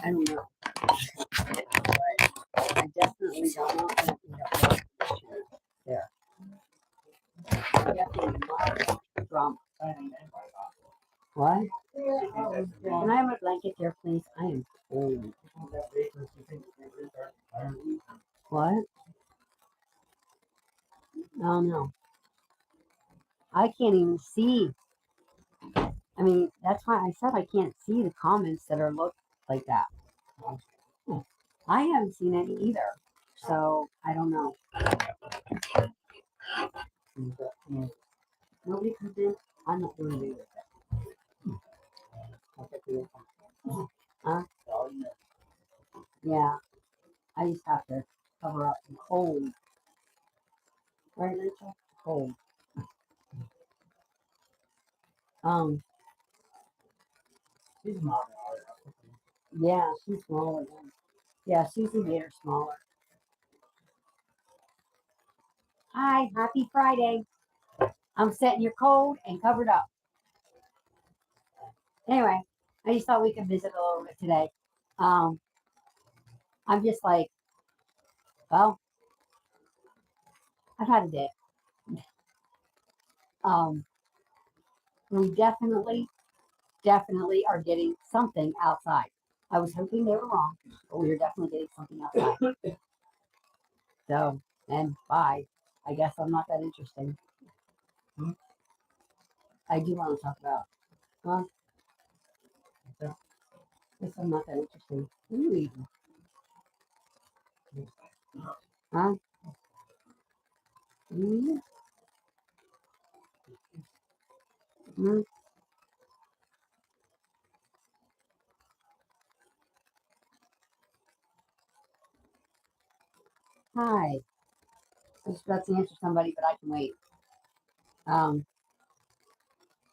I don't know. But I definitely don't know if I there. Definitely drama. What? Can I have a blanket there, please? I am cold. What? Oh no. I can't even see. I mean, that's why I said I can't see the comments that are look like that. I haven't seen any either. So I don't know. Nobody comes in. I'm not doing it either. Huh? Yeah. I just have to cover up. I'm cold. Right, Rachel? Cold. She's smaller. Yeah, she's smaller than. Yeah, Susie made her smaller. Hi, happy Friday. I'm setting your cold and covered up. Anyway, I just thought we could visit a little bit today. I'm just like, well, I've had a day. We definitely are getting something outside. I was hoping they were wrong, but we are definitely getting something outside. So, and bye. I guess I'm not that interesting. I do want to talk about, huh? Guess I'm not that interesting. What are you eating? Huh? Mm-hmm. Mm-hmm. Hi. I was about to answer somebody, but I can wait.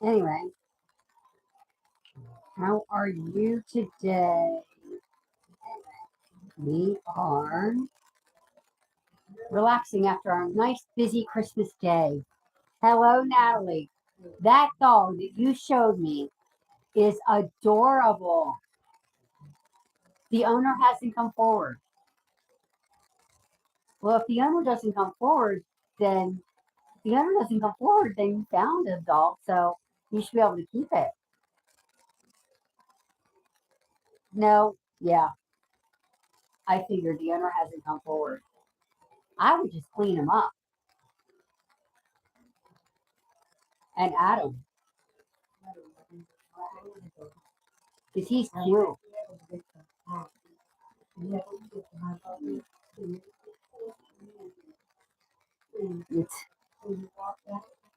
Anyway, how are you today? We are relaxing after our nice busy Christmas day. Hello, Natalie. That dog that you showed me is adorable. The owner hasn't come forward. Well, if the owner doesn't come forward, then you found a dog, so you should be able to keep it. No, yeah. I figured the owner hasn't come forward. I would just clean him up and add him. Because he's cute.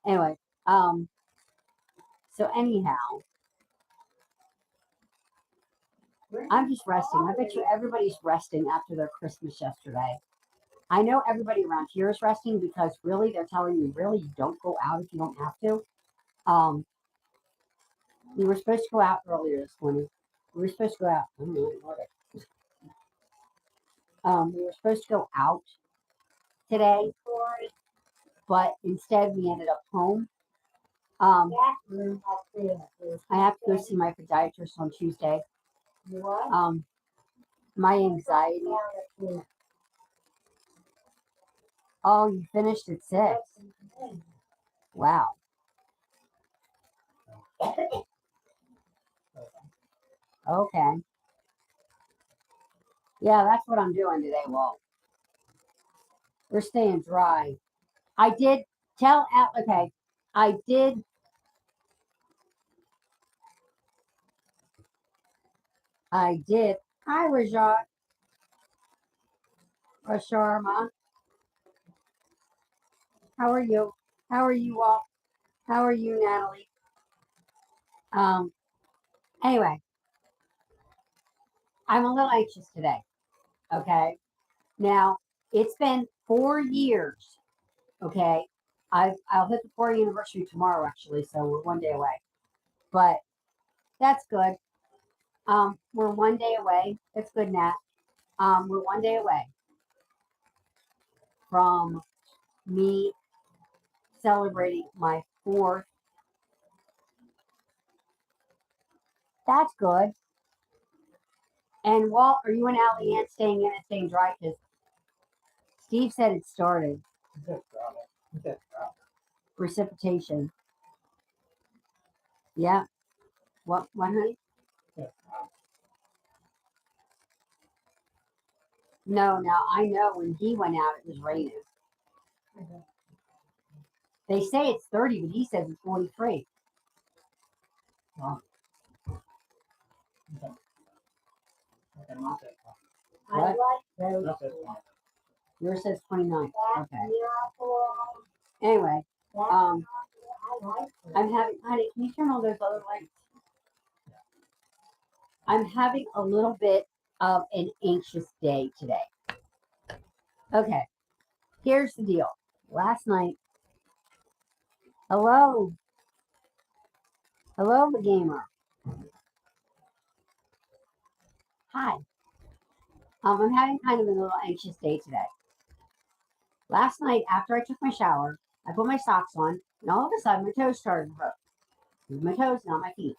Anyway, so anyhow, I'm just resting. I bet you everybody's resting after their Christmas yesterday. I know everybody around here is resting because really they're telling you really you don't go out if you don't have to. We were supposed to go out earlier this morning. We were supposed to go out. I don't know what it. We were supposed to go out today, but instead we ended up home. I have to go see my podiatrist on Tuesday. My anxiety. Oh, you finished at 6. Wow. Okay. Yeah, that's what I'm doing today. Well, we're staying dry. I did tell okay. I did. Hi, Rajat. Rasharma. How are you? How are you all? How are you, Natalie? Anyway, I'm a little anxious today. Okay. Now, it's been 4 years. Okay. I'll hit the 4th anniversary tomorrow, actually, so we're 1 day away. But that's good. We're 1 day away. That's good, Nat. We're 1 day away from me celebrating my 4th. That's good. And Walt, are you and Allie Ann staying in and staying dry? Because Steve said it started. Precipitation. Yeah. What, honey? No, now I know when he went out, it was raining. They say it's 30, but he says it's 43. What? Yours says 29. Okay. Anyway, I'm having, honey, can you turn all those other lights? I'm having a little bit of an anxious day today. Okay, here's the deal. Last night, hello, the gamer. Hi. I'm having kind of a little anxious day today. Last night, after I took my shower, I put my socks on, and all of a sudden, my toes started to hurt. My toes, not my feet.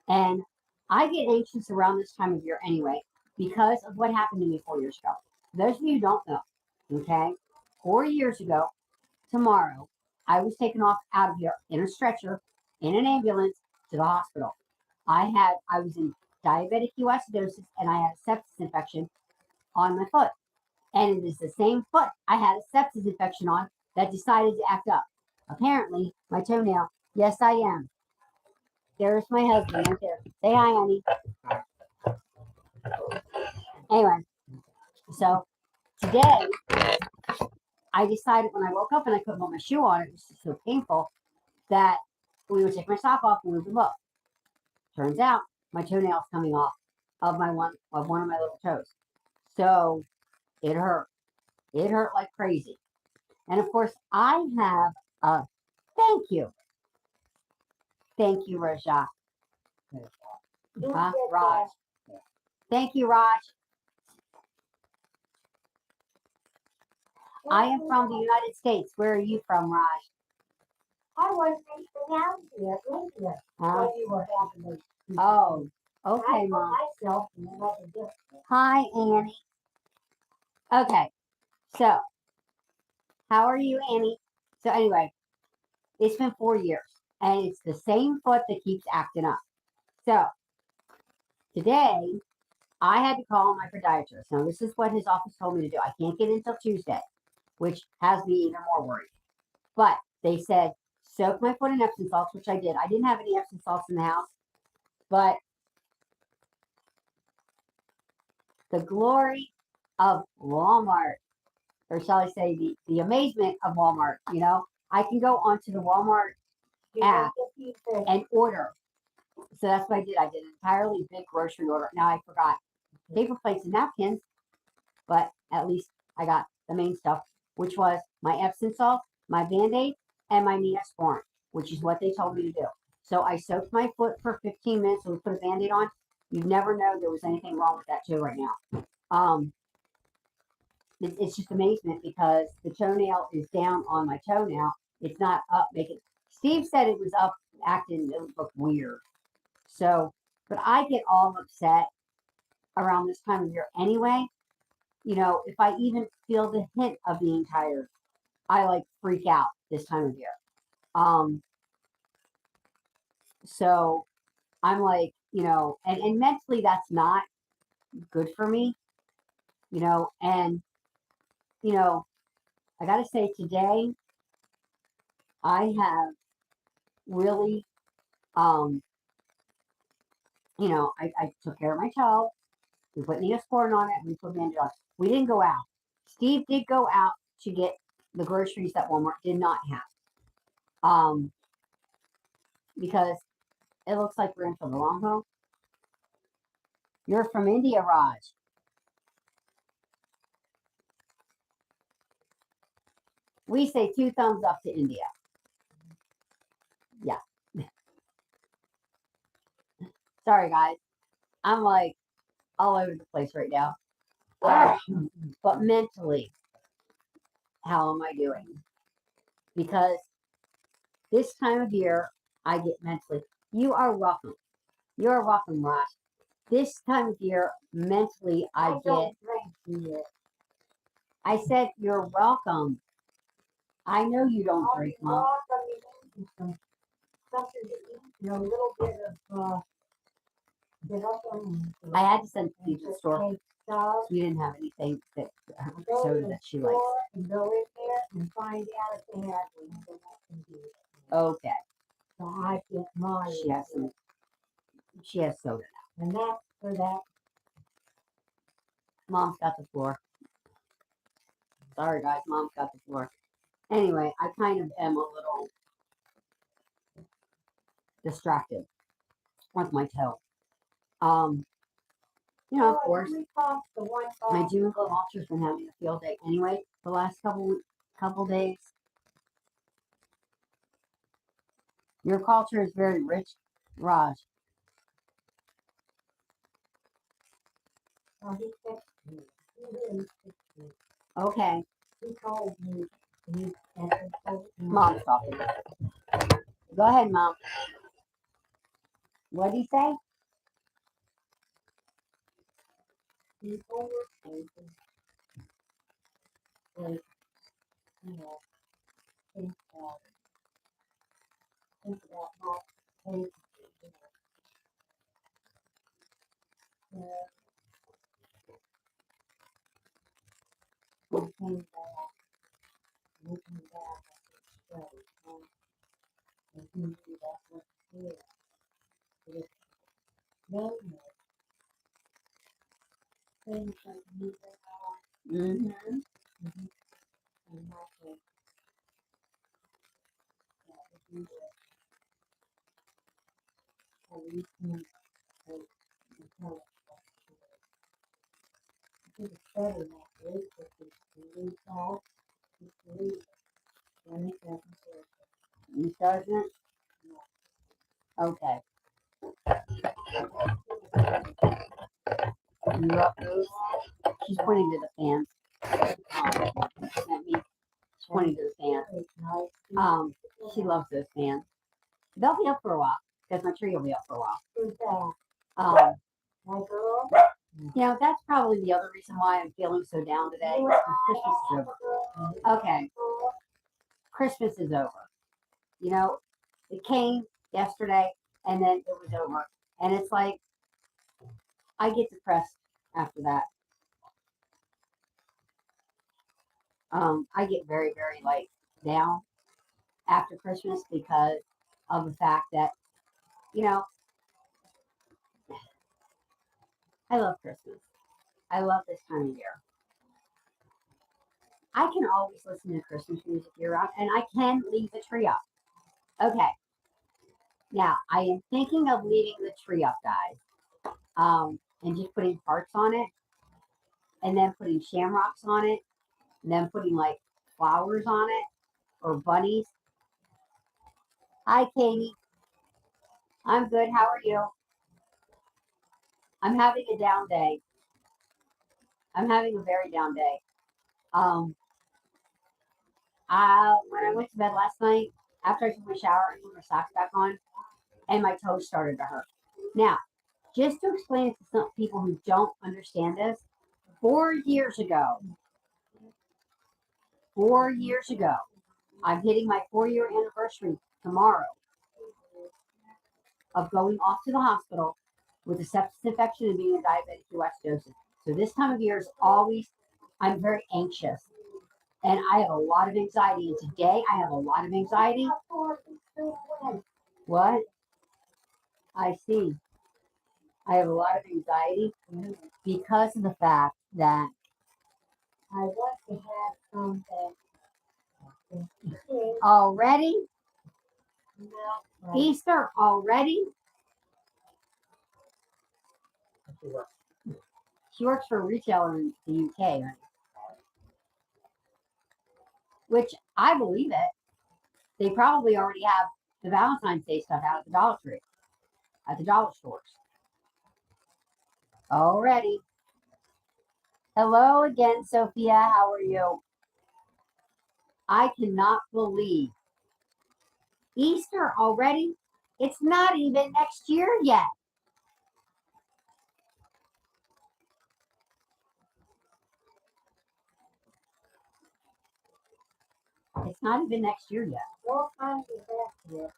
And I get anxious around this time of year anyway because of what happened to me 4 years ago. Those of you who don't know, okay, 4 years ago, tomorrow, I was taken off out of here in a stretcher, in an ambulance, to the hospital. I was in diabetic ketoacidosis and I had a sepsis infection on my foot. And it is the same foot I had a sepsis infection on that decided to act up. Apparently, my toenail, yes, I am. There's my husband right there. Say hi, honey. Anyway, so today, I decided when I woke up and I couldn't put my shoe on, it was just so painful that we would take my sock off and we would look. Turns out my toenail's coming off of one of my little toes. So it hurt. It hurt like crazy. And of course, I have a thank you. Thank you, Rajah. Raj. Thank you, Raj. I am from the United States. Where are you from, Raj? I was in India. Oh, okay, Mom. Hi, Annie. Okay, so how are you, Annie? So anyway, it's been 4 years, and it's the same foot that keeps acting up. So today, I had to call my podiatrist. Now, this is what his office told me to do. I can't get in until Tuesday, which has me even more worried. But they said, soak my foot in Epsom salts, which I did. I didn't have any Epsom salts in the house, but the glory of Walmart, or shall I say the amazement of Walmart, I can go onto the Walmart app and order. So that's what I did. I did an entirely big grocery order. Now I forgot paper plates and napkins, but at least I got the main stuff, which was my Epsom salt, my Band-Aid, and my Neosporin, which is what they told me to do. So I soaked my foot for 15 minutes and we put a Band-Aid on. You never know there was anything wrong with that too right now. It's just amazement because the toenail is down on my toe now. It's not up making. Steve said it was up acting, it looked weird. So, but I get all upset around this time of year anyway. If I even feel the hint of being tired, I freak out this time of year. So I'm and mentally that's not good for me, and I gotta say today I have really I took care of my toe. We put Neosporin on it and we put Band-Aid on it. We didn't go out. Steve did go out to get the groceries that Walmart did not have. Because it looks like we're in for the long haul. You're from India, Raj. We say 2 thumbs up to India. Yeah. Sorry, guys. I'm all over the place right now. But mentally, how am I doing? Because this time of year, I get mentally. You are welcome. You're welcome, Raj. this time of year, mentally, I get. I said, you're welcome. I know you don't drink, Mom. Something to eat, a little bit of, I had to send you to the store. Stuff. We didn't have anything that soda that she likes. And go in there and find out if they have one. So I can do it. Okay. So I get mine. She has soda. And that's for that. Mom's got the floor. Sorry, guys. Mom's got the floor. Anyway, I kind of am a little distracted with my toe. You know, of course, my June Glow Ultra's been having a field day anyway the last couple days. Your culture is very rich, Raj. Oh, he texted me. He really texted me. Okay. He called me. Mom's talking. Go ahead, Mom. What did he say? He's overtaken. Like, you know, think about how paid, looking back at the show, and he knew that was here. But no, things like moving on, Mm-hmm. and not that would be a weekend to tell us what to do. I think it's better not wait for this to leave off, just leave it. Then it doesn't work. It doesn't? Okay. You love those? She's pointing to the fans. That means she's pointing to the fans. She loves those fans. They'll be up for a while because my tree will be up for a while. Who's that? My girl? You know, that's probably the other reason why I'm feeling so down today. Because Christmas is over. Okay. Christmas is over. You know, it came yesterday and then it was over. And it's like, I get depressed after that. I get very, very like down after Christmas because of the fact that, you know, I love Christmas. I love this time of year. I can always listen to Christmas music year round, and I can leave the tree up. Okay. Now, I am thinking of leaving the tree up, guys, and just putting hearts on it, and then putting shamrocks on it, and then putting like flowers on it, or bunnies. Hi, Katie. I'm good. How are you? I'm having a down day. I'm having a very down day. When I went to bed last night, after I took my shower, I put my socks back on, and my toes started to hurt. Now, just to explain it to some people who don't understand this, 4 years ago, I'm hitting my 4-year anniversary tomorrow of going off to the hospital with a sepsis infection and being a diabetic ketoacidosis. So this time of year is always, I'm very anxious. And I have a lot of anxiety. And today I have a lot of anxiety. What? I see. I have a lot of anxiety because of the fact that I want to have something. already, No, Easter already. She works for a retailer in the UK, right? Which I believe it. They probably already have the Valentine's Day stuff out at the Dollar Tree, at the dollar stores. Already. Hello again, Sophia. How are you? I cannot believe Easter already. It's not even next year yet. not even next year yet. What kind is that here?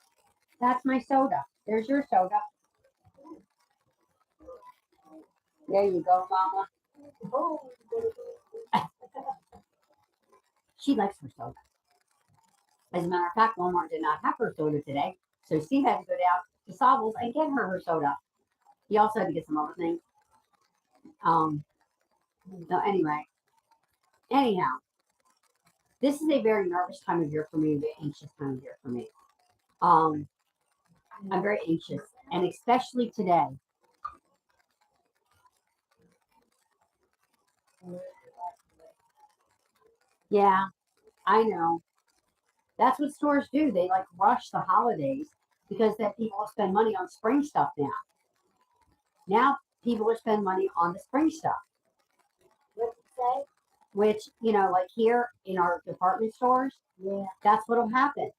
That's my soda. There's your soda. There you go, Mama. Oh, She likes her soda. As a matter of fact, Walmart did not have her soda today, so Steve had to go down to Sobel's and get her soda. He also had to get some other things. So anyway, anyhow, this is a very nervous time of year for me, a very anxious time of year for me. I'm very anxious, and especially today. Yeah, I know. That's what stores do. They like rush the holidays because then people spend money on spring stuff now. Now people are spending money on the spring stuff, what you say? which, like here in our department stores, Yeah. that's what'll happen.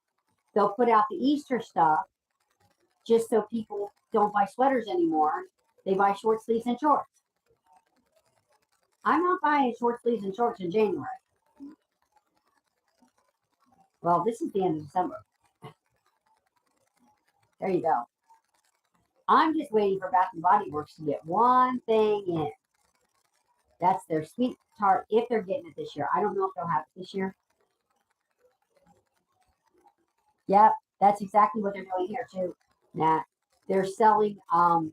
They'll put out the Easter stuff just so people don't buy sweaters anymore. They buy short sleeves and shorts. I'm not buying short sleeves and shorts in January. Well, this is the end of December. There you go. I'm just waiting for Bath and Body Works to get one thing in. That's their sweet tart, if they're getting it this year. I don't know if they'll have it this year. Yep, that's exactly what they're doing here too. Nat. They're selling, I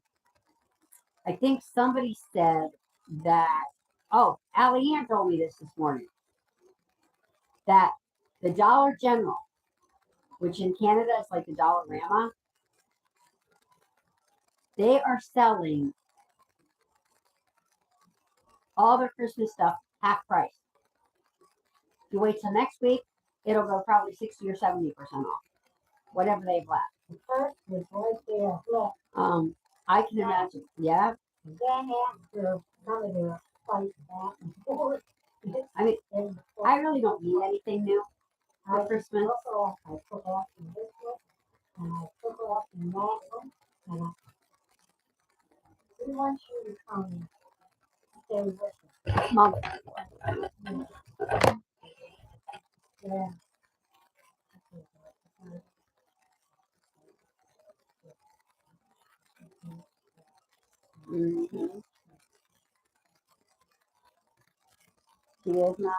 think somebody said that, oh, Allie Ann told me this morning, that the Dollar General, which in Canada is like the Dollarama, they are selling all their Christmas stuff half price. If you wait till next week, it'll go probably 60 or 70% off, whatever they've left. The first was right there. Look. I can imagine. Yeah. Then after some of their fight back and forth. I mean, I really don't need anything new for Christmas. I took off in this one, and I took off in that one, and we want you to come and stay with us. Mom, Yeah. mm-hmm. She is not.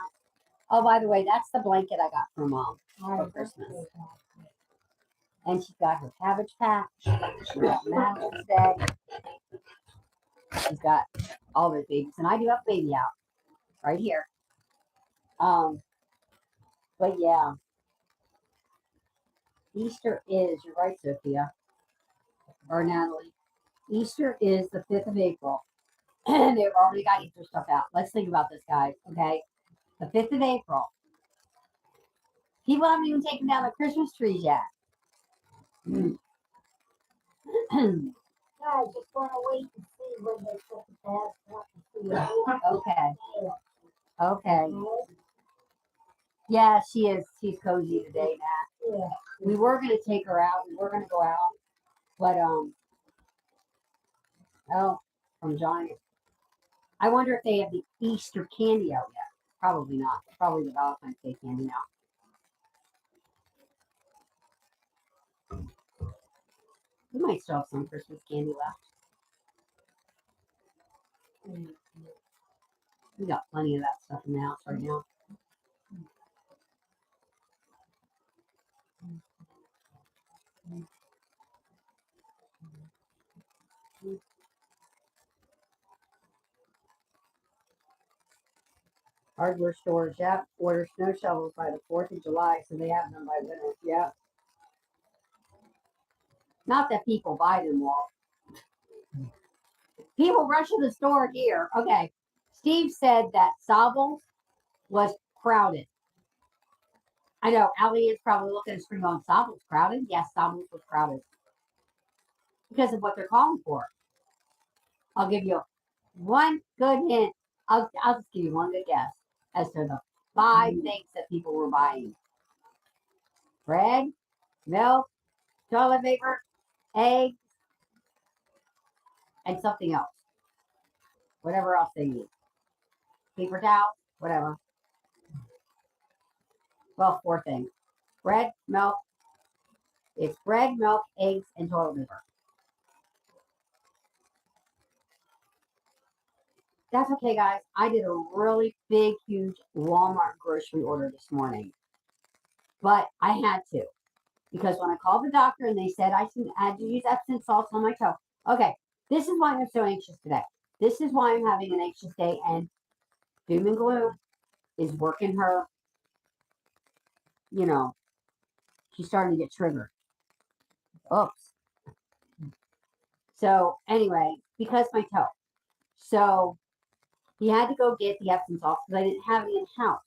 Oh, by the way, that's the blanket I got from Mom for Christmas. And she's got her Cabbage Patch. She's got Madeline's Day. She's got all those babies. And I do have a baby out right here. But yeah, Easter is, you're right, Sophia, or Natalie. Easter is the 5th of April. And they've already got Easter stuff out. Let's think about this, guys, okay? The 5th of April. People haven't even taken down the Christmas trees yet. I just want to wait and see when they put the pass up. Okay. Okay. Yeah, she is. She's cozy today, Nat. Yeah. We were going to take her out. We were going to go out. But, from Giant. I wonder if they have the Easter candy out yet. Probably not. Probably the Valentine's Day candy now. We might still have some Christmas candy left. We got plenty of that stuff in the house right now. Hardware stores, yep. Order snow shovels by the 4th of July, so they have them by winter, yep. Not that people buy them all. People rush to the store here. Okay. Steve said that Sobel was crowded. I know, Allie is probably looking at the screen going, Sobel's crowded? Yes, Sobel's was crowded. Because of what they're calling for. I'll give you one good hint. I'll just give you one good guess as to the 5 things that people were buying. Bread, milk, toilet paper, eggs, and something else. Whatever else they need. Paper towel, whatever. Well, 4 things. bread, milk. It's bread, milk, eggs, and toilet paper. That's okay, guys. I did a really big, huge Walmart grocery order this morning. But I had to. Because when I called the doctor and they said I had to use Epsom salts on my toe. Okay, this is why I'm so anxious today. This is why I'm having an anxious day. And doom and gloom is working her, she's starting to get triggered. Oops. So anyway, because my toe. So he had to go get the Epsom salts because I didn't have any in the house.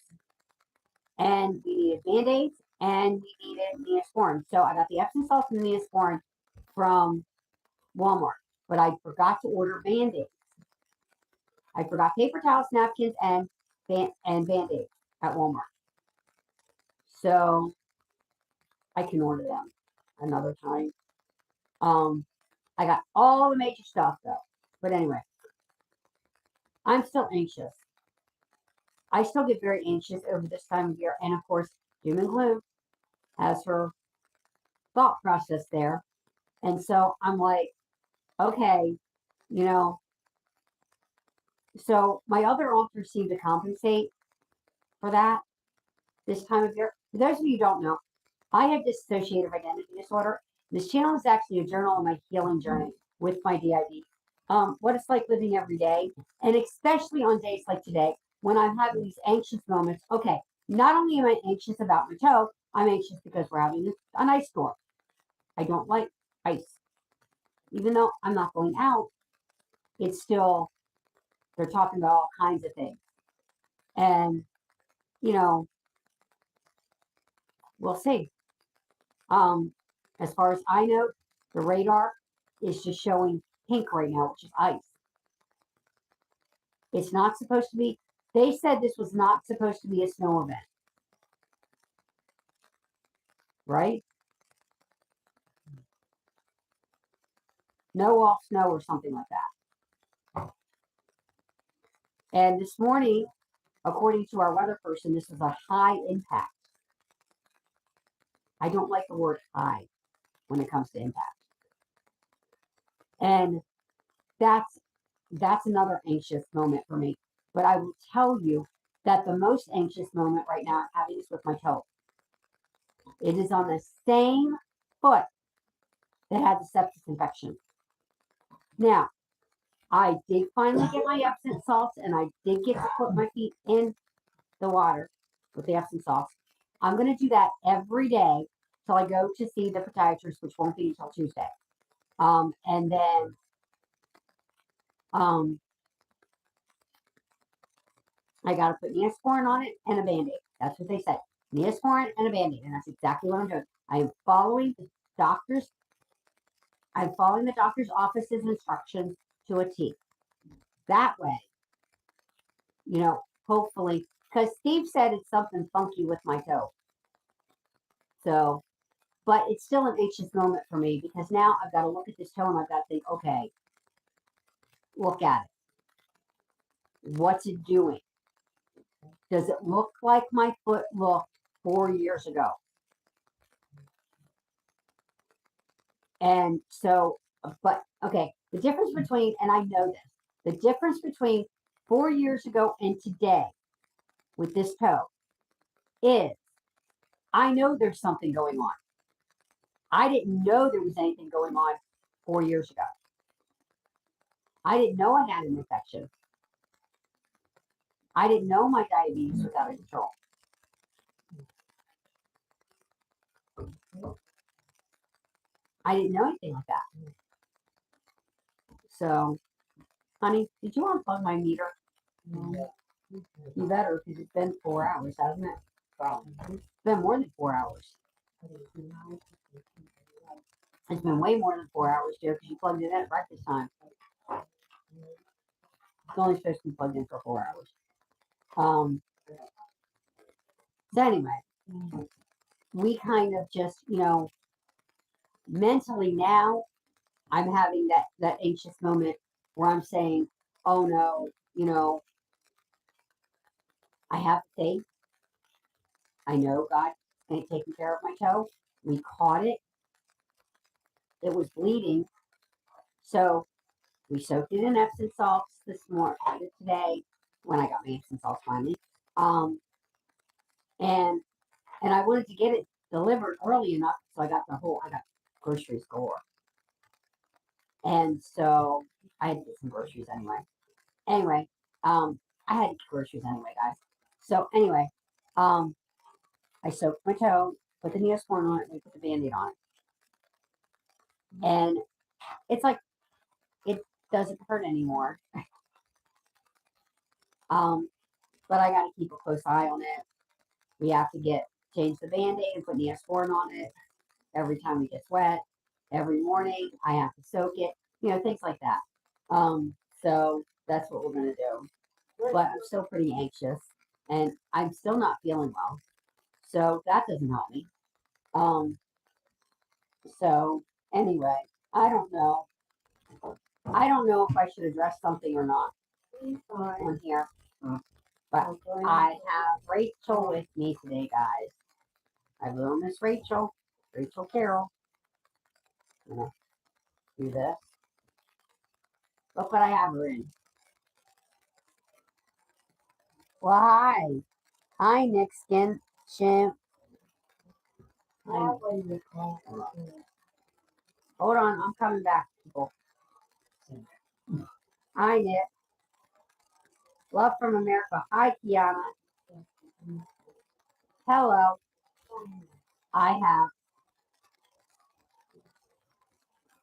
And we needed Band-Aids and we needed Neosporin. So I got the Epsom salts and Neosporin from Walmart. But I forgot to order Band-Aids. I forgot paper towels, napkins, and Band-Aids at Walmart. So I can order them another time. I got all the major stuff though. But anyway, I'm still anxious. I still get very anxious over this time of year. And of course, doom and gloom has her thought process there. And so I'm like, okay, so my other authors seem to compensate for that this time of year. For those of you who don't know, I have dissociative identity disorder. This channel is actually a journal of my healing journey with my DID. What it's like living every day, and especially on days like today when I'm having these anxious moments. Okay, not only am I anxious about my toe, I'm anxious because we're having an ice storm. I don't like ice. Even though I'm not going out, it's still, they're talking about all kinds of things. And, we'll see. As far as I know, the radar is just showing pink right now, which is ice. It's not supposed to be, they said this was not supposed to be a snow event. Right? No off snow or something like that. And this morning, according to our weather person, this is a high impact. I don't like the word high when it comes to impact. And that's another anxious moment for me. But I will tell you that the most anxious moment right now, I'm having this with my toe. It is on the same foot that had the sepsis infection. Now, I did finally get my Epsom salts, and I did get to put my feet in the water with the Epsom salts. I'm going to do that every day till I go to see the podiatrist, which won't be until Tuesday. And then I got to put Neosporin on it and a Band-Aid. That's what they said. Neosporin and a Band-Aid. And that's exactly what I'm doing. I am following the doctor's office's instructions to a T. That way, hopefully, because Steve said it's something funky with my toe. So, but it's still an anxious moment for me because now I've got to look at this toe and I've got to think, okay, look at it. What's it doing? Does it look like my foot looked 4 years ago? And so, but okay, the difference between, and I know this, the difference between 4 years ago and today with this toe is I know there's something going on. I didn't know there was anything going on 4 years ago. I didn't know I had an infection. I didn't know my diabetes was out of control. I didn't know anything like that. So, honey, did you unplug my meter? No. You better, because it's been 4 hours, hasn't it? It's been more than 4 hours. It's been way more than 4 hours, dear, because you plugged it in at breakfast time. It's only supposed to be plugged in for 4 hours. So anyway, we kind of just, mentally now, I'm having that anxious moment where I'm saying, oh no, I have faith. I know God and taking care of my toe. We caught it. It was bleeding. So we soaked it in Epsom salts today, when I got my Epsom salts finally. And I wanted to get it delivered early enough, so I got groceries galore. And so I had to get some groceries anyway. Anyway, I had to get groceries anyway, guys. So anyway, I soaked my toe, put the Neosporin on it, and put the Band-Aid on it. And it's like, it doesn't hurt anymore. But I got to keep a close eye on it. We have to change the Band-Aid and put Neosporin on it every time it gets wet. Every morning, I have to soak it. Things like that. So that's what we're going to do. But I'm still pretty anxious, and I'm still not feeling well. So that doesn't help me. So anyway, I don't know. I don't know if I should address something or not on here. But I have Rachel with me today, guys. I have little Miss Rachel Carroll. I'm gonna do this. Look what I have her in. Well, hi, Nick Chimp. Hold on, I'm coming back, people. Hi, Nick. Love from America. Hi, Kiana. Hello. I have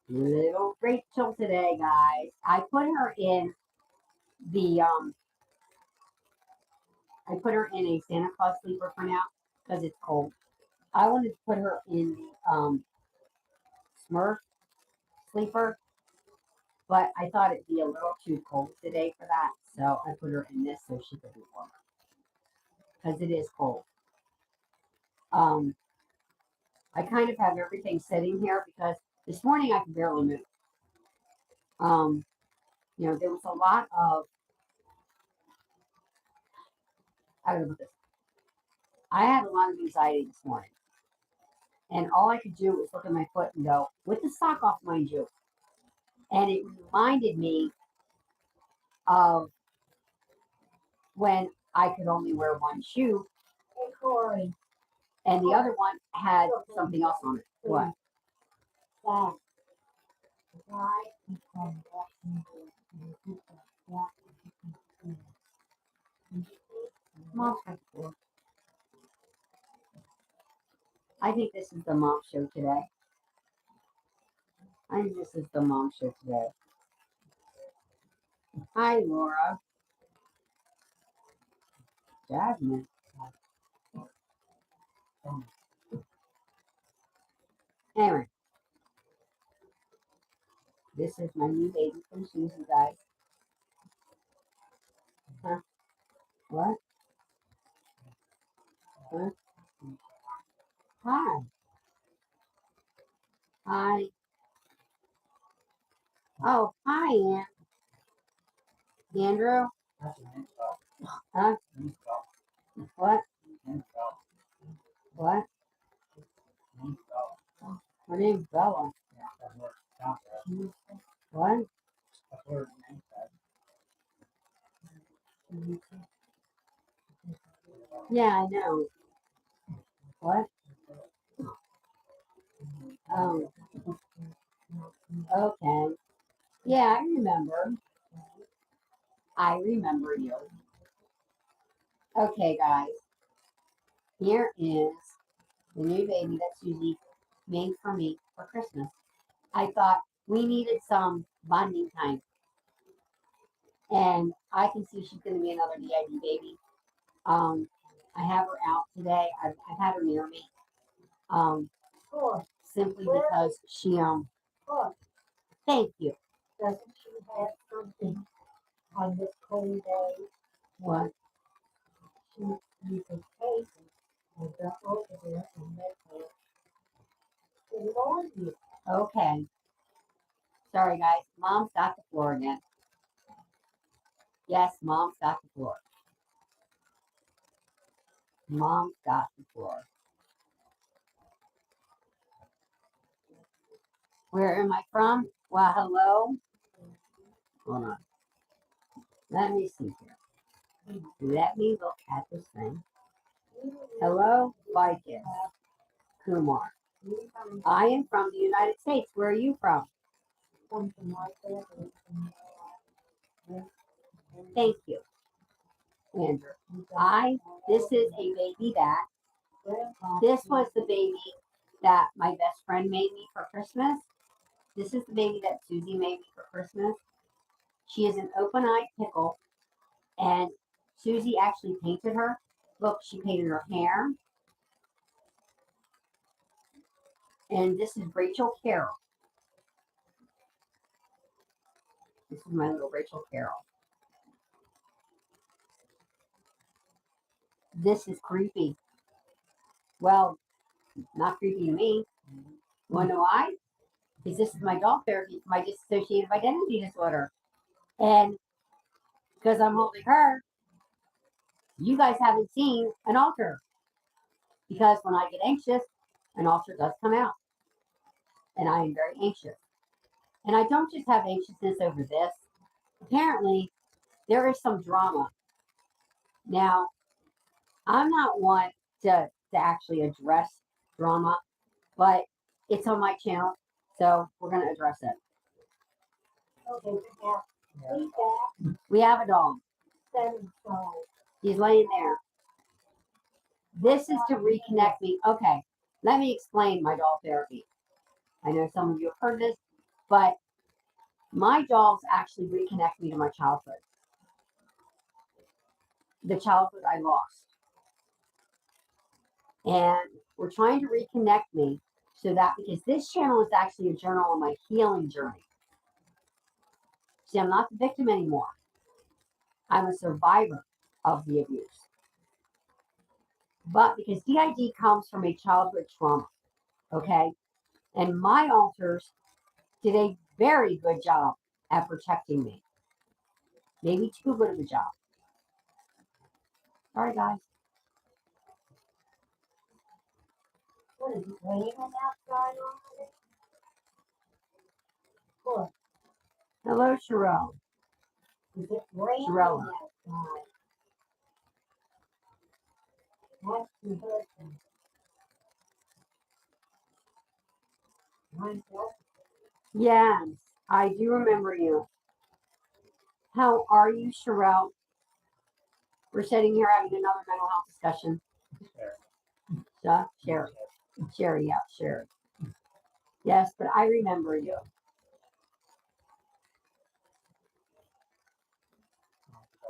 little Rachel today, guys. I put her in a Santa Claus sleeper for now because it's cold. I wanted to put her in the Smurf sleeper, but I thought it'd be a little too cold today for that, so I put her in this so she could be warmer because it is cold. I kind of have everything sitting here because this morning I could barely move. There was a lot of, I don't know about this. I had a lot of anxiety this morning. And all I could do was look at my foot and go, with the sock off, mind you. And it reminded me of when I could only wear one shoe. Hey, Corey. And the other one had something else on it. What? That. Mom, I think this is the mom show today. I think this is the mom show today. Hi, Laura. Jasmine. Anyway, this is my new baby from Susie, guys. Huh? What? Huh? Hi. Hi. Oh, hi, Andrew. Huh? What? What? Her name's Bella. What? Yeah, I know. What? Oh, okay. Yeah, I remember. I remember you. Okay, guys. Here is the new baby that Susie made for me for Christmas. I thought we needed some bonding time. And I can see she's going to be another DID baby. I have her out today. I've had her near me. Simply because she, thank you. Doesn't she have something on this cold day? What? You can take it and go over there and make her put it on you. Okay. Sorry, guys. Mom's got the floor again. Yes, Mom's got the floor. Mom's got the floor. Where am I from? Well, hello. Hold on. Let me see here. Let me look at this thing. Hello, Vicus Kumar. I am from the United States. Where are you from? Something like that. Thank you, Andrew. This is a baby that, this was the baby that my best friend made me for Christmas. This is the baby that Susie made me for Christmas. She is an open-eyed pickle, and Susie actually painted her. Look, she painted her hair. And this is Rachel Carroll. This is my little Rachel Carroll. This is creepy. Well, not creepy to me. Want to know why? Because this is my doll therapy for my dissociative identity disorder. And because I'm holding her, you guys haven't seen an altar. Because when I get anxious, an altar does come out. And I am very anxious. And I don't just have anxiousness over this. Apparently, there is some drama. Now, I'm not one to actually address drama, but it's on my channel, so we're going to address it. Okay, We have a dog. He's laying there. This is to reconnect me. Okay, let me explain my doll therapy. I know some of you have heard this, but my dolls actually reconnect me to my childhood. The childhood I lost. And we're trying to reconnect me so that, because this channel is actually a journal on my healing journey. See, I'm not the victim anymore. I'm a survivor of the abuse. But because DID comes from a childhood trauma, okay? And my altars did a very good job at protecting me. Maybe too good of a job. Sorry, guys. What is it, raining outside already? Look, Hello, Sherelle. is it raining Sherella. outside? That's the husband. Yes, I do remember you. How are you, Sherelle? We're sitting here having another mental health discussion. Sherry. Sherry, yeah, Sherry. Yes, but I remember you.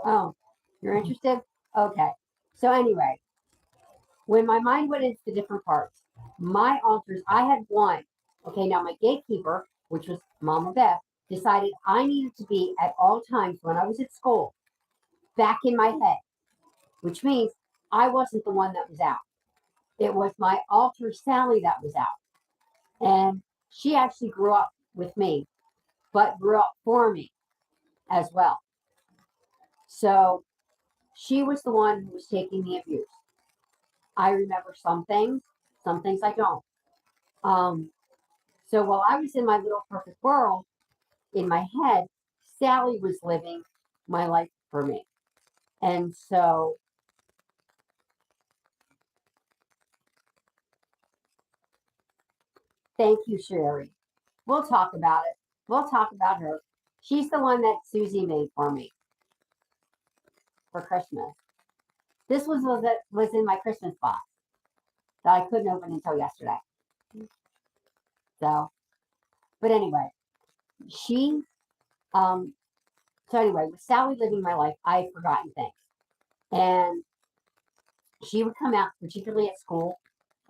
Oh, you're interested? Okay. So anyway, when my mind went into the different parts, my altars, I had one. Okay, now my gatekeeper, which was Mama Beth, decided I needed to be at all times when I was at school back in my head, which means I wasn't the one that was out. It was my altar Sally that was out. And she actually grew up with me, but grew up for me as well. So she was the one who was taking the abuse. I remember some things I don't. So while I was in my little perfect world, in my head, Sally was living my life for me. And so thank you, Sherry. We'll talk about it. We'll talk about her. She's the one that Susie made for me for Christmas. This was in my Christmas box that I couldn't open until yesterday. So, but anyway, she, so anyway, with Sally living my life, I had forgotten things. And she would come out, particularly at school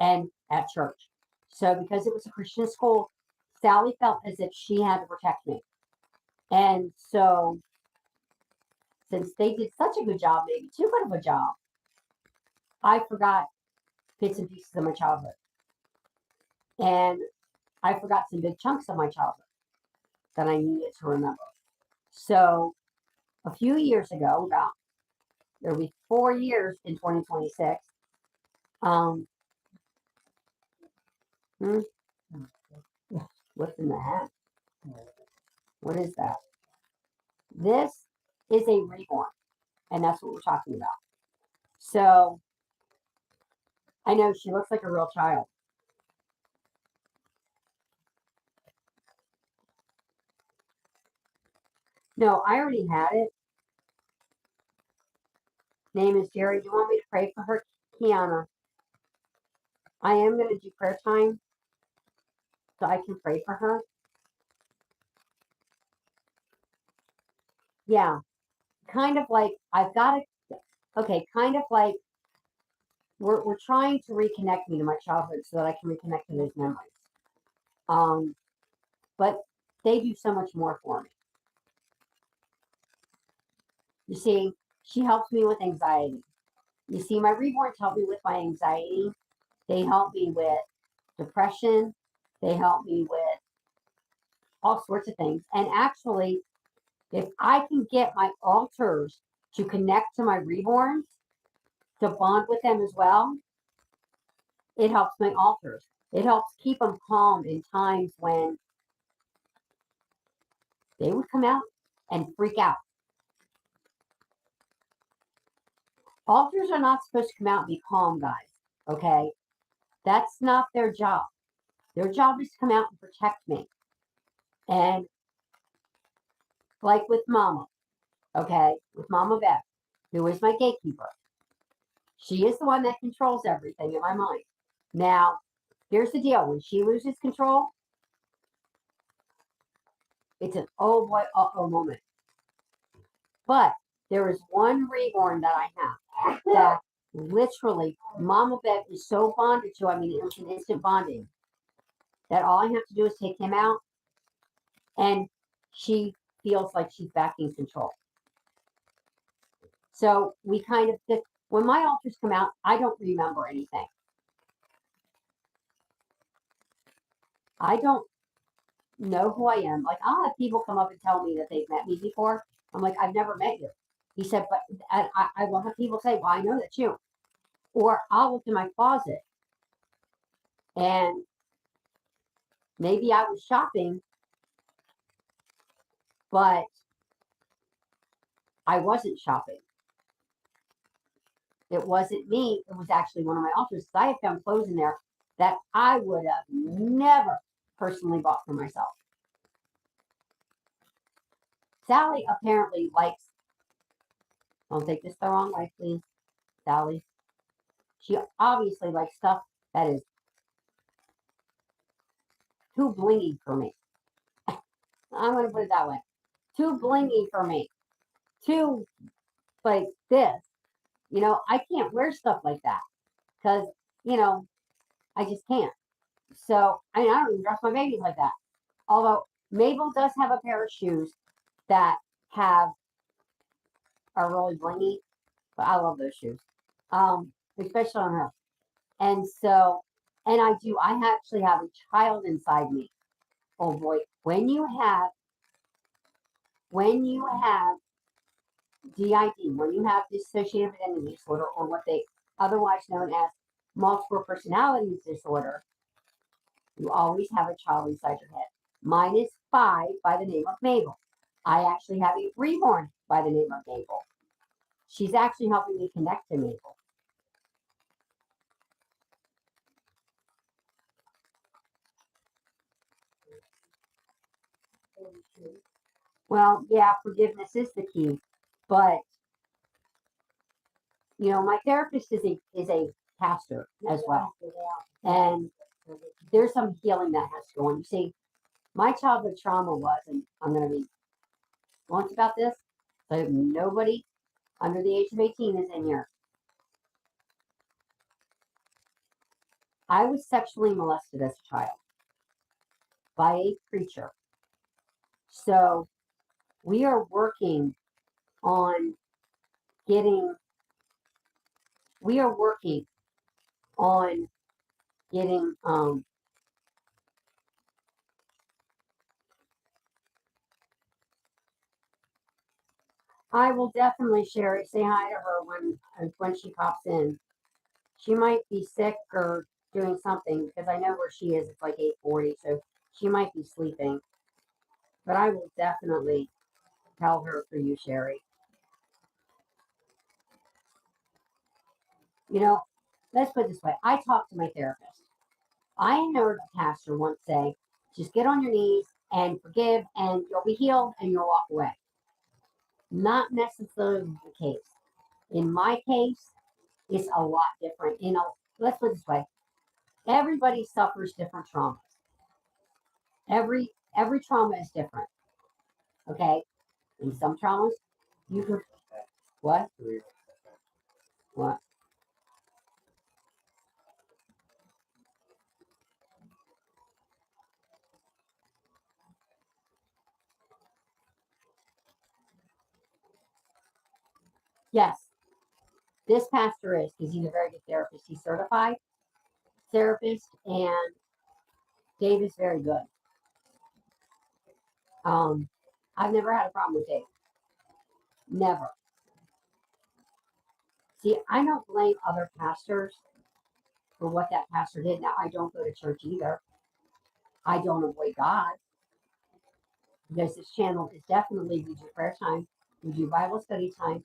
and at church. So because it was a Christian school, Sally felt as if she had to protect me. And so since they did such a good job, maybe too good of a job, I forgot bits and pieces of my childhood. And I forgot some big chunks of my childhood that I needed to remember. So a few years ago, about there'll be 4 years in 2026. What's in the hat? What is that? This is a reborn, and that's what we're talking about. So I know she looks like a real child. No, I already had it. Name is Jerry. Do you want me to pray for her, Kiana? I am going to do prayer time so I can pray for her. Yeah, kind of like I've got to. Okay, kind of like we're trying to reconnect me to my childhood so that I can reconnect to those memories. But they do so much more for me. You see, she helps me with anxiety. You see, my reborns help me with my anxiety. They help me with depression. They help me with all sorts of things. And actually, if I can get my alters to connect to my reborns, to bond with them as well, it helps my alters. It helps keep them calm in times when they would come out and freak out. Alters are not supposed to come out and be calm, guys. Okay? That's not their job. Their job is to come out and protect me. And like with Mama, okay, with Mama Beth, who is my gatekeeper, she is the one that controls everything in my mind. Now, here's the deal. When she loses control, it's an oh boy, uh-oh moment. But there is one reborn that I have that literally Mama Beth is so bonded to, I mean, it's an instant bonding, that all I have to do is take him out and she feels like she's back in control. So we kind of just, when my alters come out, I don't remember anything. I don't know who I am. Like, I'll have people come up and tell me that they've met me before. I'm like, I've never met you. He said, but I will have people say, well, I know that's you. Or I'll look in my closet and maybe I was shopping, but I wasn't shopping. It wasn't me. It was actually one of my alters. I have found clothes in there that I would have never personally bought for myself. Sally apparently likes, don't take this the wrong way, please, Sally. She obviously likes stuff that is too blingy for me. I'm going to put it that way. Too blingy for me. Too like this. You know, I can't wear stuff like that because, you know, I just can't. So, I mean, I don't even dress my babies like that. Although Mabel does have a pair of shoes that are really blingy, but I love those shoes, especially on her. And so, and I actually have a child inside me. Oh boy, when you have DID, when you have dissociative identity disorder, or what they otherwise known as multiple personalities disorder, you always have a child inside your head. Mine is 5 by the name of Mabel. I actually have a reborn by the name of Mabel. She's actually helping me connect to Mabel. Well, yeah, forgiveness is the key, but you know, my therapist is a pastor as well, and there's some healing that has to go on. You see, my childhood trauma was, and I'm going to be blunt about this, so nobody under the age of 18 is in here. I was sexually molested as a child by a preacher. So we are working on getting, we are working on getting, I will definitely, Sherry, say hi to her when she pops in. She might be sick or doing something because I know where she is. It's like 8:40, so She might be sleeping, but I will definitely tell her for you, Sherry. You know, let's put it this way. I talked to my therapist. I heard a pastor once say, just get on your knees and forgive and you'll be healed and you'll walk away. Not necessarily the case. In my case, it's a lot different. You know, let's put it this way. Everybody suffers different traumas. Every trauma is different. Okay? In some traumas, you could what? What? Yes. This pastor is, because he's a very good therapist. He's certified therapist, and Dave is very good. I've never had a problem with Dave. Never. See, I don't blame other pastors for what that pastor did. Now, I don't go to church either. I don't avoid God, because this channel is definitely, we do prayer time, we do Bible study time,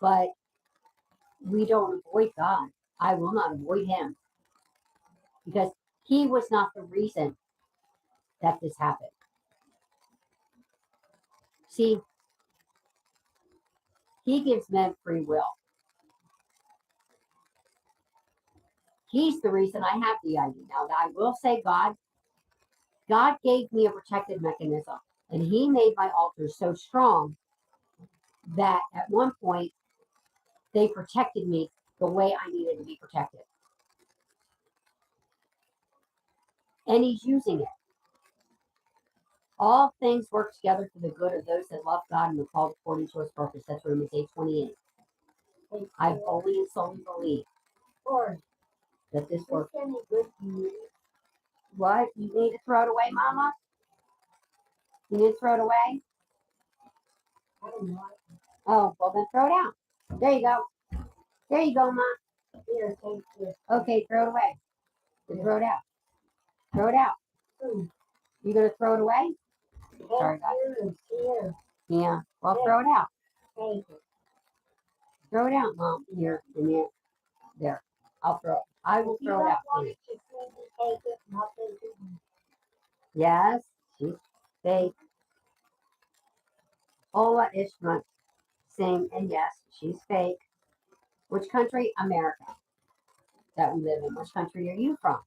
but we don't avoid God. I will not avoid him, because he was not the reason that this happened. See, he gives men free will. He's the reason I have the ID. Now, I will say God gave me a protective mechanism, and he made my altars so strong that at one point they protected me the way I needed to be protected. And he's using it. All things work together for the good of those that love God and are called according to his purpose. That's Romans 8:28. I fully and solely believe that this works. What? You need to throw it away, Mama? You need to throw it away? Oh, well then throw it out. There you go. There you go, Mom. Here, thank you. Okay, throw it away. Throw it out. Throw it out. You gonna throw it away? Sorry, guys. Yeah. Well, throw it out. Throw it out, Mom. Here, in there. There. I'll throw it. I will throw it out for you. Yes, she's fake. Ola Ishma Singh, and yes, she's fake. Which country? America. That we live in. Which country are you from?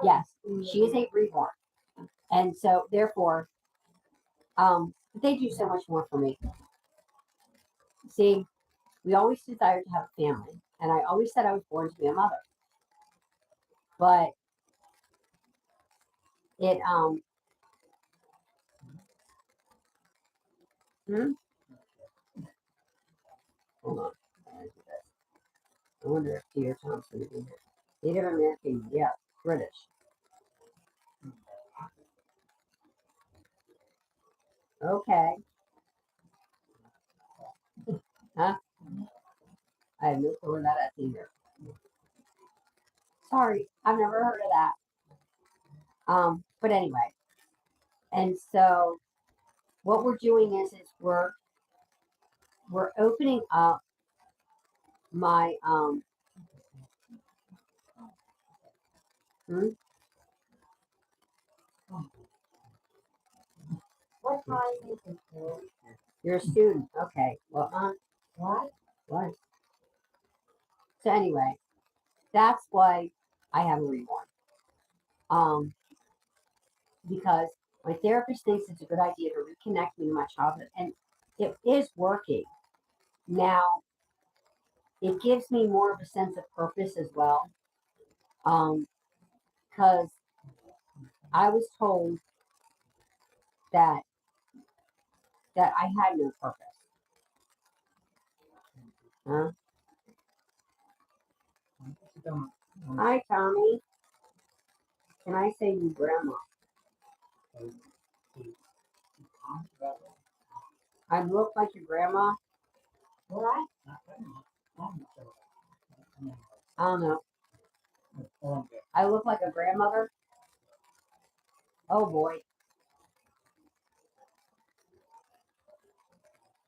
Yes, she is a reborn. And so, therefore, they do so much more for me. See, we always desired to have a family, and I always said I was born to be a mother. But it, hold on. I wonder if Peter Thompson is here. Native American, yeah, British. Okay. Huh? I have no clue where that is either. Sorry, I've never heard of that. But anyway, and so what we're doing is we're opening up my What time is it? You're a student, okay? Well, what? What? So anyway, that's why I have a reborn. Because my therapist thinks it's a good idea to reconnect me to my childhood, and it is working. Now, it gives me more of a sense of purpose as well. Because I was told that I had no purpose. Huh? Hi, Tommy. Can I say you grandma? I look like your grandma? What? I don't know. I look like a grandmother. Oh boy.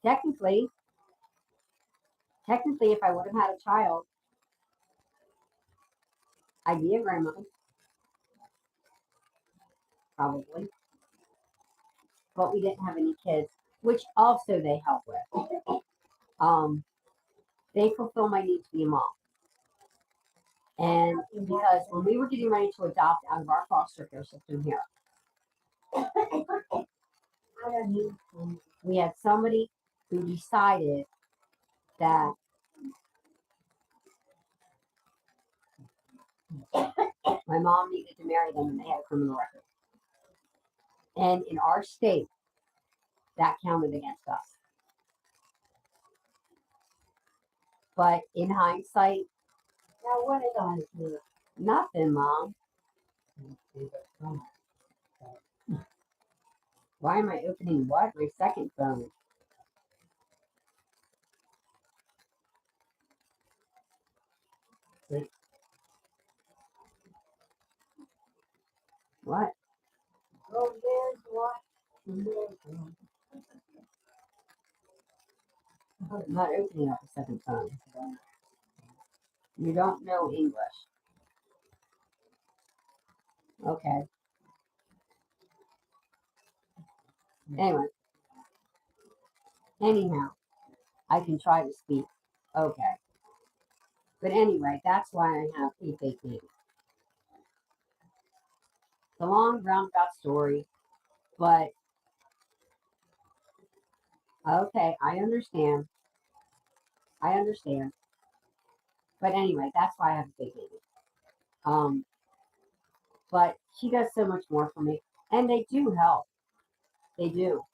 Technically, if I would have had a child, I'd be a grandmother. Probably. But we didn't have any kids, which also they help with. They fulfill my need to be a mom. And because when we were getting ready to adopt out of our foster care system here, we had somebody who decided that my mom needed to marry them and they had a criminal record. And in our state, that counted against us. But in hindsight, Now, what did I do? nothing, Mom. Why am I opening what? My second phone. What? Oh, there's what? I'm not opening up a second phone. You don't know English. Okay. Anyway. Anyhow, I can try to speak. Okay. But anyway, that's why I have a fake baby. It's a long, roundabout story, but okay, I understand. I understand. But anyway, that's why I have a fake baby. But she does so much more for me, and they do help. They do.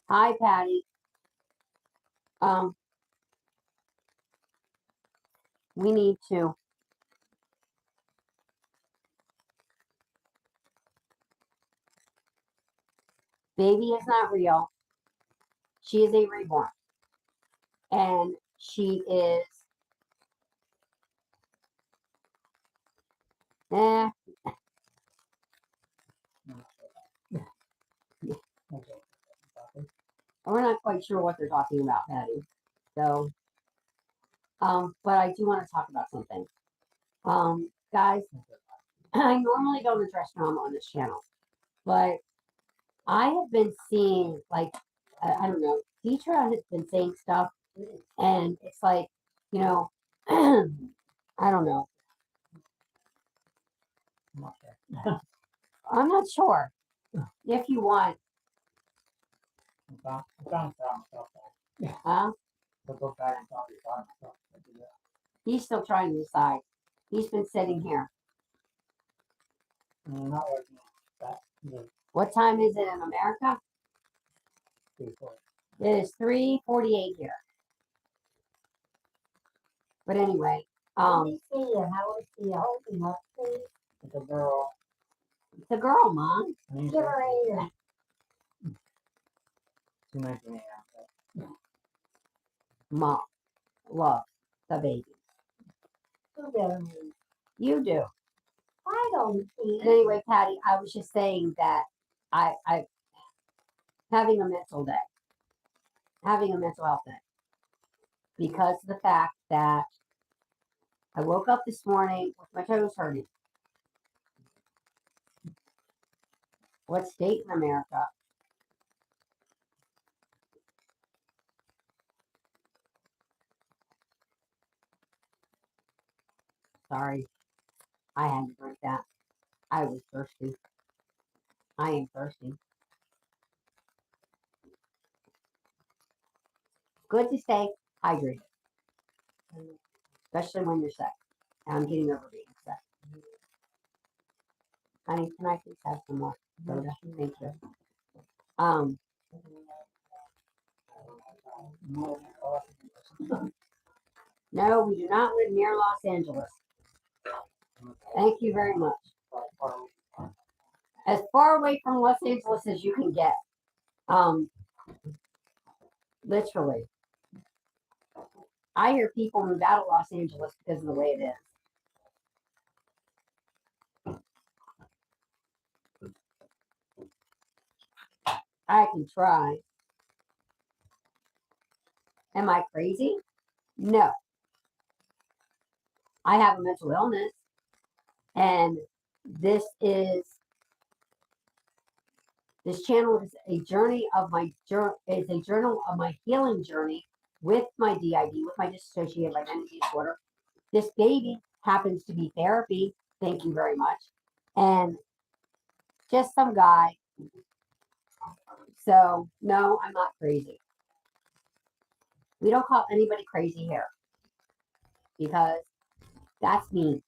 Hi, Patty. We need to. Baby is not real. She is a reborn. And she is, we're not quite sure what they're talking about, Patty. So, but I do want to talk about something. Guys, I normally don't address trauma on this channel, but I have been seeing, like, I don't know, Deetra has been saying stuff, and it's like, you know, I don't know. I'm not sure. If you want. Huh? He's still trying to decide. He's been sitting here. What time is it in America? It is 3:48 here. But anyway, Let me see you. How is she holding up, please? It's a girl. It's a girl, Mom. Give her a ear. She might be Mom, love the baby. Who doesn't? You do. I don't see. But anyway, Patty, I was just saying that I having a mental day, having a mental health day, because of the fact that I woke up this morning with my toes hurting. What state in America? Sorry, I had to drink that. I was thirsty. I am thirsty. Good to stay hydrated, especially when you're sick. And I'm getting over being sick. Honey, can I please have some more soda? Thank you. No, we do not live near Los Angeles. Thank you very much. As far away from Los Angeles as you can get. Literally. I hear people move out of Los Angeles because of the way it is. I can try. Am I crazy? No. I have a mental illness, and this channel is a journey of my is a journal of my healing journey with my DID, with my dissociative identity disorder. This baby happens to be therapy. Thank you very much. And just some guy. So no, I'm not crazy. We don't call anybody crazy here because that's mean.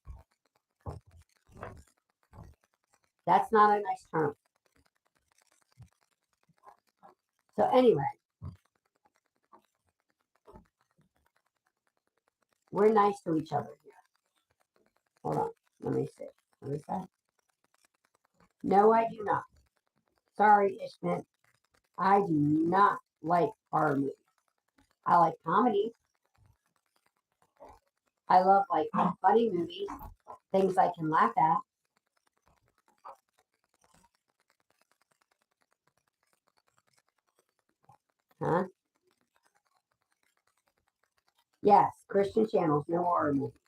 That's not a nice term. So anyway, we're nice to each other here. Hold on. Let me see. What is that? No, I do not. Sorry, Ishmael. I do not like horror movies. I like comedy. I love like funny movies, things I can laugh at. Huh? Yes, Christian channels, no horror movies.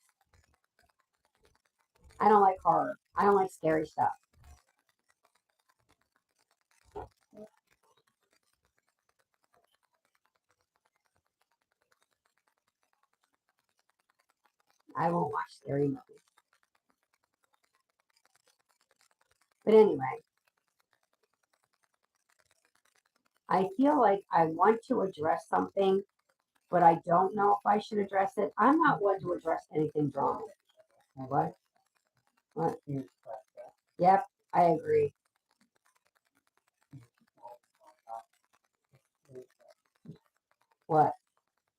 I don't like horror. I don't like scary stuff. I won't watch scary movies. But anyway, I feel like I want to address something, but I don't know if I should address it. I'm not one to address anything drama. What? What? Yep, I agree. What?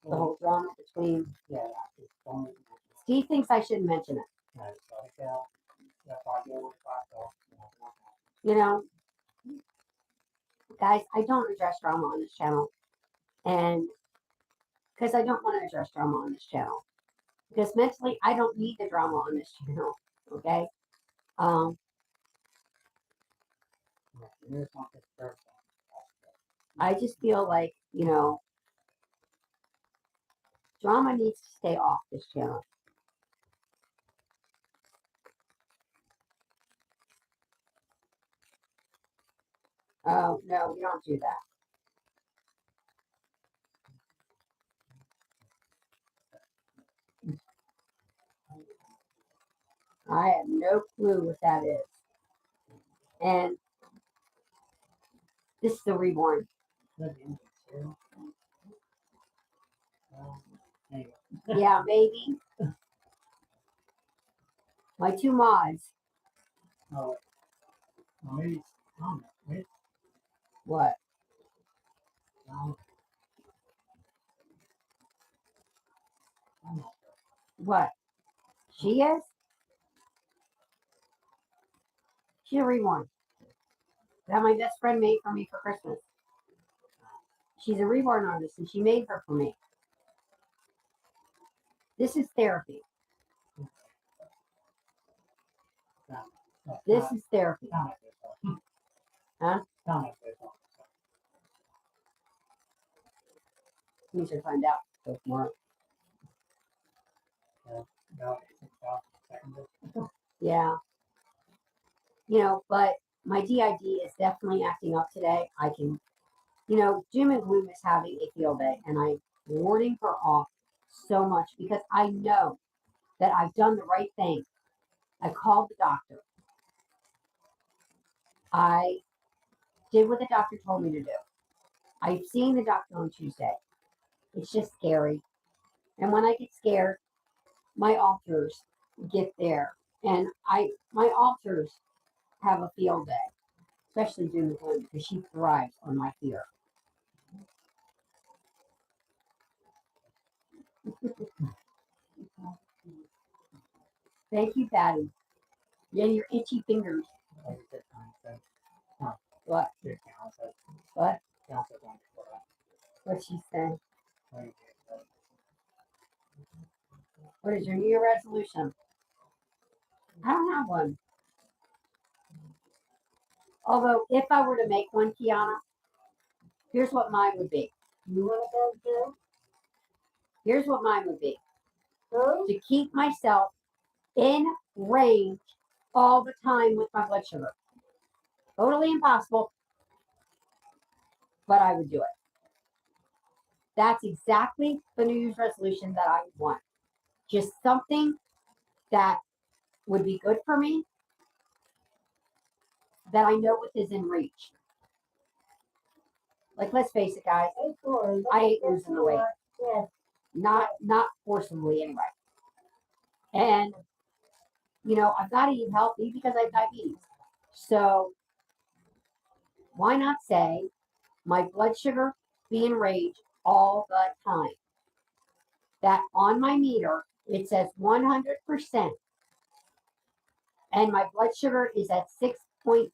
The whole drama between Steve thinks I shouldn't mention it. You know, guys, I don't address drama on this channel. And because I don't want to address drama on this channel. Because mentally, I don't need the drama on this channel. Okay? I just feel like, drama needs to stay off this channel. Oh, no, we don't do that. I have no clue what that is. And this is the reborn. Yeah, maybe. My two mods. What? What? She is? She's a reborn. That my best friend made for me for Christmas. She's a reborn artist and she made her for me. This is therapy. This is therapy. Huh? We should find out. So tomorrow. Yeah. But my DID is definitely acting up today. I can, doom and gloom is having a field day, and I'm warding her off so much because I know that I've done the right thing. I called the doctor. I did what the doctor told me to do. I've seen the doctor on Tuesday. It's just scary. And when I get scared, my alters get there. And my alters have a field day, especially Doom and Gloom, because she thrives on my fear. Thank you, Patty. Yeah, your itchy fingers. What? What? What'd she say? What is your New Year resolution? I don't have one. Although, if I were to make one, Kiana, here's what mine would be. You want to go too? Here's what mine would be. Go? To keep myself in range all the time with my blood sugar. Totally impossible, but I would do it. That's exactly the New Year's resolution that I would want. Just something that would be good for me, that I know is in reach. Like, let's face it, guys. I hate losing the weight. Yes. Not forcibly anyway. And you know, I've got to eat healthy because I have diabetes. So why not say my blood sugar be in range all the time? That on my meter it says 100%, and my blood sugar is at 6.0%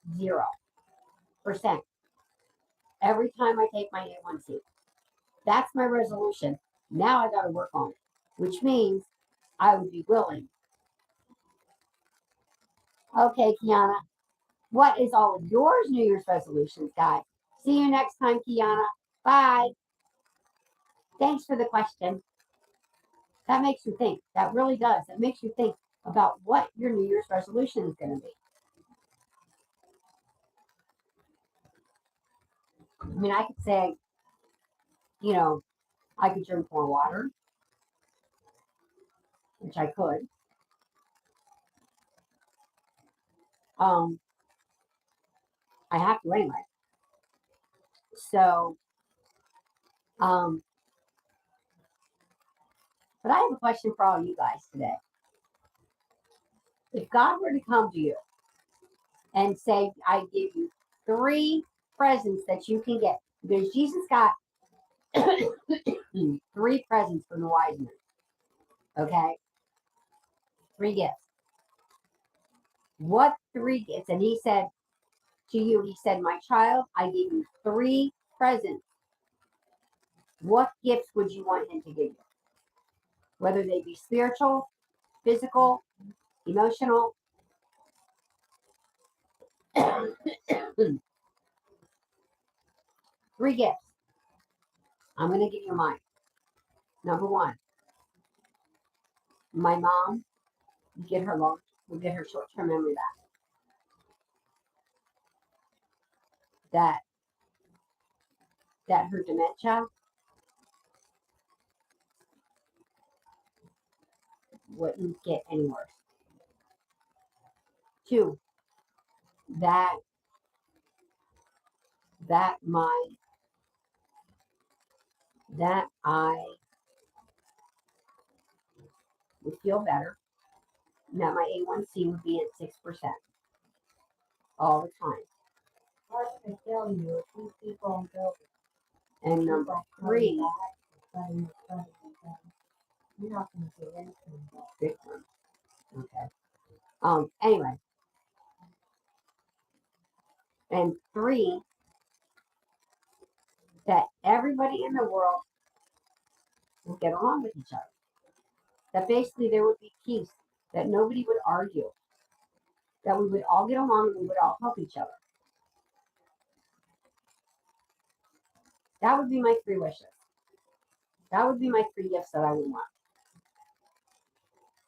every time I take my A1C. That's my resolution. Now I got to work on it, which means I would be willing. Okay, Kiana, what is all of yours New Year's resolutions, guys? See you next time, Kiana. Bye. Thanks for the question. That makes you think. That really does. It makes you think about what your New Year's resolution is going to be. I mean, I could say, you know, I could drink more water, which I could. I have to anyway. So, but I have a question for all you guys today. If God were to come to you and say, I give you 3 presents that you can get, because Jesus got 3 presents from the wise men. Okay? 3 gifts. What 3 gifts? And he said to you, he said, my child, I give you 3 presents. What gifts would you want him to give you? Whether they be spiritual, physical, emotional. 3 gifts. I'm going to give you mine. Number 1, my mom, we'll get her short-term memory back. That her dementia wouldn't get any worse. 2, that I would feel better. Now my A1C would be at 6% all the time. Hard to tell you if you keep on building. And number 3, you're not going to do anything. big one. Okay. Anyway. And 3, that everybody in the world will get along with each other. That basically there would be peace. That nobody would argue. That we would all get along and we would all help each other. That would be my 3 wishes. That would be my 3 gifts that I would want.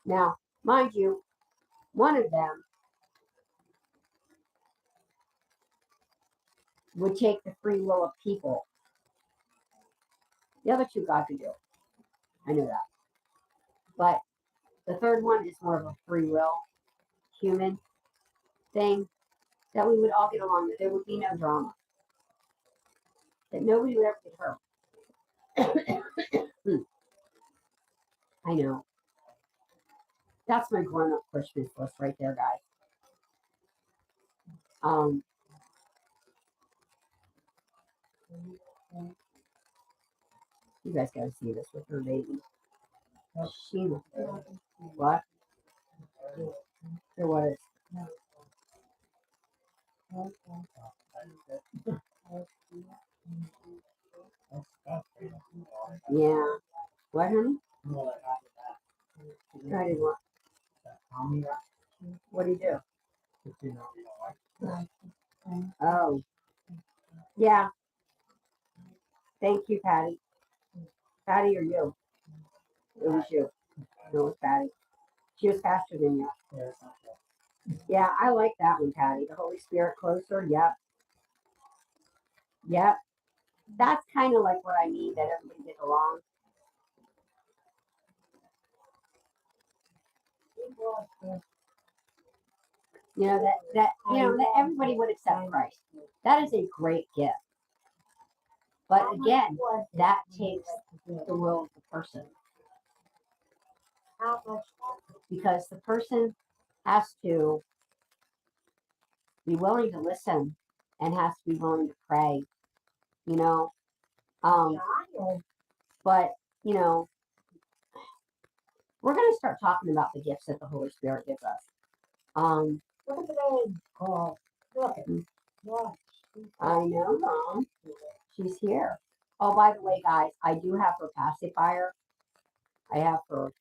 Now, mind you, one of them would take the free will of people. The other 2 God could do. I know that. But the 3rd one is more of a free will, human thing, that we would all get along, that there would be no drama. That nobody would ever get hurt. I know. That's my grown-up Christmas list right there, guys. You guys gotta see this with her baby. She was what? There was. Yeah. What, honey? I didn't want. Tommy, What do you do? if you know, like, Oh, yeah. Thank you, Patty. Patty or you? It was you. No, it was Patty. She was faster than you. yeah, it's not that. Yeah, I like that one, Patty. The Holy Spirit closer. Yep. Yep. That's kind of like what I mean, that everybody gets along. You know, that everybody would accept Christ. That is a great gift. But again, that takes the will of the person. How much? Because the person has to be willing to listen and has to be willing to pray, you know. But, you know, we're going to start talking about the gifts that the Holy Spirit gives us. Look at the name called. Look at what? I know, Mom. She's here. Oh, by the way, guys, I do have her pacifier. I have her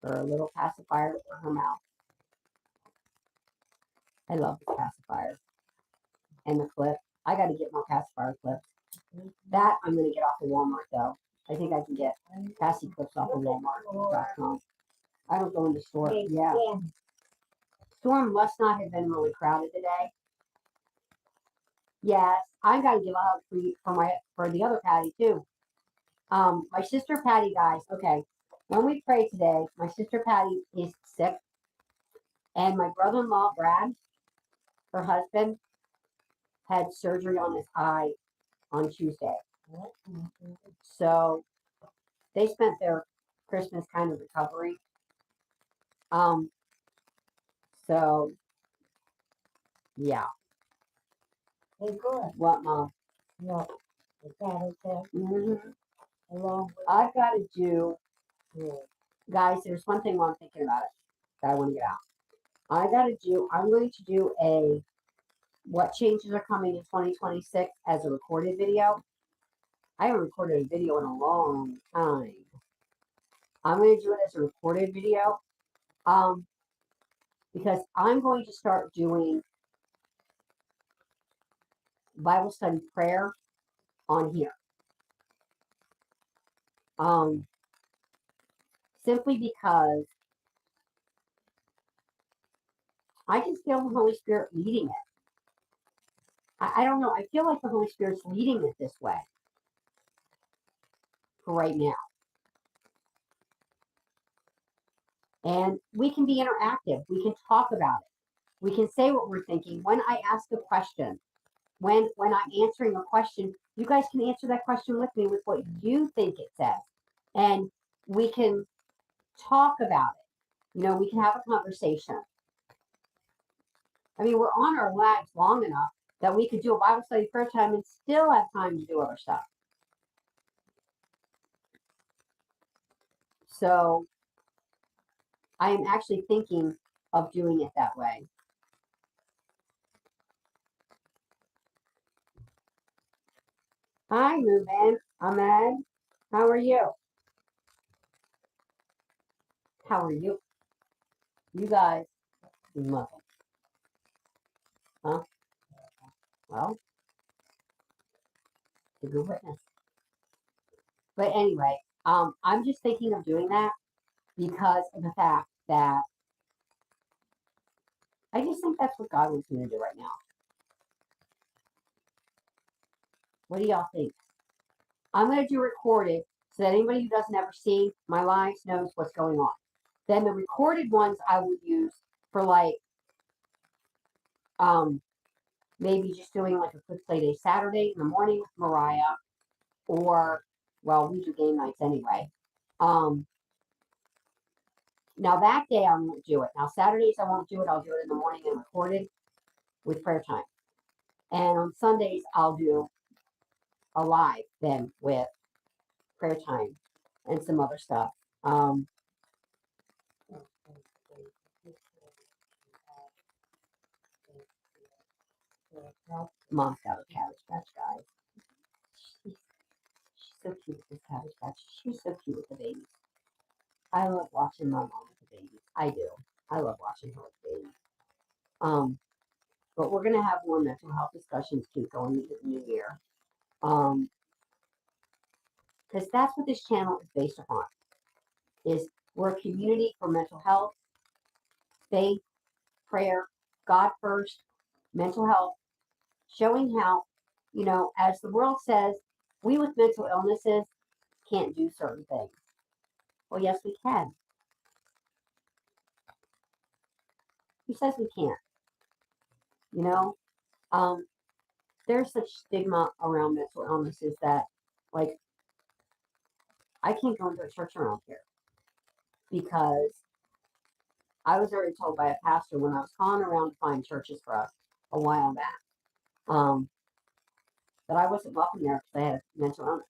little pacifier for her mouth. I love this pacifier. And the clip. I got to get more pacifier clips. That I'm going to get off of Walmart, though. I think I can get passy clips off of Walmart.com. I don't go in the store. Yeah. Storm must not have been really crowded today. Yes, I got to give a hug for the other Patty, too. My sister Patty, guys. Okay. When we pray today, my sister Patty is sick. And my brother-in-law, Brad, her husband, had surgery on his eye on Tuesday. So they spent their Christmas kind of recovery. So yeah. Hey, good. What, Mom? No, is that okay? Mm-hmm. Along with I've got to do, you. guys, there's one thing while I'm thinking about it that I want to get out. I'm going to do a what changes are coming in 2026 as a recorded video. I haven't recorded a video in a long time. I'm going to do it as a recorded video. Because I'm going to start doing Bible study prayer on here. Simply because I just feel the Holy Spirit leading it. I don't know. I feel like the Holy Spirit's leading it this way for right now. And we can be interactive. We can talk about it. We can say what we're thinking. When I ask a question, when I'm answering a question, you guys can answer that question with me with what you think it says. And we can talk about it. You know, we can have a conversation. I mean, we're on our lags long enough that we could do a Bible study prayer time and still have time to do other stuff. So I am actually thinking of doing it that way. Hi, Ruben. Ahmed. How are you? How are you? You guys, you muzzle. Huh? Well, it's a good witness. But anyway, I'm just thinking of doing that because of the fact that I just think that's what God wants me to do right now. What do y'all think? I'm going to do recorded so that anybody who doesn't ever see my lives knows what's going on. Then the recorded ones I would use for like, maybe just doing like a quick play day Saturday in the morning with Mariah, or, well, we do game nights anyway. Now that day I won't do it. Now Saturdays I won't do it. I'll do it in the morning and recorded with prayer time. And on Sundays I'll do a live then with prayer time and some other stuff. Mom's got a Cabbage Patch, guys. She's so cute with this Cabbage Patch. She's so cute with the babies. I love watching watching my mom with the babies. I do. I love watching her with the babies. But we're gonna have more mental health discussions too going into the new year. Because that's what this channel is based upon. Is we're a community for mental health, faith, prayer, God first, mental health, showing how, you know, as the world says, we with mental illnesses can't do certain things. Well, yes, we can. Who says we can't? You know, there's such stigma around mental illnesses that, like, I can't go into a church around here because I was already told by a pastor when I was calling around to find churches for us a while back, that I wasn't welcome there because I had a mental illness.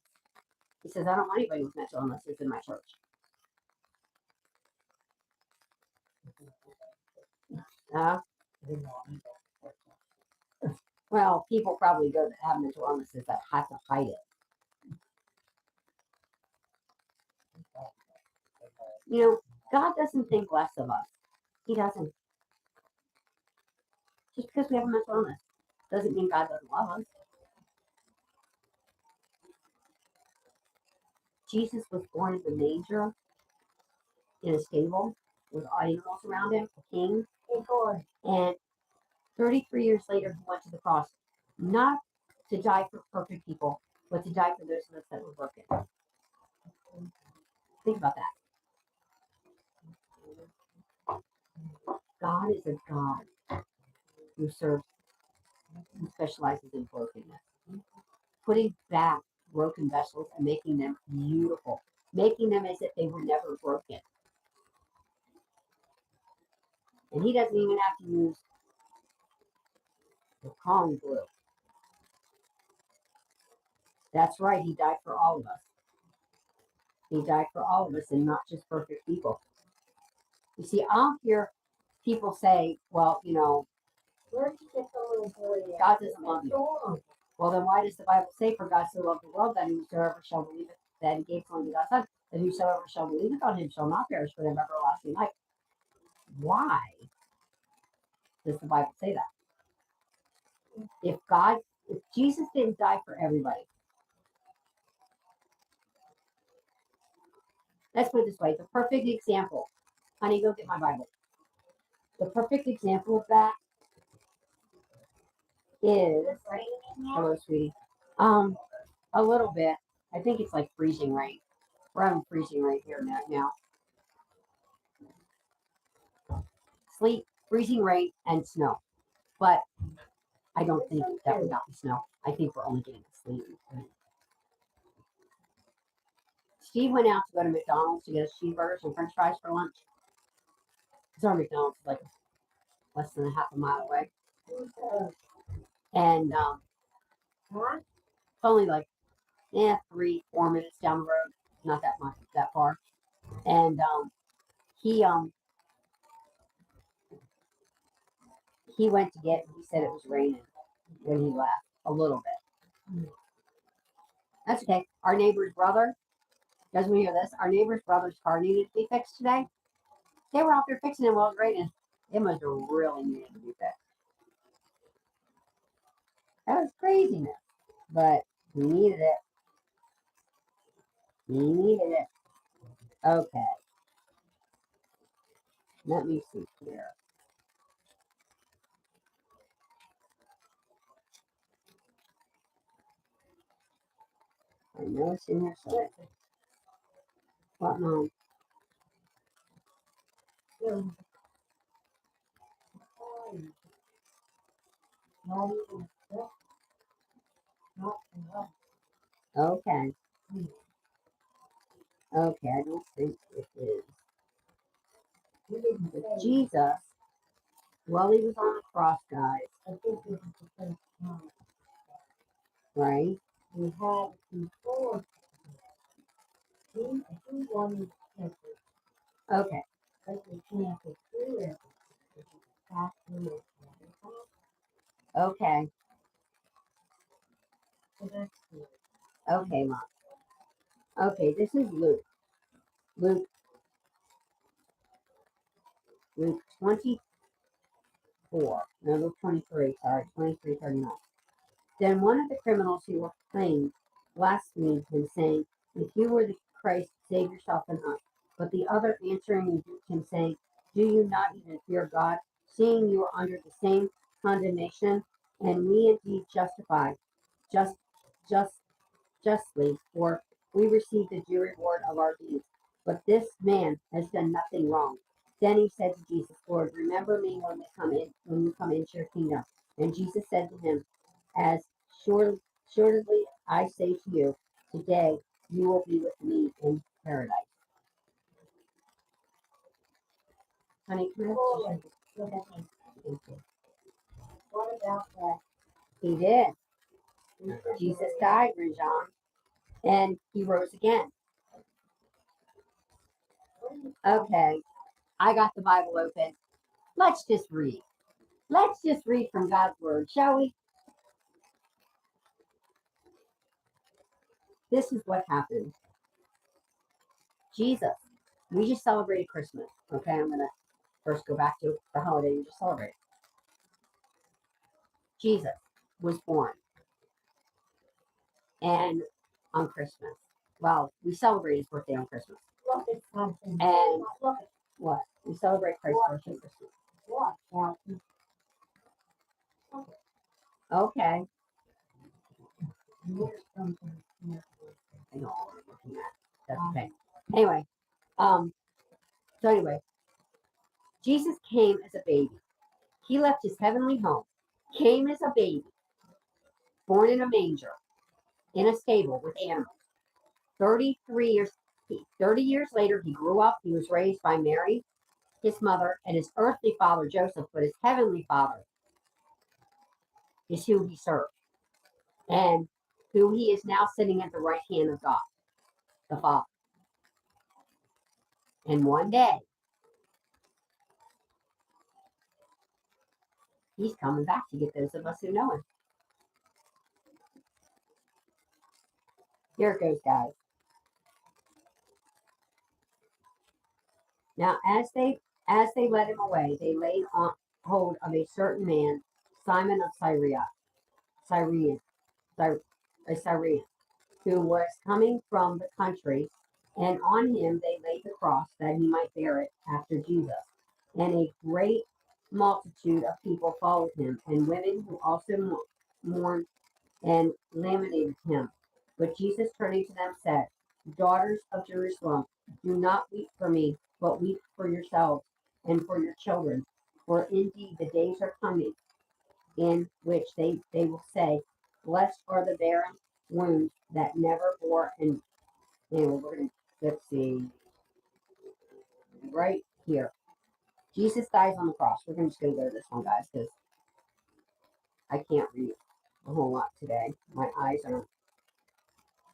He says, I don't want anybody with mental illnesses in my church. Well, people probably go that have mental illnesses that have to hide it. You know, God doesn't think less of us. He doesn't. Just because we have a mental illness doesn't mean God doesn't love us. Jesus was born in the manger in a stable with animals around him, a king. And 33 years later, he went to the cross, not to die for perfect people, but to die for those of us that were broken. Think about that. God is a God who specializes in brokenness, putting back broken vessels and making them beautiful, making them as if they were never broken. And he doesn't even have to use the calm glue. That's right, he died for all of us. He died for all of us and not just perfect people. You see, I'll hear people say, well, you know, Where'd you get the little boy? God doesn't love you. Well, then why does the Bible say, for God so loved the world that whosoever shall believe it, that he gave his only begotten Son, that whosoever shall believe it on him shall not perish but have everlasting life? Why does the Bible say that? If Jesus didn't die for everybody, let's put it this way, the perfect example, honey, go get my Bible. The perfect example of that is, hello, sweetie, a little bit. I think it's like freezing rain. We're having freezing rain here now. Sleet, freezing rain, and snow. But I don't think that would not be snow. I think we're only getting sleet. Steve went out to go to McDonald's to get us cheeseburgers and french fries for lunch. Because our McDonald's is like less than a half a mile away. And it's only like 3-4 minutes down the road. Not that much, that far. And he went to get, he said it was raining when he left a little bit. That's okay. Our neighbor's brother, doesn't hear this, our neighbor's brother's car needed to be fixed today. They were out there fixing it while it was raining. It must have really needed to be fixed. That was craziness. But he needed it. He needed it. Okay. Let me see here. I know it's in here somewhere. What, Mom? Okay. Okay, I don't think it is. But Jesus, while he was on the cross, guys, right? We had before. He wanted to Okay. but we can't get through it. Okay. So that's good. Okay, Mom. Okay, this is Luke. Luke Luke 24. No, Luke 23. Sorry, 23:39. Then one of the criminals who were hanged blasphemed him, saying, "If you were the Christ, save yourself and us." But the other answering rebuked him, saying, "Do you not even fear God, seeing you are under the same condemnation? And we indeed justified, just, just, justly, for we receive the due reward of our deeds. But this man has done nothing wrong." Then he said to Jesus, "Lord, remember me when you come into your kingdom." And Jesus said to him, "As surely I say to you, today you will be with me in paradise." Honey, can I have tissue? Go ahead. Thank you. What about that? He did. Super Jesus Bowl? died, Rajan, and he rose again. Okay, I got the Bible open. Let's just read. Let's just read from God's word, shall we? This is what happened. Jesus, we just celebrated Christmas. Okay, I'm going to first go back to the holiday we just celebrated. Jesus was born and on Christmas. Well, we celebrate his birthday on Christmas. Look at something. And Look at what? We celebrate Christ's birthday on Christmas. what, Calvin? Okay. Here's something. Here. I know what we're looking at. That's okay. Anyway, so anyway, Jesus came as a baby. He left his heavenly home, came as a baby, born in a manger, in a stable with animals. 30 years later, he grew up. He was raised by Mary, his mother, and his earthly father, Joseph, but his heavenly father is who he served and who he is now sitting at the right hand of God, the Father. And one day, he's coming back to get those of us who know him. Here it goes, guys. Now, as they led him away, they laid on hold of a certain man, Simon of Cyrene, a Syrian, who was coming from the country, and on him they laid the cross that he might bear it after Jesus. And a great multitude of people followed him, and women who also mourned and lamented him. But Jesus, turning to them, said, "Daughters of Jerusalem, do not weep for me, but weep for yourselves and for your children. For indeed the days are coming in which they will say, Blessed are the barren wombs that never bore." And anyway, let's see, right here. Jesus dies on the cross. We're just going to go to this one, guys, because I can't read a whole lot today. My eyes are.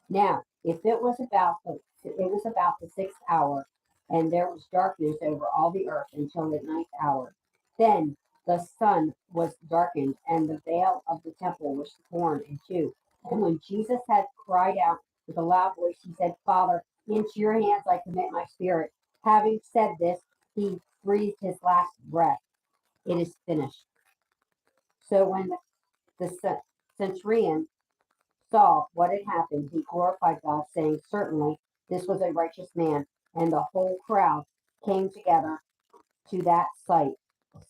Now, if it was about the 6th hour, and there was darkness over all the earth until the 9th hour. Then the sun was darkened, and the veil of the temple was torn in two. And when Jesus had cried out with a loud voice, he said, "Father, into your hands I commit my spirit." Having said this, he breathed his last breath. It is finished. So when the centurion saw what had happened, he glorified God, saying, "Certainly this was a righteous man." And the whole crowd came together to that sight,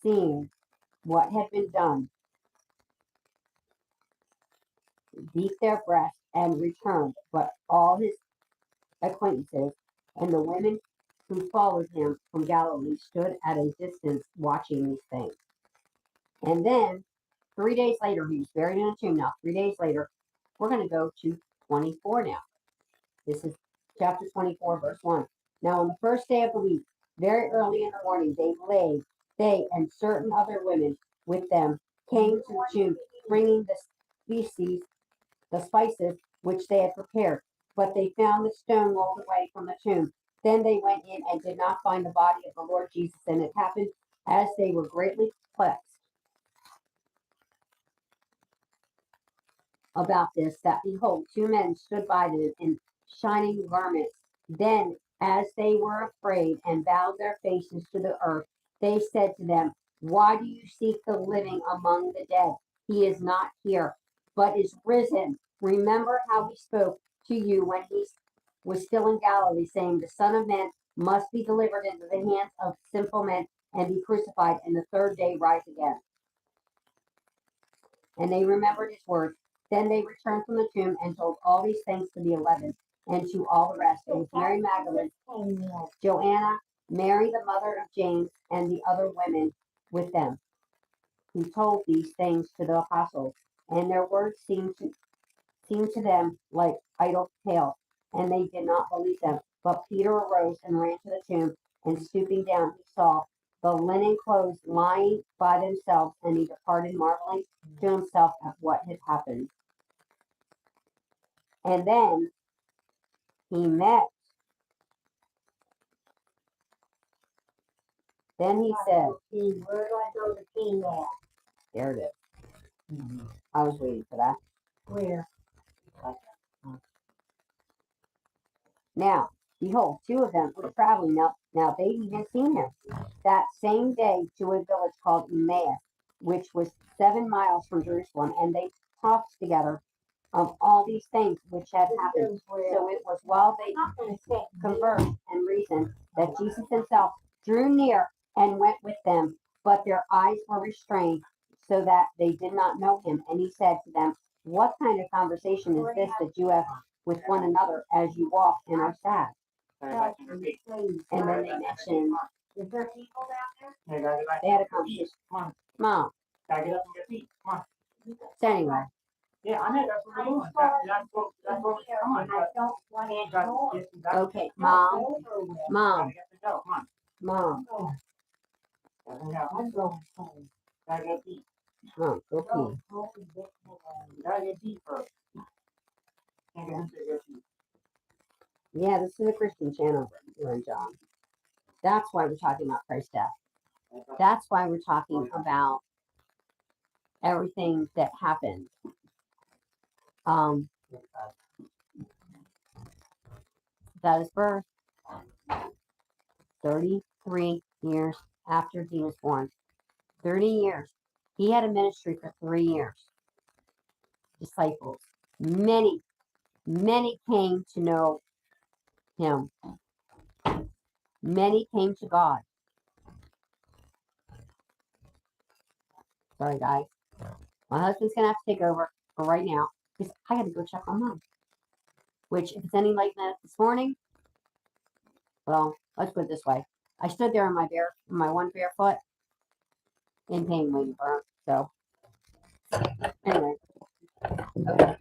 seeing what had been done, beat their breasts and returned. But all his acquaintances and the women who followed him from Galilee stood at a distance watching these things. And then 3 days later, he was buried in a tomb. Now, 3 days later, we're going to go to 24 now. This is chapter 24, verse 1. Now, on the first day of the week, very early in the morning, they and certain other women with them came to the tomb, bringing the spices which they had prepared. But they found the stone rolled away from the tomb. Then they went in and did not find the body of the Lord Jesus. And it happened, as they were greatly perplexed about this, that behold, two men stood by them in shining garments. Then, as they were afraid and bowed their faces to the earth, They said to them, "Why do you seek the living among the dead? He is not here, but is risen. Remember how he spoke to you when he was still in Galilee, saying, The Son of Man must be delivered into the hands of sinful men and be crucified, and the third day rise again." And they remembered his words. Then they returned from the tomb and told all these things to the 11 and to all the rest. It was Mary Magdalene, Joanna, Mary the mother of James, and the other women with them, who told these things to the apostles. And their words seemed to them like idle tales, and they did not believe them. But Peter arose and ran to the tomb, and stooping down, he saw the linen clothes lying by themselves, and he departed, marveling to himself at what had happened. And then he met. Then he said, Where do I go to key at? there it is. Mhm. I was waiting for that. Where? Now, behold, two of them were traveling. Now they'd even seen him that same day to a village called Emmaus, which was 7 miles from Jerusalem, and they talked together of all these things which had happened. So it was while they conversed and reasoned that Jesus himself drew near and went with them, but their eyes were restrained so that they did not know him. And he said to them, "What kind of conversation is this that you have with one another as you walk and are sad?" And then they mentioned, Is there people down there? they had a conversation. Mom. Gotta get up and get feet. Come on. So anyway, Yeah, I know, that's what we're doing. That's what we're doing. I don't want to okay, Mom, Gotta get to go, come on. Mom, Gotta go. I'm going home. Gotta get feet. Mom, go pee. Gotta get feet first. Can't get into your feet. Yeah, this is a Christian channel, we're in, John. That's why we're talking about Christ's death. That's why we're talking about everything that happened. That his birth, 33 years after he was born. 30 years. He had a ministry for 3 years. Disciples. Many came to know him. Many came to God. Sorry, guys. My husband's going to have to take over for right now because I got to go check on Mom. Which, if it's any like that this morning, well, let's put it this way. I stood there on my one bare foot in pain waiting for her. So, anyway. Okay.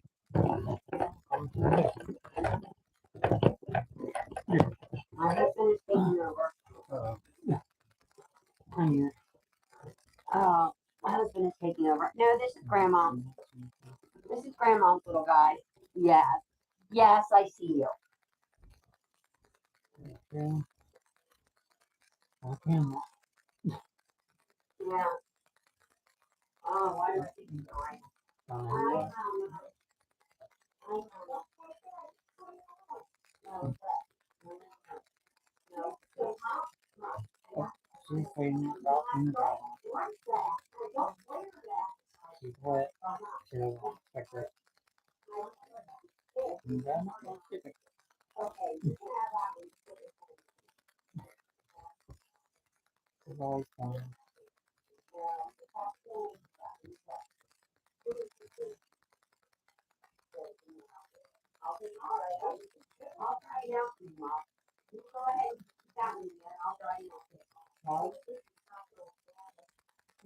My husband is taking over. My husband is taking over. No, this is Grandma. This is Grandma's little guy. Yes. Yes, I see you. Okay. Yeah. Oh, why do I think he's going? She's cleaning it up in the bottom. She's wet. She doesn't want to fix it. And then I'll skip it. It's always fun.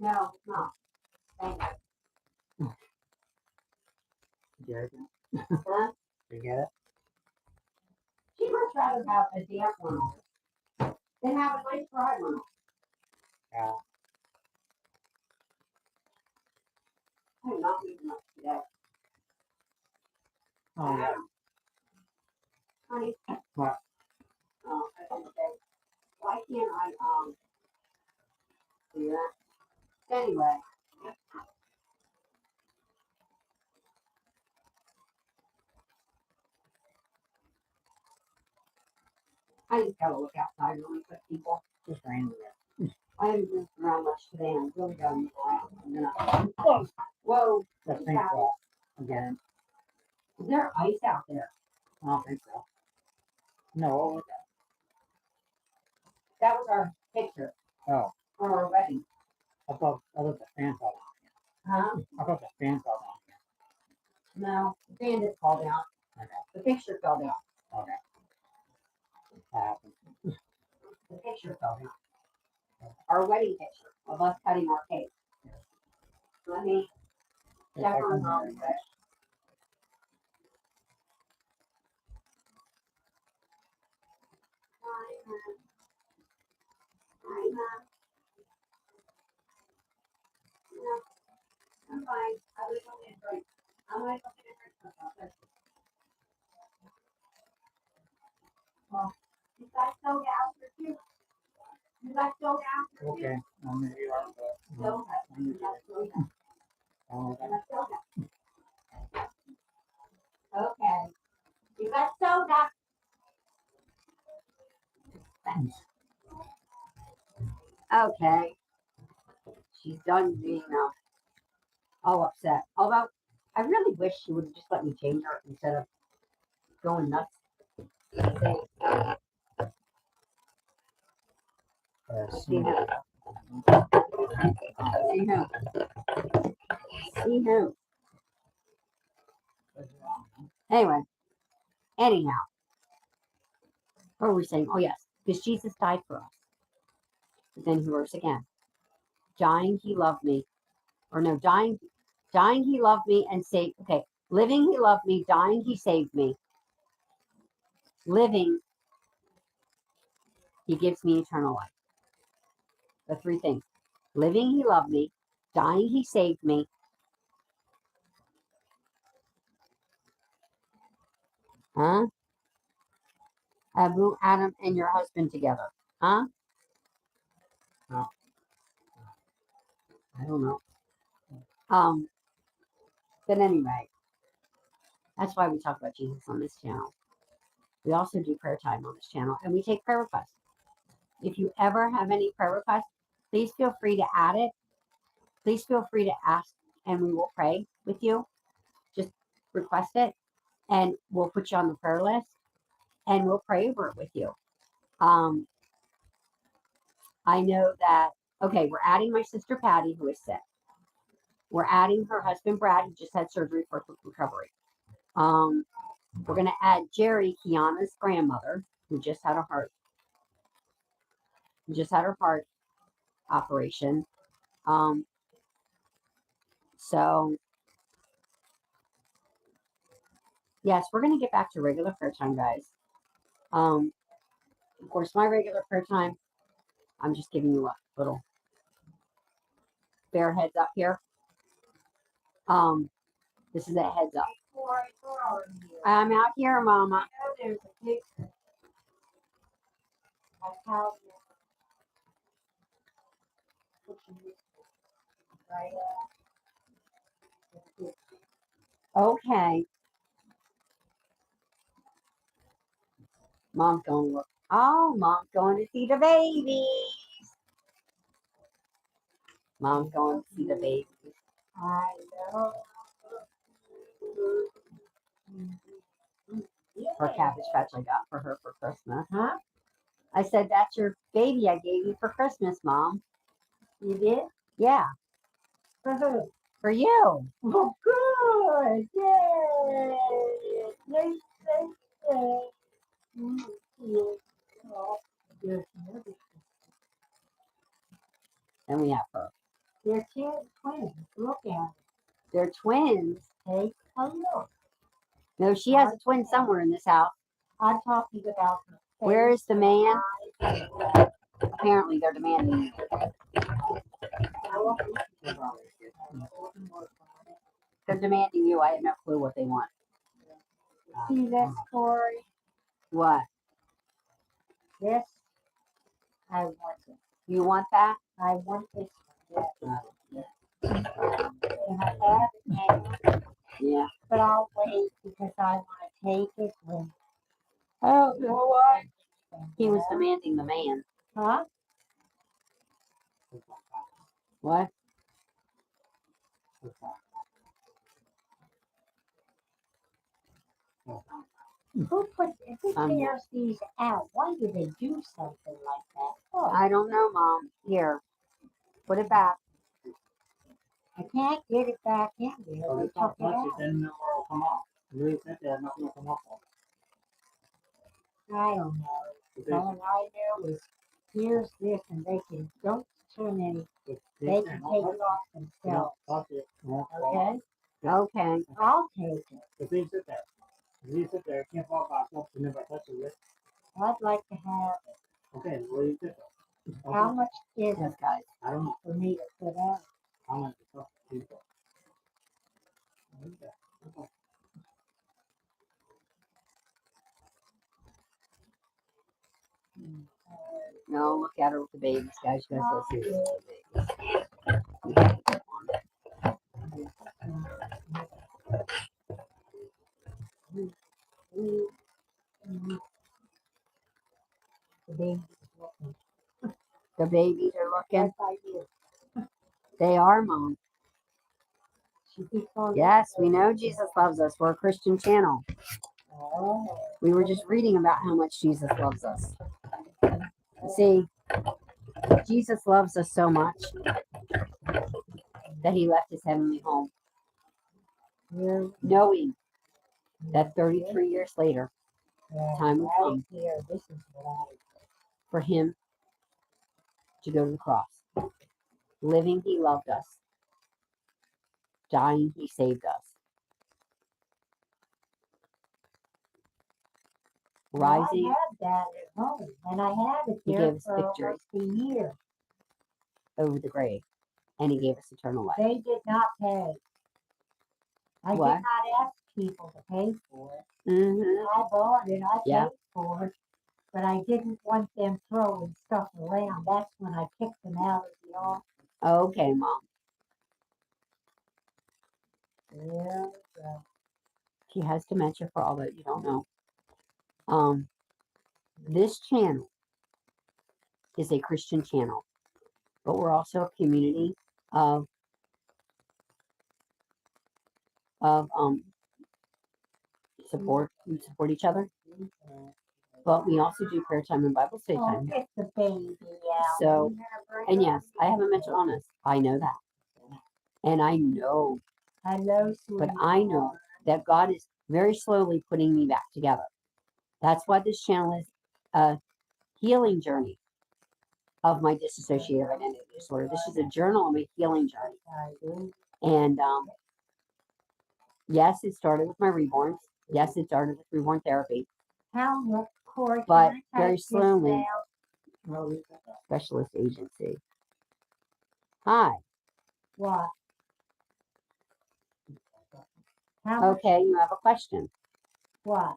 No, no. Thank you. Did you get it? Huh? Did you get it? She must rather have a damp one than have a nice dry one. Yeah. I'm not eating much today. Oh, yeah. Honey. What? Oh, I was gonna say, why can't I do that? Anyway. I just gotta look outside really quick, people. Just rain. I haven't moved around much today. I'm really gonna move around. I'm gonna. Whoa. The paintball again. Is there ice out there? I don't think so. No, what was that? That was our picture Oh, for our wedding. I thought the fan fell down. Huh? I thought the fan fell down. No, the fan didn't fall down. Okay. The picture fell down. Okay. That happened. The picture fell down. Our wedding picture of us cutting our cake. Let me check on Mom's wish. I'm fine. I was going to drink. I'm going to go get a drink myself. Well, you got soda out for you? You got soda out for you? Okay. I'm gonna eat our Soda. You got soda. Oh, You got soda. Okay. You got soda. Okay. She's done being all upset. Although, I really wish she would have just let me change her instead of going nuts. See who? See who? See who? Anyway, anyhow, what were we saying? Oh, yes, because Jesus died for us. But then he rose again. Dying, he loved me. Or no, dying, he loved me and saved. Okay, living, he loved me. Dying, he saved me. Living, he gives me eternal life. The three things. Living, he loved me. Dying, he saved me. Huh? Abu, Adam, and your husband together. Huh? No. I don't know. But anyway, that's why we talk about Jesus on this channel. We also do prayer time on this channel, and we take prayer requests. If you ever have any prayer requests, please feel free to add it. Please feel free to ask, and we will pray with you. Just request it, and we'll put you on the prayer list, and we'll pray over it with you. I know that, okay, we're adding my sister Patty, who is sick. We're adding her husband Brad, who just had surgery for recovery. We're going to add Jerry, Kiana's grandmother, who just had her heart operation. So yes, we're going to get back to regular prayer time, guys. Of course, my regular prayer time, I'm just giving you a little bear heads up here. This is a heads up. I'm out here, Mama. There's a picture. Of how right Okay. Mom's going to look. Oh, Mom's going to see the babies. Mom's going to see the babies. I know. Her Cabbage Patch I got for her for Christmas. Huh? I said, that's your baby I gave you for Christmas, Mom. You did? Yeah, For who? for you. Oh, good. Yay. Yay, yay, yay. Yeah. Oh, there's another. And we have her. They're twins. Look at them. They're twins. Take a look. No, she has a twin somewhere in this house. I'm talking about her. Where is the man? face. Apparently, they're demanding. They're demanding you. I have no clue what they want. See this, Corey? What? This? I want it. You want that? I want this one. Yes. And I have it now, Yeah. but I'll wait because I want to take it when. Oh, you know what? He was demanding the man. Huh? What? Who tears these out? Why do they do something like that? Oh, I don't know, Mom. Here. Put it back. I can't get it back in there. They took it out. Then it will come off. Really sit there, nothing will come off. I don't know. All I know is here's this, and they can don't turn any. They can take it off themselves. Okay, Okay. I'll take it. If you sit there, it can't fall back up. You never touch it. I'd like to have it. Okay, well you sit there. How much is Yes, it guys. I don't know for me to put out? how much it costs people. Okay. No, look at her with the babies, guys. You guys listen to the babies. The baby's looking. The babies are looking. Yes, I do. They are, Mom. She keeps on. Yes, we know Jesus loves us. We're a Christian channel. Oh. We were just reading about how much Jesus loves us. See, Jesus loves us so much that he left his heavenly home, knowing that 33 years later, time will come Here, this is what I. for him to go to the cross. Living, he loved us. Dying, he saved us. Rising, I had that at home, and I had it He there gave us for victory. almost a year. over the grave, and he gave us eternal life. They did not pay. I What? did not ask people to pay for it. Mm-hmm. I bought it. I Yeah. paid for it, but I didn't want them throwing stuff around. That's when I kicked them out of the office. Okay, Mom. Yeah. So. She has dementia, for all that you don't know. This channel is a Christian channel, but we're also a community of support. We support each other, but we also do prayer time and Bible study time. Oh, it's a baby. Yeah. So, and yes, I have a mental illness. I know that, and I know, Hello, but I know that God is very slowly putting me back together. That's why this channel is a healing journey of my dissociative identity disorder. This is a journal of my healing journey. And yes, it started with my reborns. Yes, it started with reborn therapy. How much, Corey? But can I very type this slowly, down? specialist agency. Hi. What? How much? Okay, you have a question. What?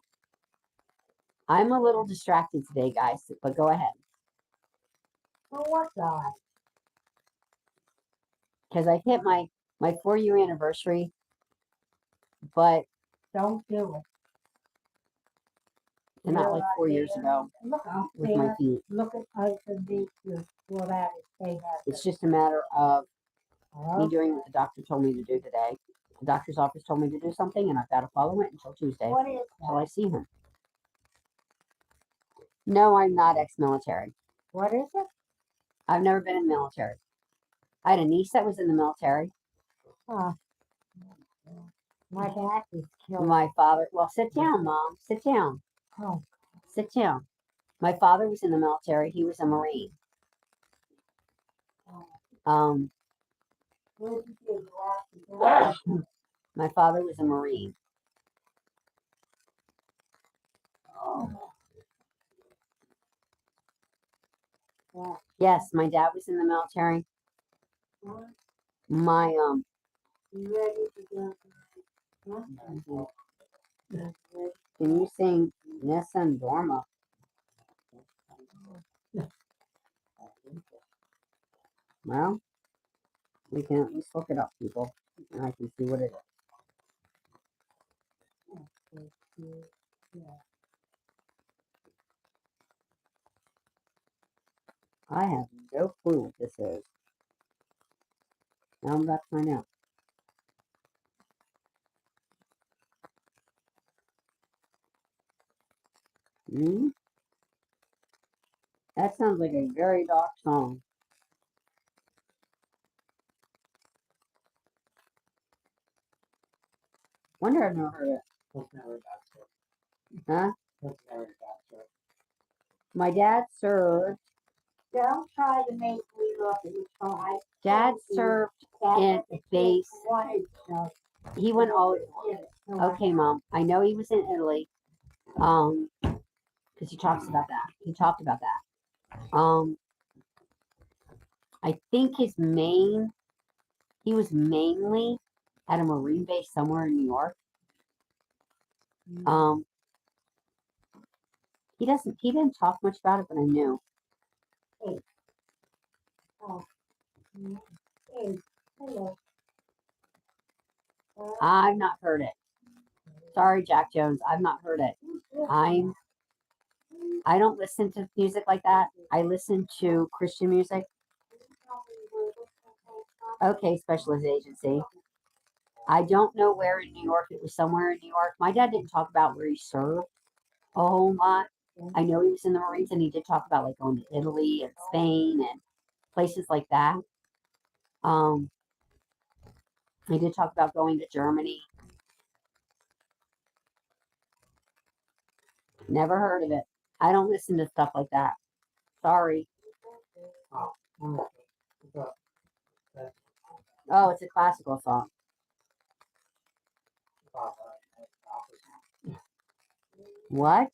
I'm a little distracted today, guys, but go ahead. For what guy? Because I hit my 4-year anniversary, but Don't do it. it's not like 4 years ago Look out with there. my feet. Look at us and these for that if they have. It's just a matter of me Oh, doing what the doctor told me to do today. The doctor's office told me to do something, and I've got to follow it until Tuesday, what is until that? I see him. No, I'm not ex-military. What is it? I've never been in the military. I had a niece that was in the military. Oh. My back is killing. My father, well, sit down, Mom. Sit down. Oh. Sit down. My father was in the military. He was a Marine. Where did you get My father was a Marine. Oh. Yeah. Yes, my dad was in the military. My You ready to go? Huh? can you sing Nessa and Dorma? Well, we can at least look it up, people, and I can see what it is. I have no clue what this is. Now I'm about to find out. Hmm? That sounds like a very dark song. Wonder I've never heard it. Huh? My dad served. Don't try to make me look at you. So I Dad served in a base. wanted to. He went all. Okay, Mom. I know he was in Italy. Because he talks about that. He talked about that. I think he was mainly at a Marine base somewhere in New York. He didn't talk much about it, but I knew. Hey, hello. I've not heard it. Sorry, Jack Jones. I've not heard it. I don't listen to music like that. I listen to Christian music. Okay, specialist agency. I don't know where in New York. It was somewhere in New York. My dad didn't talk about where he served a whole lot. I know he was in the Marines, and he did talk about like going to Italy and Spain and places like that. He did talk about going to Germany. Never heard of it. I don't listen to stuff like that. Sorry. Oh, it's a classical song. What?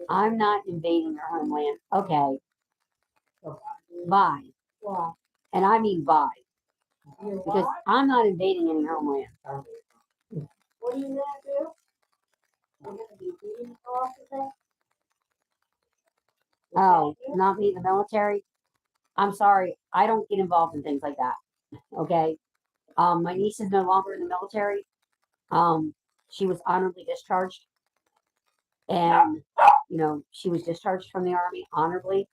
I'm not invading your homeland. Okay. Bye. Why? And I mean bye. You Because what? I'm not invading any homeland. What are you gonna do? You're gonna be beating off of that? Oh, not me, the military? I'm sorry. I don't get involved in things like that. Okay. My niece is no longer in the military. She was honorably discharged. And, she was discharged from the Army honorably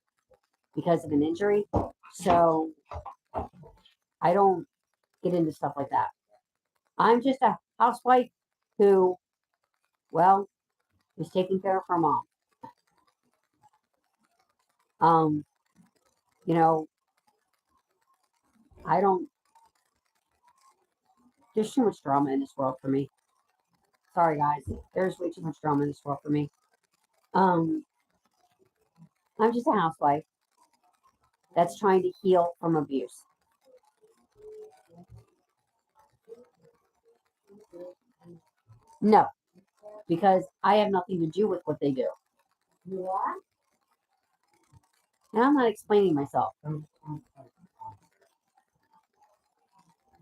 because of an injury. So I don't get into stuff like that. I'm just a housewife who, well, was taking care of her mom. You know, I don't, there's too much drama in this world for me. Sorry, guys. There's way too much drama in this world for me. I'm just a housewife that's trying to heal from abuse. No, because I have nothing to do with what they do. You what? And I'm not explaining myself.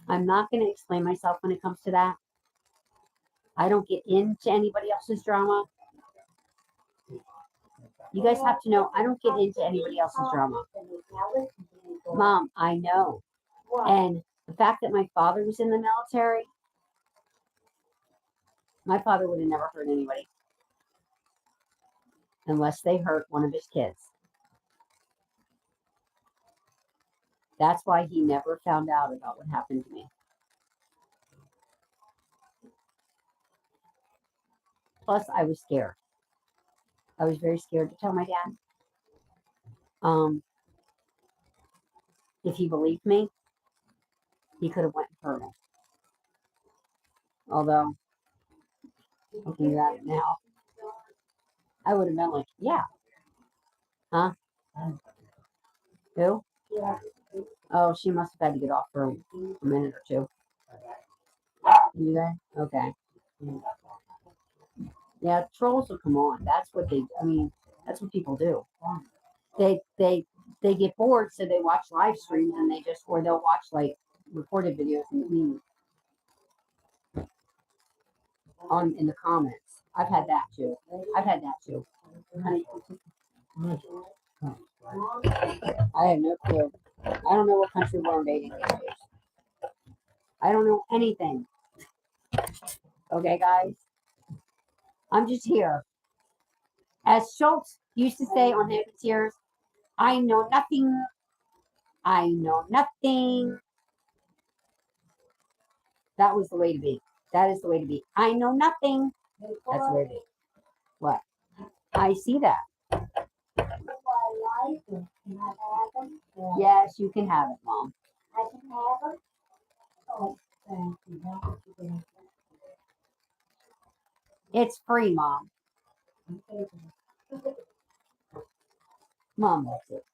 I'm not going to explain myself when it comes to that. I don't get into anybody else's drama. You guys have to know I don't get into anybody else's drama. Mom, I know. And the fact that my father was in the military, my father would have never hurt anybody unless they hurt one of his kids. That's why he never found out about what happened to me. Plus, I was scared. I was very scared to tell my dad. If he believed me, he could have went and hurt him. Although, looking at it now, I would have been like, yeah. Huh? Who? Oh, she must have had to get off for a minute or two. You there? Okay. Yeah, trolls will come on. That's what that's what people do. They get bored, so they watch live streams and or they'll watch like recorded videos in the comments. I've had that too. Honey, I have no clue. I don't know what country we're invading these days. I don't know anything. Okay, guys? I'm just here. As Schultz used to say on Habit Tears, I know nothing I know nothing. That was the way to be. That is the way to be. I know nothing. That's the way to be. What? I see that. Can I have them? Yes, you can have it, Mom. I can have them? Oh, thank you. How much you gonna It's free, Mom. take? Mom loves it.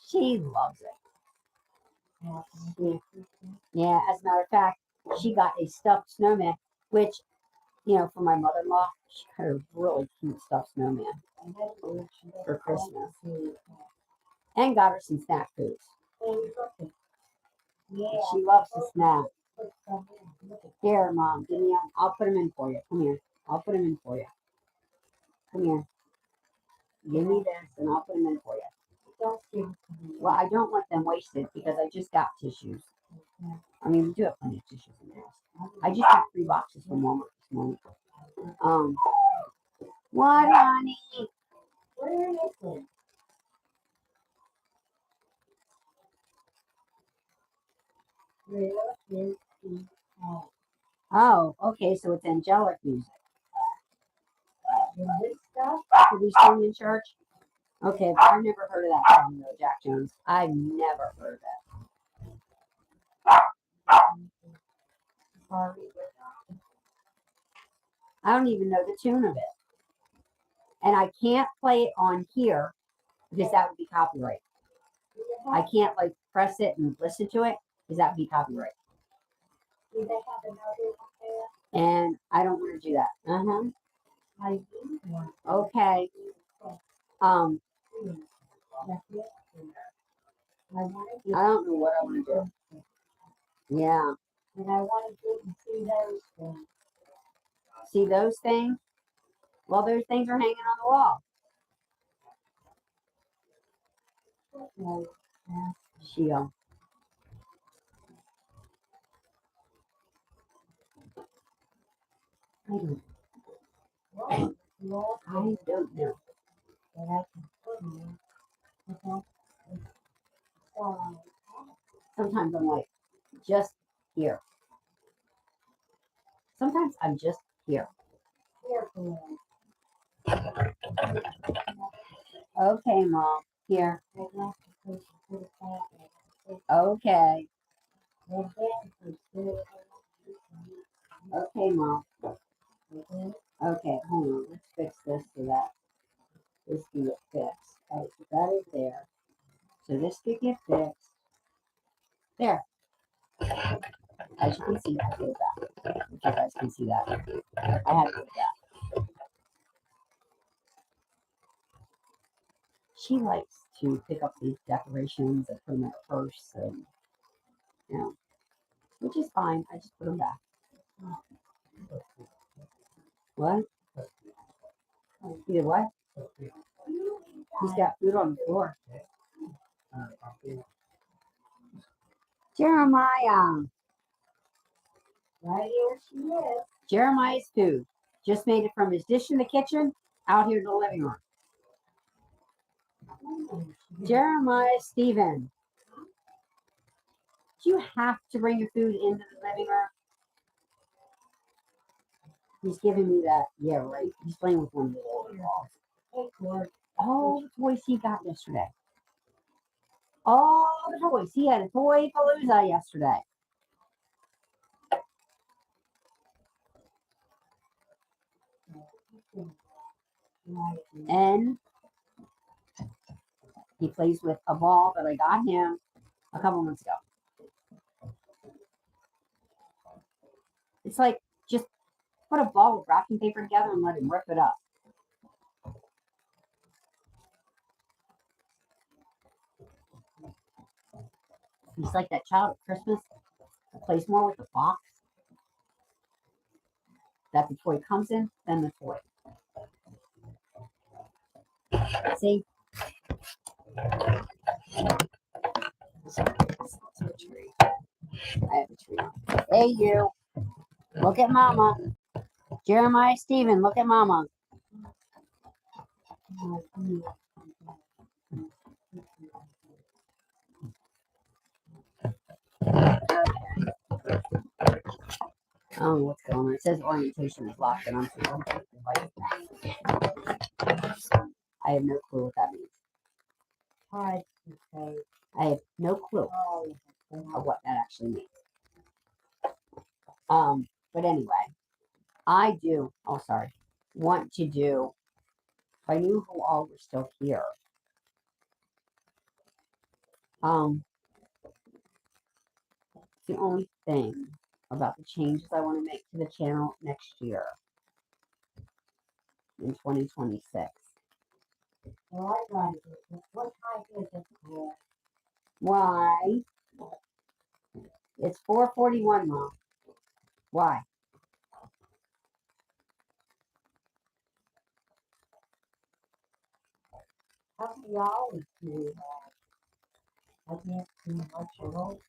She loves it. Yeah, as a matter of fact, she got a stuffed snowman, which, you know, for my mother-in-law, she got a really cute stuffed snowman for Christmas. And got her some snack foods. Yeah. She loves to snack. Here, Mom, give me. I'll put them in for you. Come here. I'll put them in for you. Come here. Give me this, and I'll put them in for you. Don't give it to me. Well, I don't want them wasted because I just got tissues. I mean, we do have plenty of tissues in the house. I just got 3 boxes from Walmart this morning. What, honey? Where is it? Where is the house? Oh, okay, so it's angelic music. In this stuff? Did we sing in church? Okay, but I've never heard of that song though, Jack Jones. I've never heard that. I don't even know the tune of it. And I can't play it on here because that would be copyright. I can't like press it and listen to it because that would be copyright. Do they have another one there? And I don't want to do that. I need one. Okay. That's it. I want to I don't know what I want to do. Yeah. and I want to get and see those things. See those things? Well, those things are hanging on the wall. No, Sheila. I don't well, I don't know. that I can put in. Okay. Sometimes I'm like, just here. Sometimes I'm just here. Here for me. Okay, Mom. Here. I'd like to put it back. Okay. And then put it Okay, Mom. in. Okay, hold on. Let's fix this so that this can get fixed. Oh, so that is there. So this could get fixed. There. As you can see, I did that. If you guys can see that. I had to do that. She likes to pick up these decorations and put them in her purse and, you know, which is fine. I just put them back. What? You did what? He's got food on the floor. Jeremiah. Right here she is. Jeremiah's food. Just made it from his dish in the kitchen out here to the living room. Jeremiah Stephen. Do you have to bring your food into the living room? He's giving me that. Yeah, right. He's playing with one of the older balls. Hey, Court. All the toys he got yesterday. All the toys. He had a toy palooza yesterday. And he plays with a ball that I got him a couple months ago. It's like just put a ball with wrapping paper together and let him rip it up. He's like that child at Christmas that plays more with the box that the toy comes in than the toy. See? I have a tree. Hey, you. Look at Mama. Jeremiah Stephen, look at Mama. don't know what's going on. It says orientation is locked, and I'm supposed to invite back. I have no clue what that means. Hard to say. I have no clue Oh, of what that actually means. But anyway, I do, want to do, if I knew who all were still here. It's the only thing about the changes I want to make to the channel next year in 2026. well, I got it. What time is it here? Why? It's 4:41, Mom. Why? How many hours do we have? I can't see much at all.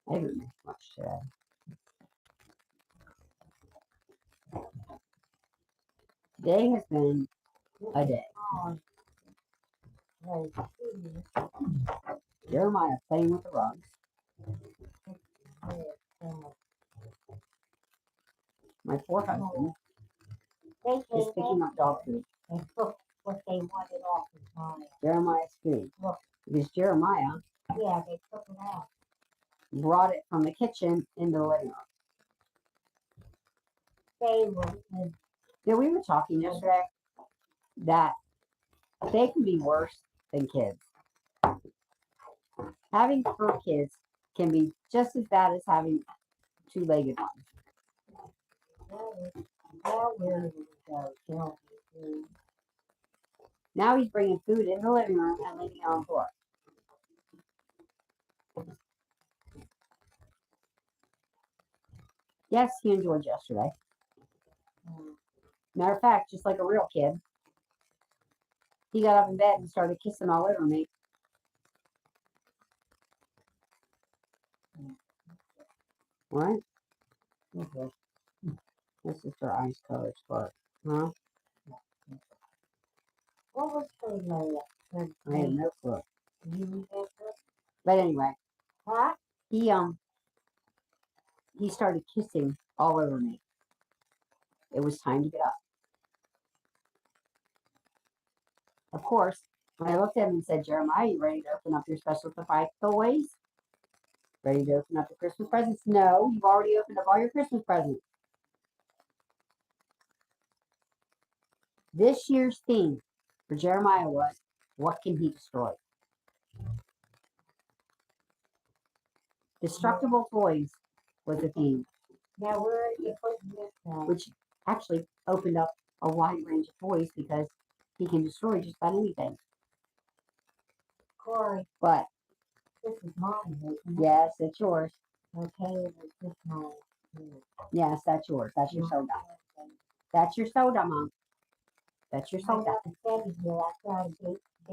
I haven't missed much today. Today has been a day. Right. Jeremiah playing with the rugs. My poor husband They is came picking in up dog food. and took what they wanted off of mine. Jeremiah's food. Look. Because Jeremiah Yeah, they took it out. brought it from the kitchen into the living room. They were in. Yeah, we were talking yesterday that they can be worse than kids. Having fur kids can be just as bad as having two-legged ones. Now where did we go? Tell me. Now he's bringing food in the living room and leaving it on the floor. Yes, he enjoyed yesterday. Matter of fact, just like a real kid, he got up in bed and started kissing all over me. What? Okay. This is her ice covered spark. Huh? What was her name? I have no clue. You remember? But anyway, Huh? he started kissing all over me. It was time to get up. Of course, when I looked at him and said, Jeremiah, you ready to open up your special surprise toys? Ready to open up the Christmas presents? No, you've already opened up all your Christmas presents. This year's theme for Jeremiah was, what can he destroy? Destructible toys was the theme. Now where are you putting this now? Which actually opened up a wide range of toys because he can destroy just about anything. Corey, But this is mine, isn't it? yes, it's yours. Okay, is this mine? Yes, that's yours. That's your soda. That's your soda, Mom. That's your I soda. got the teddy bear. I got a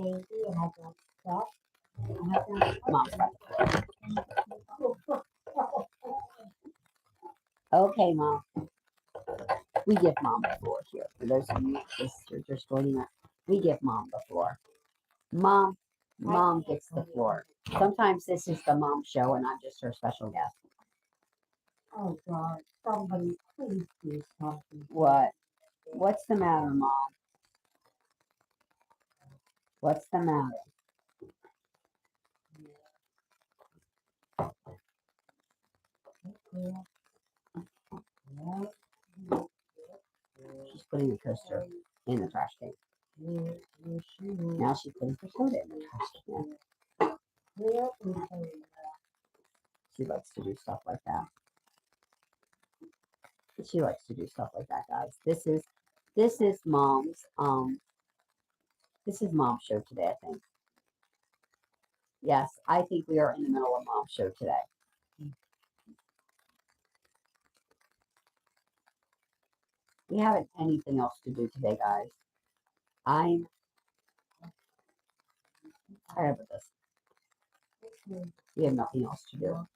baby and I got stuff. Mom's got it. Okay, Mom. We give Mom the floor here. For those of you that are just joining us, we give Mom the floor. Mom gets the floor. Sometimes this is the Mom show and I'm just her special guest. Oh God, somebody please do something. What? What's the matter, Mom? What's the matter? She's putting the coaster in the trash can. Now she's putting her soda in the trash can. She likes to do stuff like that. She likes to do stuff like that, guys. This is Mom's show today, I think. Yes, I think we are in the middle of Mom's show today. We haven't anything else to do today, guys. I'm tired of this. We have nothing else to do.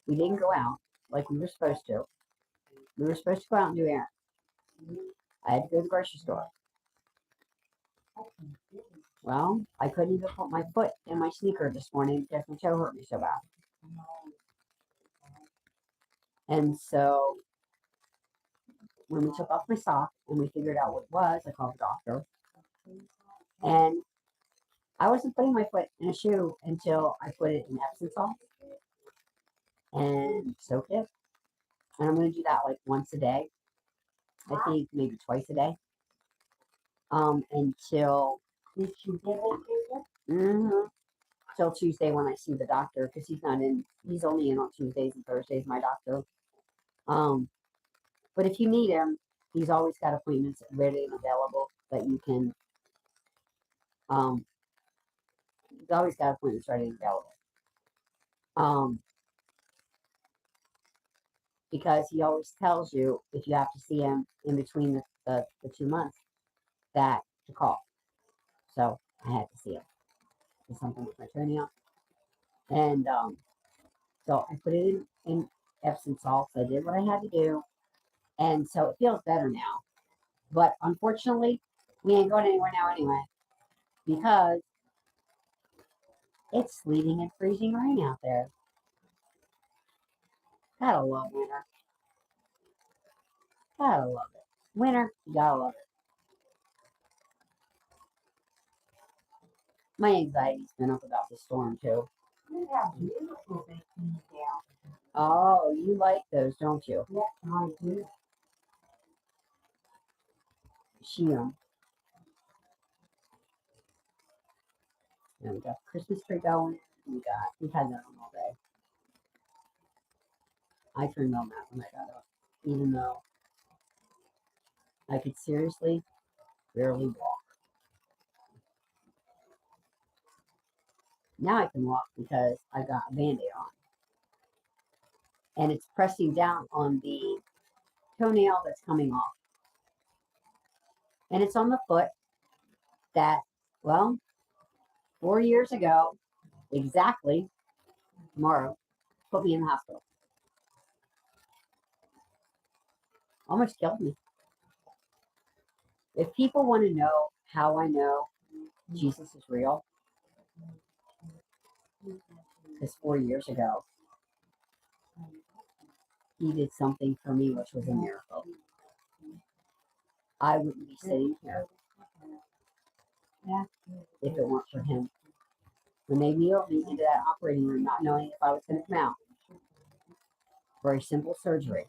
We didn't go out like we were supposed to. We were supposed to go out and do errands. I had to go to the grocery store. Well, I couldn't even put my foot in my sneaker this morning because my toe hurt me so bad. And so when we took off my sock and we figured out what it was, I called the doctor. And I wasn't putting my foot in a shoe until I put it in Epsom salt and soaked it. And I'm going to do that like once a day. I think maybe twice a day. Until Did you give it to you? mm-hmm, till Tuesday when I see the doctor, because he's not in. He's only in on Tuesdays and Thursdays. My doctor. But if you need him, he's always got appointments ready and available that you can. He's always got appointments ready and available. Because he always tells you if you have to see him in between the 2 months that to call. So I had to see him. Did something with my toenail. And so I put it in Epsom salts. I did what I had to do. And so it feels better now. But unfortunately, we ain't going anywhere now anyway. Because it's sleeting and freezing rain out there. Gotta love winter. Gotta love it. Winter, you gotta love it. My anxiety's been up about the storm too. Look how beautiful they came down. Oh, you like those, don't you? Yes, I do. She we got the Christmas tree going. We've had that on all day. I turned on that when I got up, even though I could seriously barely walk. Now I can walk because I got a Band-Aid on. And it's pressing down on the toenail that's coming off. And it's on the foot that, well, 4 years ago, exactly, tomorrow, put me in the hospital. Almost killed me. If people want to know how I know Jesus is real, because 4 years ago, he did something for me which was a miracle. I wouldn't be sitting here if it weren't for him. When they wheeled me into that operating room, not knowing if I was going to come out, for a simple surgery.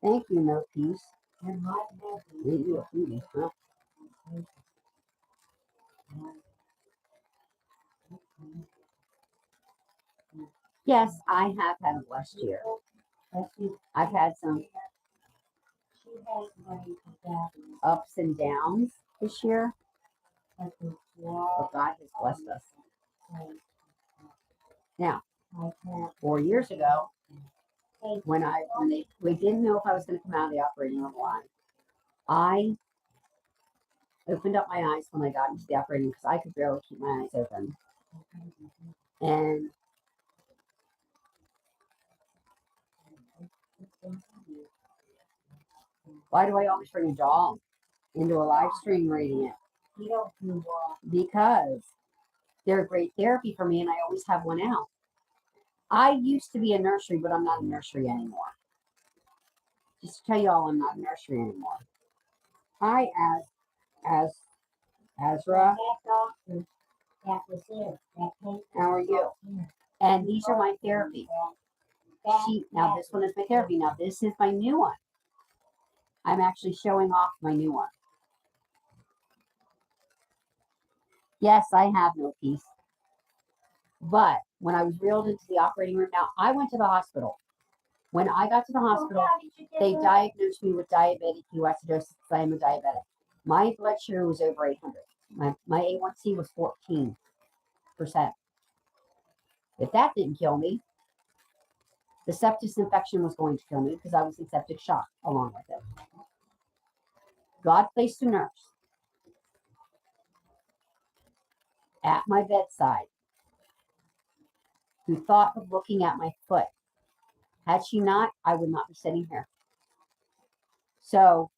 Thank you, no peace. And my Ain't you a cutie, huh? Yes, I have had a blessed year. I've had some ups and downs this year, but God has blessed us. Now, 4 years ago, when we didn't know if I was going to come out of the operating room alive, I opened up my eyes when I got into the operating room because I could barely keep my eyes open. And why do I always bring a doll into a live stream reading it? You don't do what? Because they're great therapy for me and I always have one out. I used to be a nursery, but I'm not a nursery anymore. Just to tell you all, I'm not a nursery anymore. Hi, Azra. That doctor, that was it. That came How are you? And these are my therapy. Now this one is my therapy. Now this is my new one. I'm actually showing off my new one. Yes, I have no peace. But when I was wheeled into the operating room, now I went to the hospital. When I got to the hospital, they diagnosed me with diabetic ketoacidosis because I am a diabetic. My blood sugar was over 800. My A1C was 14%. If that didn't kill me, the septic infection was going to kill me because I was in septic shock along with it. God placed a nurse at my bedside who thought of looking at my foot. Had she not, I would not be sitting here. So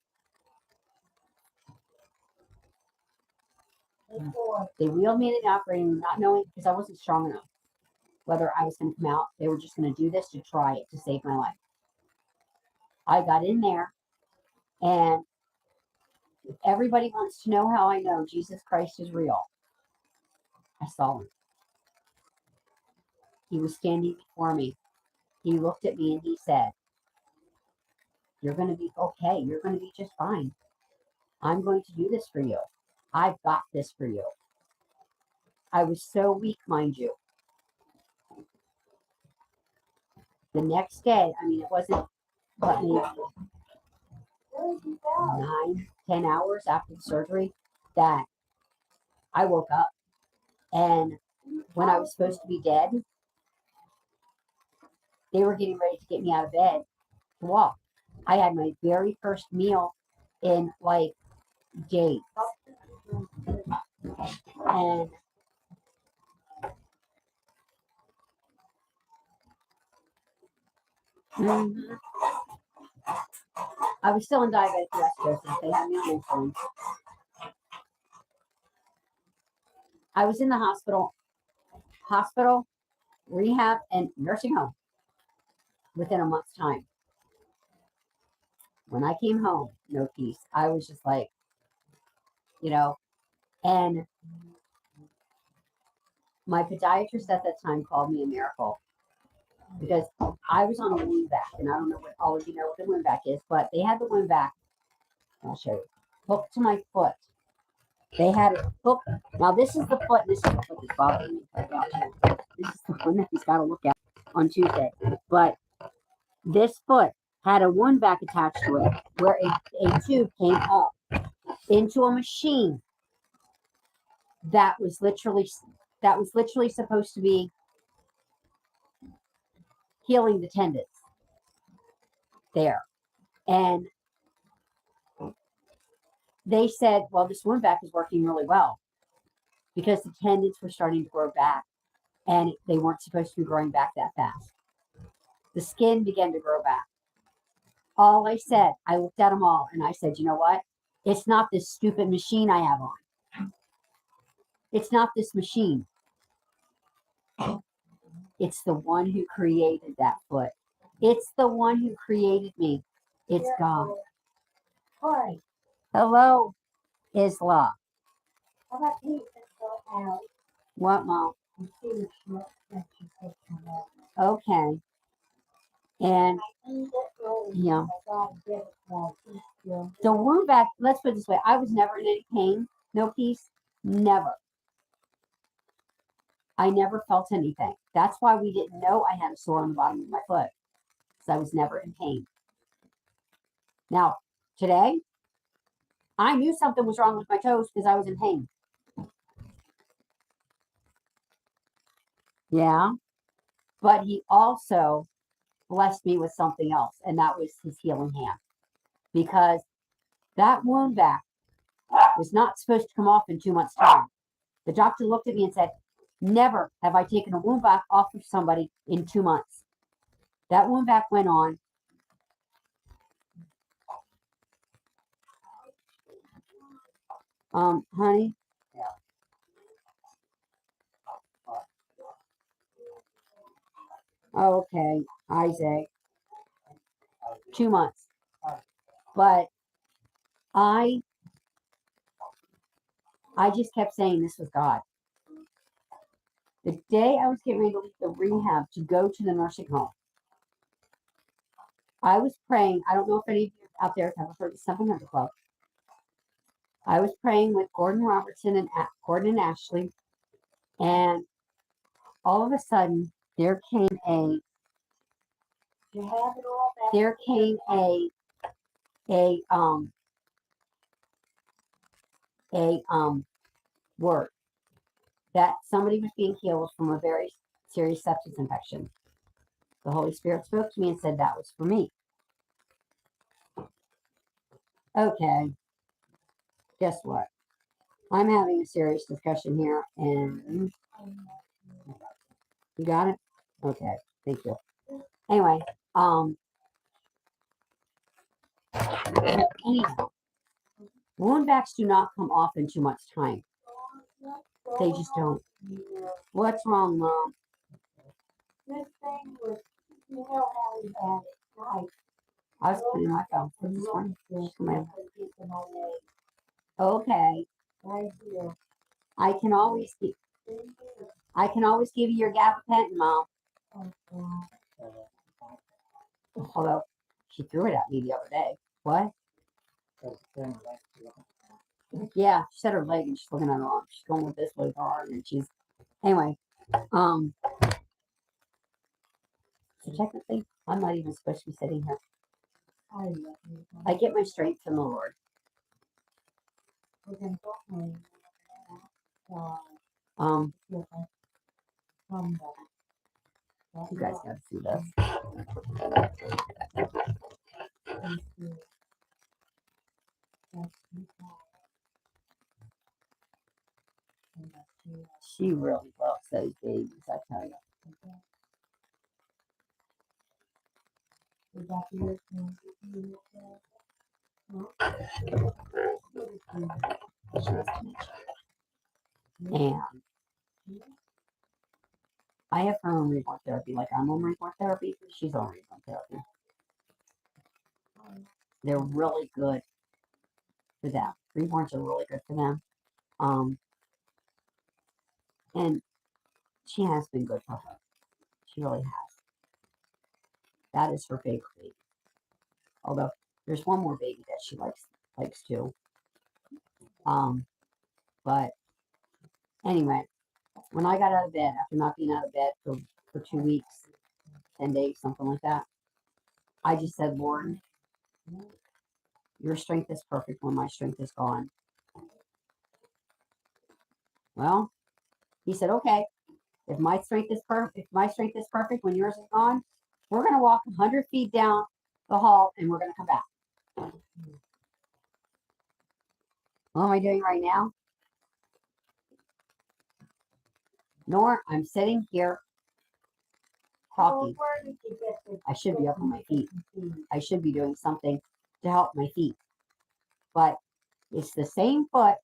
They wheeled me into the operating room, not knowing, because I wasn't strong enough, whether I was going to come out. They were just going to do this to try it, to save my life. I got in there, and if everybody wants to know how I know Jesus Christ is real, I saw him. He was standing before me. He looked at me and he said, "You're going to be okay. You're going to be just fine. I'm going to do this for you. I've got this for you." I was so weak, mind you. The next day, I mean, it wasn't but maybe 9, 10 hours after the surgery that I woke up. And when I was supposed to be dead, they were getting ready to get me out of bed to walk. I had my very first meal in like days. And I was still in diabetic ketosis. They had me on insulin. I was in the hospital, rehab, and nursing home within a month's time. When I came home, no peace. I was just like, and my podiatrist at that time called me a miracle because I was on a wound vac, and I don't know what all of you know what the wound vac is, but they had the wound vac. I'll show you. Hooked to my foot. They had it hooked. Now this is the foot. This is the foot that's bothering me. This is the one that he's got to look at on Tuesday. But this foot had a wound vac attached to it, where a tube came up into a machine that was literally supposed to be healing the tendons there. And they said, well, this wound vac is working really well because the tendons were starting to grow back, and they weren't supposed to be growing back that fast. The skin began to grow back. All I said, I looked at them all and I said, you know what? It's not this stupid machine I have on. It's not this machine. It's the one who created that foot. It's the one who created me. It's God. Hi. Hello, Isla. How about you go out What, Mom? and see if she takes them out? Okay. And I eat it early. yeah, I gotta get it while she's still. the wound vac, let's put it this way. I was never in any pain. No peace. Never. I never felt anything. That's why we didn't know I had a sore on the bottom of my foot, because I was never in pain. Now, today, I knew something was wrong with my toes because I was in pain. Yeah. But he also blessed me with something else, and that was his healing hand. Because that wound vac was not supposed to come off in 2 months' time. The doctor looked at me and said, never have I taken a wound vac off of somebody in 2 months. That wound vac went on. Honey? Okay, Isaac. 2 months. But I just kept saying this was God. The day I was getting ready to leave the rehab to go to the nursing home, I was praying. I don't know if any of you out there have heard of 700 Club. I was praying with Gordon Robertson and Gordon and Ashley, and all of a sudden there came a word that somebody was being healed from a very serious sepsis infection. The Holy Spirit spoke to me and said that was for me. Okay, guess what? I'm having a serious discussion here, and you got it? Okay, thank you. Anyway, anyhow, wound vacs do not come off in 2 months' time. They just don't. Yeah. What's wrong, Mom? This thing was, you know how we had it, right? I was putting my phone for this one. Come on. Keeping away Okay. right here. I can always give you your gabapentin, Mom. Although she threw it at me the other day. What? Yeah, she said her leg and she's looking at her arm. She's going with this way with her arm and she's anyway. So technically I'm not even supposed to be sitting here. I get my strength from the Lord. You guys gotta see this. She really loves those babies, I tell you. And I have her on reborn therapy, like I'm on reborn therapy. She's on reborn therapy. They're really good for them. Reborns are really good for them. And she has been good for her. She really has. That is her favorite baby. Although there's one more baby that she likes too. But anyway, when I got out of bed after not being out of bed for 2 weeks, 10 days, something like that, I just said, Lord, your strength is perfect when my strength is gone. Well, he said, okay, if my strength is perfect when yours is gone, we're going to walk 100 feet down the hall and we're going to come back. What am I doing right now? Nor I'm sitting here talking. I should be up on my feet. I should be doing something to help my feet. But it's the same foot.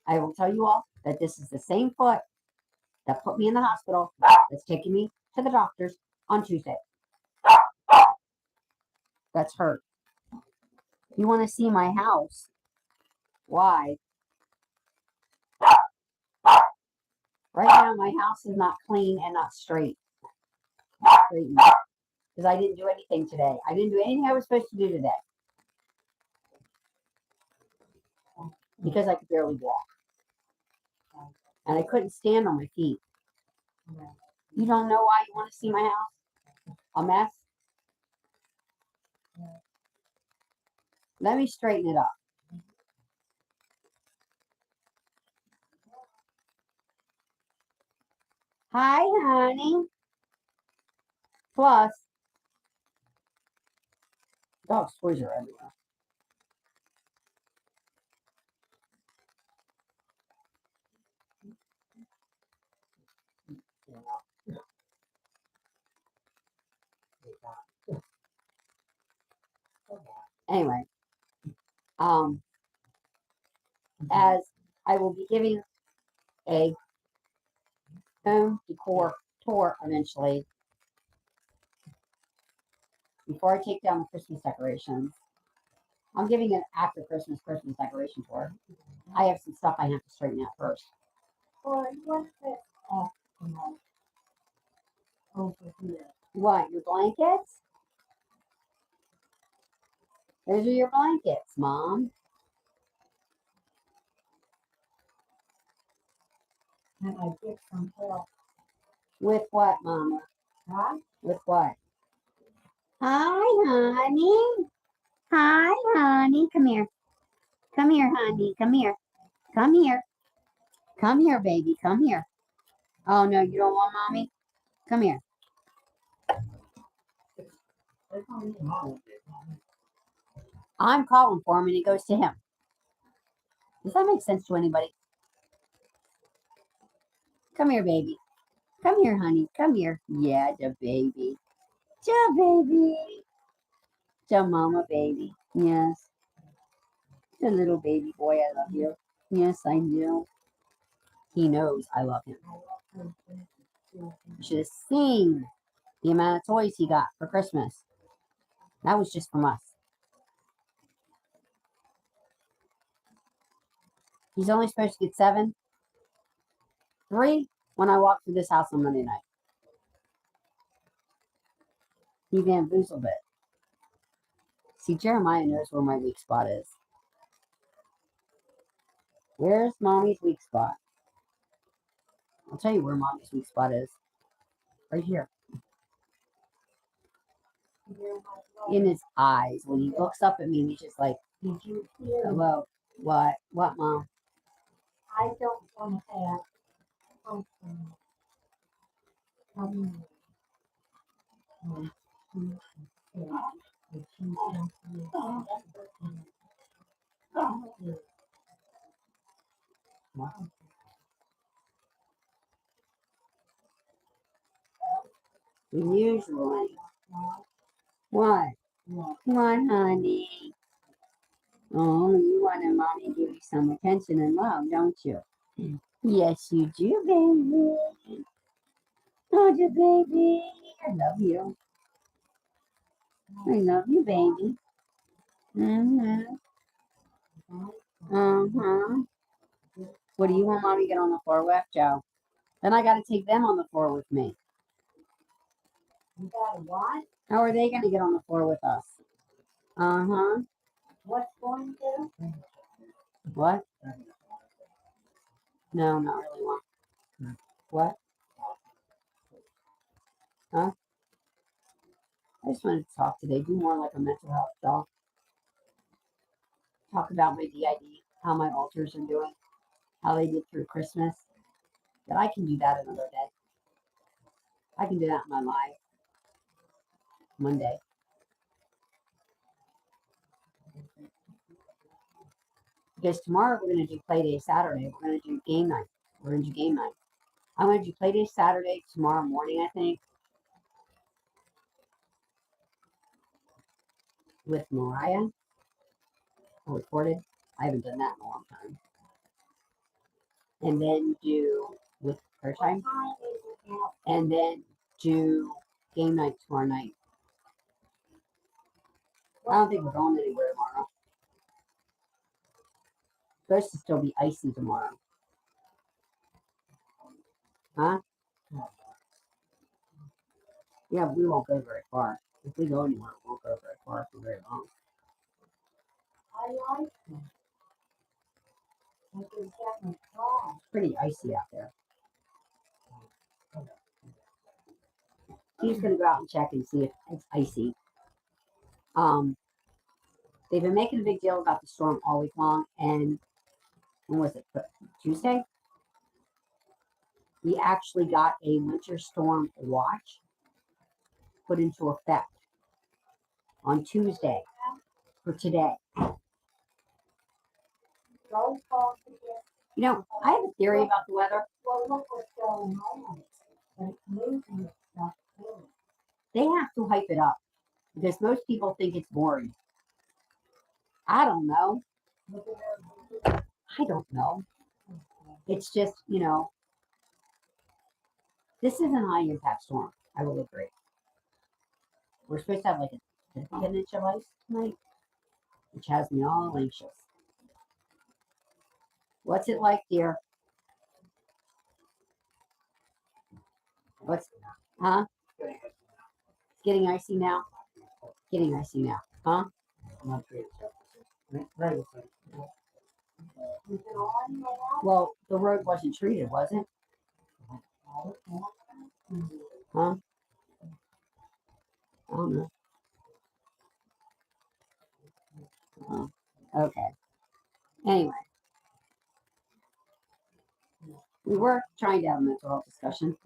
I will tell you all that this is the same foot that put me in the hospital that's taking me to the doctors on Tuesday. That's hurt. You want to see my house? Why? Right now, my house is not clean and not straight. Because I didn't do anything today. I didn't do anything I was supposed to do today. Because I could barely walk. And I couldn't stand on my feet. You don't know why you want to see my house? A mess? Let me straighten it up. Hi, honey. Plus, dog's toys are everywhere. Anyway, as I will be giving a home decor tour eventually, before I take down the Christmas decorations, I'm giving an after Christmas decoration tour. I have some stuff I have to straighten out first. What's this over here? What, your blankets? Those are your blankets, Mom. And I get some help. With what, Mama? Huh? With what? Hi, honey. Hi, honey. Come here. Come here, honey. Come here. Come here. Come here, baby. Come here. Oh, no, you don't want Mommy? Come here. I'm calling for him and it goes to him. Does that make sense to anybody? Come here, baby. Come here, honey. Come here. Yeah, the baby. The baby. The mama baby. Yes. The little baby boy, I love you. Yes, I do. He knows I love him. I love her too. You should have seen the amount of toys he got for Christmas. That was just from us. He's only supposed to get 7. 3 when I walked through this house on Monday night. He bamboozled it. See, Jeremiah knows where my weak spot is. Where's Mommy's weak spot? I'll tell you where Mommy's weak spot is. Right here. In his eyes. When he looks up at me, he's just like, Did you hear? hello. What? What, Mom? I don't want to have something coming. Usually. What? What, honey? Oh, you want a mommy to give you some attention and love, don't you? Yes, you do, baby. Oh, you baby. I love you. I love you, baby. Mm-hmm. Uh-huh. What do you want mommy to get on the floor with, Joe? Then I got to take them on the floor with me. You got what? How are they going to get on the floor with us? Uh-huh. What's going to? What? No, not really one. What? Huh? I just wanted to talk today. Do more like a mental health talk. Talk about my DID, how my altars are doing, how they did through Christmas. But I can do that another day. I can do that in my life. Monday. Because tomorrow we're going to do play day Saturday. We're going to do game night. We're going to do game night. I'm going to do play day Saturday tomorrow morning, I think. With Mariah. I recorded. I haven't done that in a long time. And then do with her time. And then do game night tomorrow night. I don't think we're going anywhere tomorrow. It's supposed to still be icy tomorrow. Huh? Yeah, we won't go very far. If we go anywhere, we won't go very far for very long. I like them. But they're getting strong. It's pretty icy out there. He's gonna go out and check and see if it's icy. They've been making a big deal about the storm all week long, and when was it? Tuesday? We actually got a winter storm watch put into effect on Tuesday for today. Don't talk to them. You know, I have a theory about the weather. Well, look what's going on. And it's moving stuff too. They have to hype it up because most people think it's boring. I don't know. Look at their. I don't know. It's just, you know, this is an high impact storm. I will agree. We're supposed to have like an inch of ice tonight, which has me all anxious. What's it like, dear? What's, huh? It's getting icy now? Getting icy now, huh? Well, the road wasn't treated, was it? Huh? I don't know. Oh, okay. Anyway, we were trying to have a mental health discussion.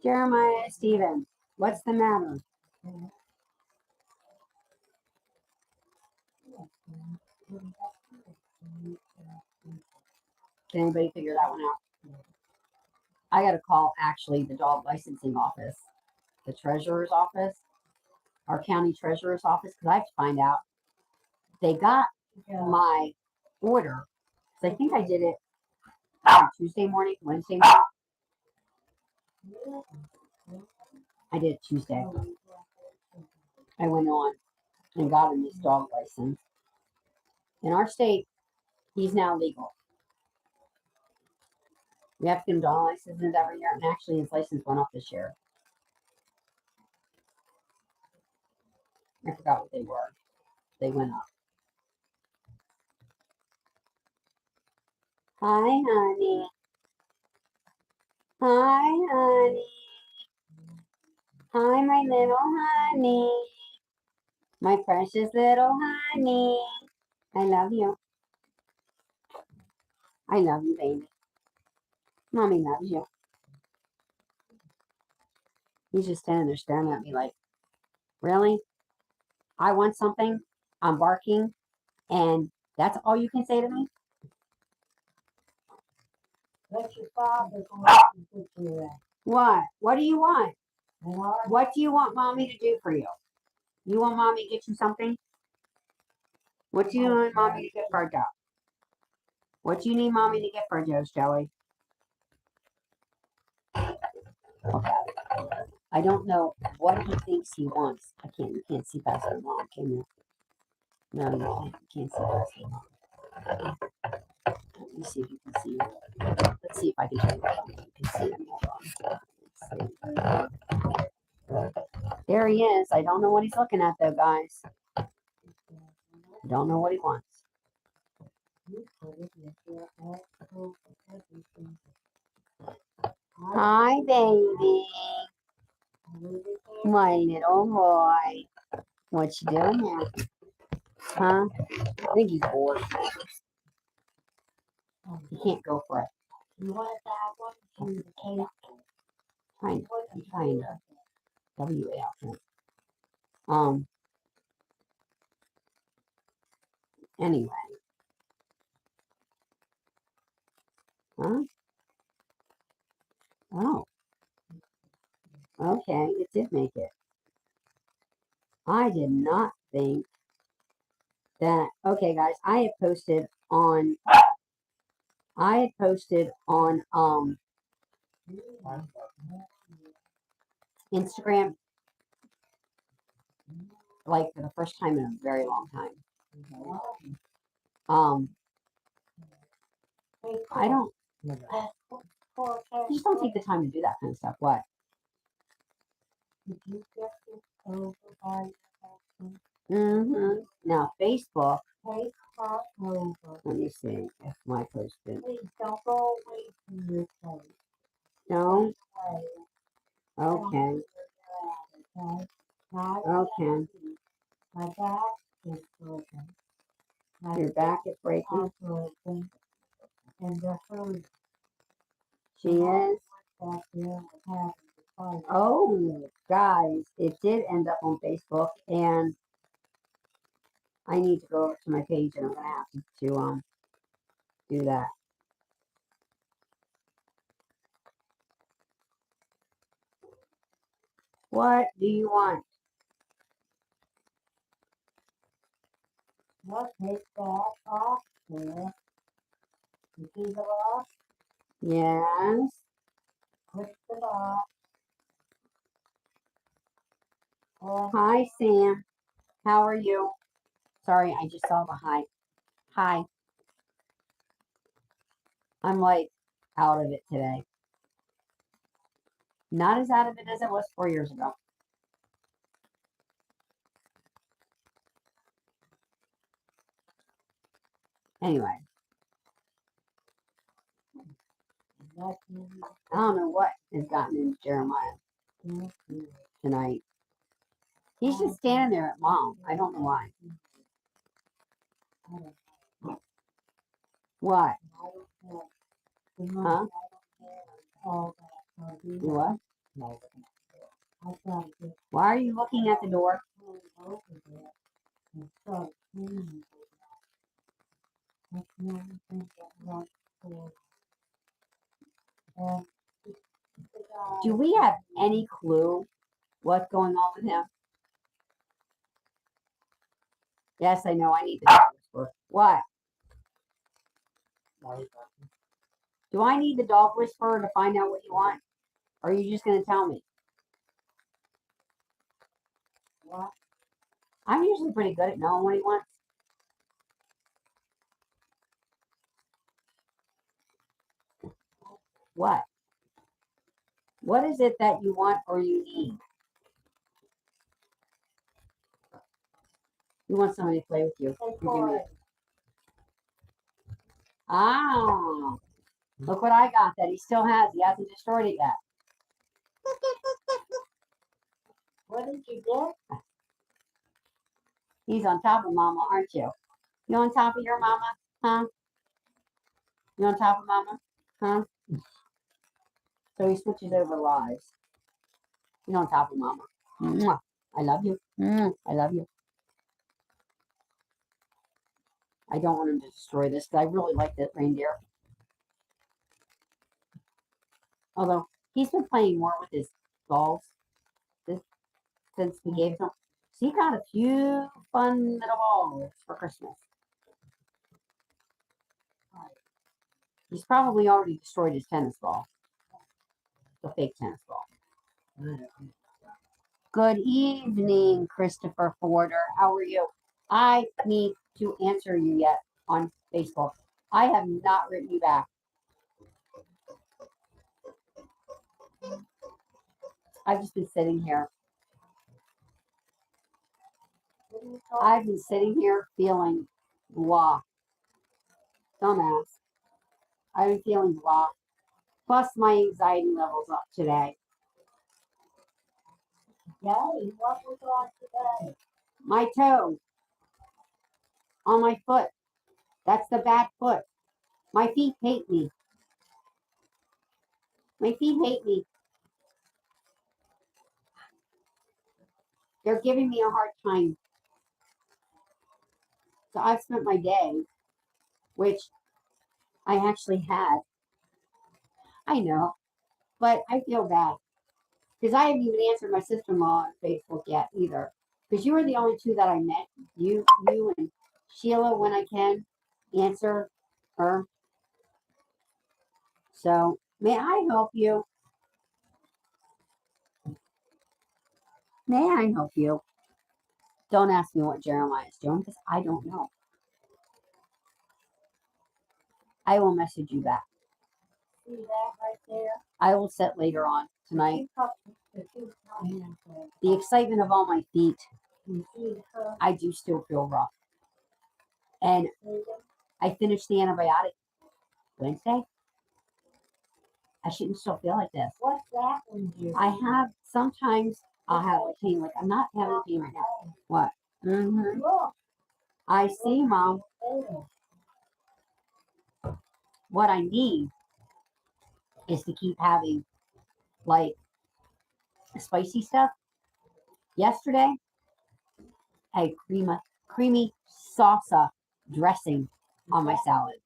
Jeremiah Stevens, what's the matter? Can anybody figure that one out? I got to call actually the dog licensing office, the treasurer's office, our county treasurer's office, because I have to find out. They got my order. So I think I did it on Tuesday morning, Wednesday morning. I did it Tuesday. I went on and got him his dog license. In our state, he's now legal. We have to give him dog licenses every year, and actually his license went up this year. I forgot what they were. They went up. Hi, honey. Hi, honey. Hi, my little honey. My precious little honey. I love you. I love you, baby. Mommy loves you. He's just standing there staring at me like, really? I want something. I'm barking. And that's all you can say to me? That's your father going to put you in. What? What do you want? And our What do you want mommy to do for you? You want mommy to get you something? What do you want mommy to get for a Joe? What do you need mommy to get for Joe's, Joey? I don't know what he thinks he wants. You can't see past the mom, can you? No, you can't see past the mom. Let me see if you can see. Let's see if I can show you if you can see him. Hold on. There he is. I don't know what he's looking at though, guys. I don't know what he wants. Hi, baby. My little boy. What you doing here? Huh? I think he's bored. He can't go for it. you want that one? She's a cake. I'm trying to WAF. Anyway. Huh? Oh. Okay, it did make it. I did not think that. Okay, guys, I had posted on Instagram like for the first time in a very long time. I don't. Just don't take the time to do that kind of stuff. What? Did you get this over by Now Facebook. take her over? Let me see if my posted. Please don't go away from your place. No. Away. Okay. Okay. Now Okay. my back is broken. Your back is breaking. Broken. And the hurt She is. back there was having to fight. Oh, guys, it did end up on Facebook, and I need to go over to my page, and I'm gonna have to do that. What do you want? Well, take that off there. You see the box? Yes. Push the box. And Hi, Sam. How are you? Sorry, I just saw the hi. Hi. I'm like out of it today. Not as out of it as I was 4 years ago. Anyway, that's I don't know what has gotten into Jeremiah tonight. He's just standing there at mom. I don't know why. What? Huh? You what? Why are you looking at the door? Do we have any clue what's going on with him? Yes, I know. I need the dog whisperer. What? Do I need the dog whisperer to find out what you want? Or are you just going to tell me? What? I'm usually pretty good at knowing what he wants. What? What is it that you want or you need? You want somebody to play with you. Hey, You give me Corey. it. Ah, look what I got that he still has. He hasn't destroyed it yet. What did you get? He's on top of Mama, aren't you? You on top of your mama? Huh? You on top of Mama? Huh? So he switches over lives. He's on top of Mama. Mwah. I love you. I love you. I don't want him to destroy this because I really like that reindeer. Although he's been playing more with his balls since we gave him. So he got a few fun little balls for Christmas. He's probably already destroyed his tennis ball. The fake tennis ball. Good evening, Christopher Forder. How are you? I need to answer you yet on Facebook. I have not written you back. I've just been sitting here. I've been sitting here feeling blah. Dumbass. I've been feeling blah. Plus my anxiety level's up today. Yay, what was on today? My toe on my foot. That's the bad foot. My feet hate me. My feet hate me. They're giving me a hard time. So I've spent my day, which I actually had. I know, but I feel bad. Because I haven't even answered my sister-in-law on Facebook yet either. Because you were the only two that I met. You and Sheila, when I can answer her. So, may I help you? May I help you? Don't ask me what Jeremiah is doing because I don't know. I will message you back. See that right there? I will set later on tonight. The The excitement of all my feet. You see her? I do still feel rough. And I finished the antibiotic Wednesday. I shouldn't still feel like this. What's that one do? I have, sometimes I'll have like pain, like I'm not having pain right now. What? Mm-hmm. Look, I see, Mom. there. What I need is to keep having like spicy stuff. Yesterday, I had creamy salsa dressing on my salad.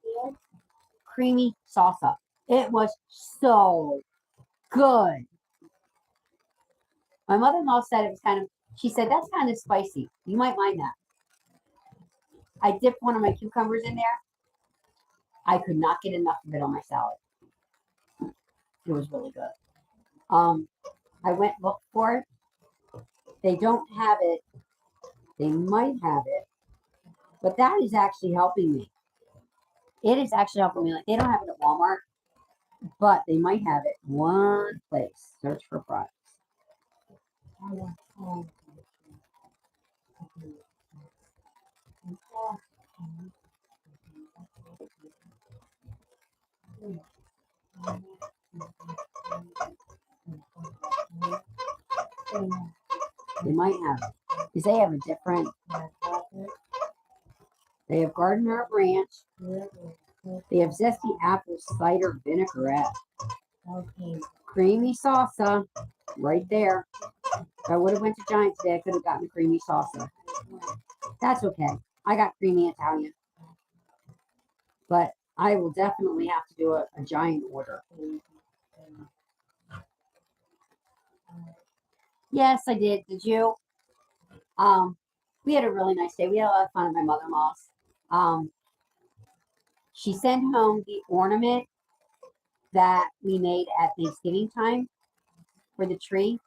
Creamy salsa. It was so good. My mother-in-law said it was kind of, she said, that's kind of spicy. You might mind that. I dipped one of my cucumbers in there. I could not get enough of it on my salad. It was really good. I went and looked for it. They don't have it. They might have it. But that is actually helping me. It is actually helping me. Like, they don't have it at Walmart, but they might have it one place. Search for products. I want home. They might have it. Because they have a different, they have Gardener Ranch. They have Zesty Apple Cider Vinaigrette. Okay. Creamy salsa. Right there. If I would have went to Giant today, I could have gotten the creamy salsa. That's okay. I got creamy Italian. But I will definitely have to do a Giant order. Yes, I did. Did you? We had a really nice day. We had a lot of fun at my mother-in-law's. She sent home the ornament that we made at Thanksgiving time for the tree,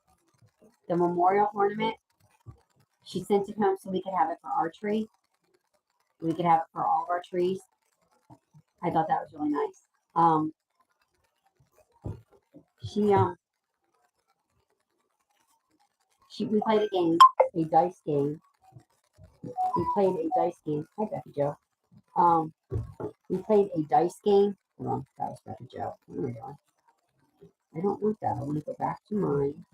the memorial ornament. She sent it home so we could have it for our tree. We could have it for all of our trees. I thought that was really nice. She we played a game, a dice game. We played a dice game. Hi, Becky Joe. We played a dice game. Hold on, that was Becky Joe. What am I doing? I don't want that. I want to go back to mine.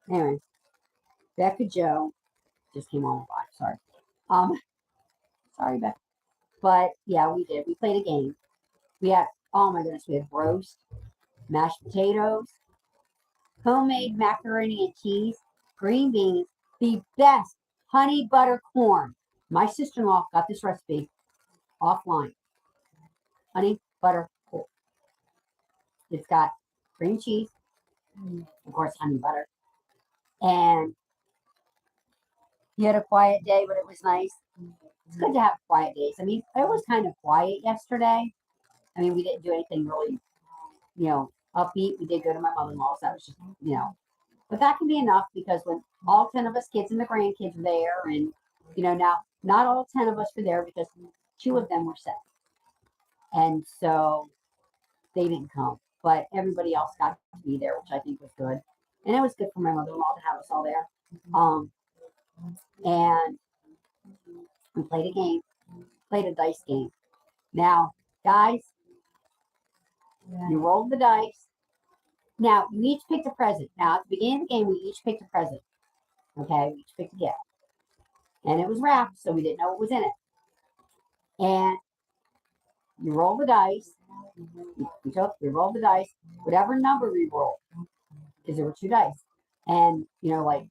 Anyway, Becca Joe just came on live. Sorry. Sorry, Becca. But yeah, we did. We played a game. We had, oh my goodness, we had roast, mashed potatoes, homemade macaroni and cheese, green beans, the best honey butter corn. My sister-in-law got this recipe offline. Honey butter corn. It's got cream cheese, of course, honey butter, and you had a quiet day, but it was nice. It's good to have quiet days. I mean, it was kind of quiet yesterday. I mean, we didn't do anything really, upbeat. We did go to my mother-in-law's. That was just, but that can be enough because when all 10 of us kids and the grandkids were there, and, now not all 10 of us were there because 2 of them were sick. And so they didn't come, but everybody else got to be there, which I think was good. And it was good for my mother-in-law to have us all there. And we played a game, played a dice game. Now, guys, you rolled the dice. Now, you each picked a present. Now, at the beginning of the game, we each picked a present. Okay, we each picked a gift. And it was wrapped, so we didn't know what was in it. And you roll the dice. We rolled the dice. Whatever number we rolled, because there were 2 dice. And, like,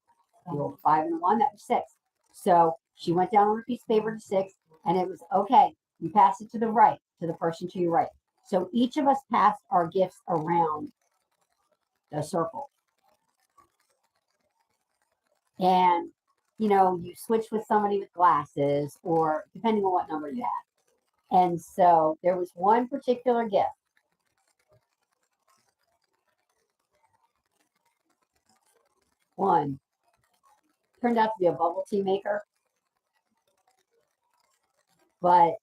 you rolled a 5 and a 1, that was 6. So she went down on a piece of paper to 6, and it was, okay, you pass it to the right, to the person to your right. So each of us passed our gifts around the circle. And, you switch with somebody with glasses or depending on what number you had. And so there was one particular gift. One turned out to be a bubble tea maker. But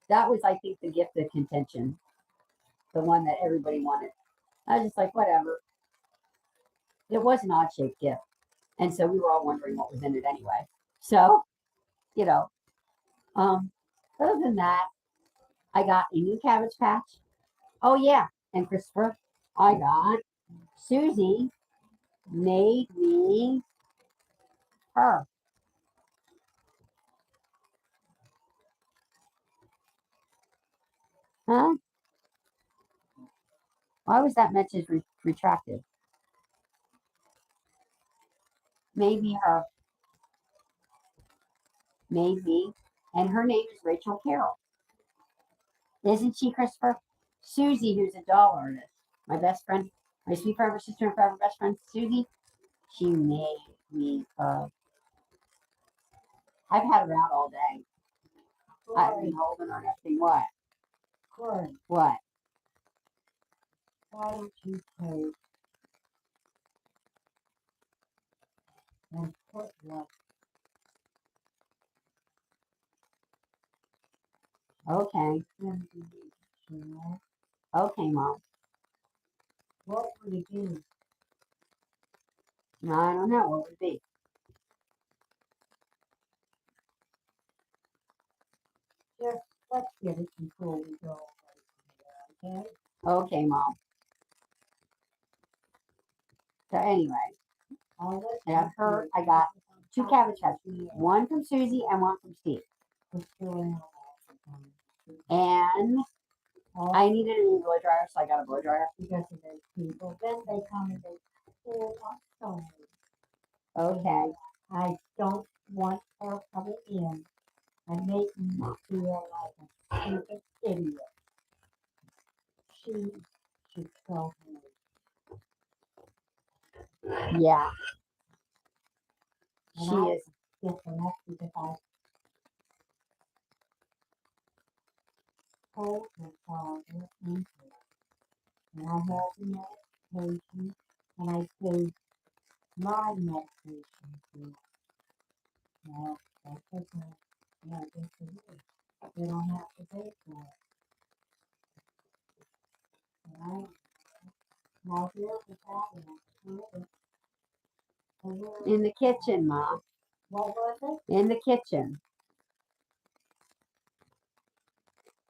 that was, I think, the gift of contention. The one that everybody wanted. I was just like, whatever. It was an odd-shaped gift. And so we were all wondering what was in it anyway. So, other than that, I got a new Cabbage Patch. Oh, yeah. And Christopher, I got Susie made me her. Huh? Why was that message retracted? Made me her. Made me. And her name is Rachel Carroll. Isn't she, Christopher? Susie, who's a doll artist. My best friend, my sweet forever sister and forever best friend, Susie. She made me her. I've had her out all day. I've been holding her and everything. What? Corey, What? why don't you take and put what? Okay. In the channel? Okay, Mom. What would it be? No, I don't know. What would it be? Just let's get it before we go away from here, okay? Okay, Mom. So anyway, I'll let I got you her. do I it. got 2 Cabbage Patches. One from Susie and one from Steve. We're still in And all I needed a new blow dryer, so I got a blow dryer. because of those people. Then they come and they pull up stones. Okay. I don't want her coming in and making me feel like a stupid idiot. She so Yeah, And she I- is. get the next because I told her father and her. And I had the medication and I paid my medication to no, that's okay. Yeah, good for you. You don't have to pay for it. Right? Now here was that In the kitchen, Mom. what was In the kitchen.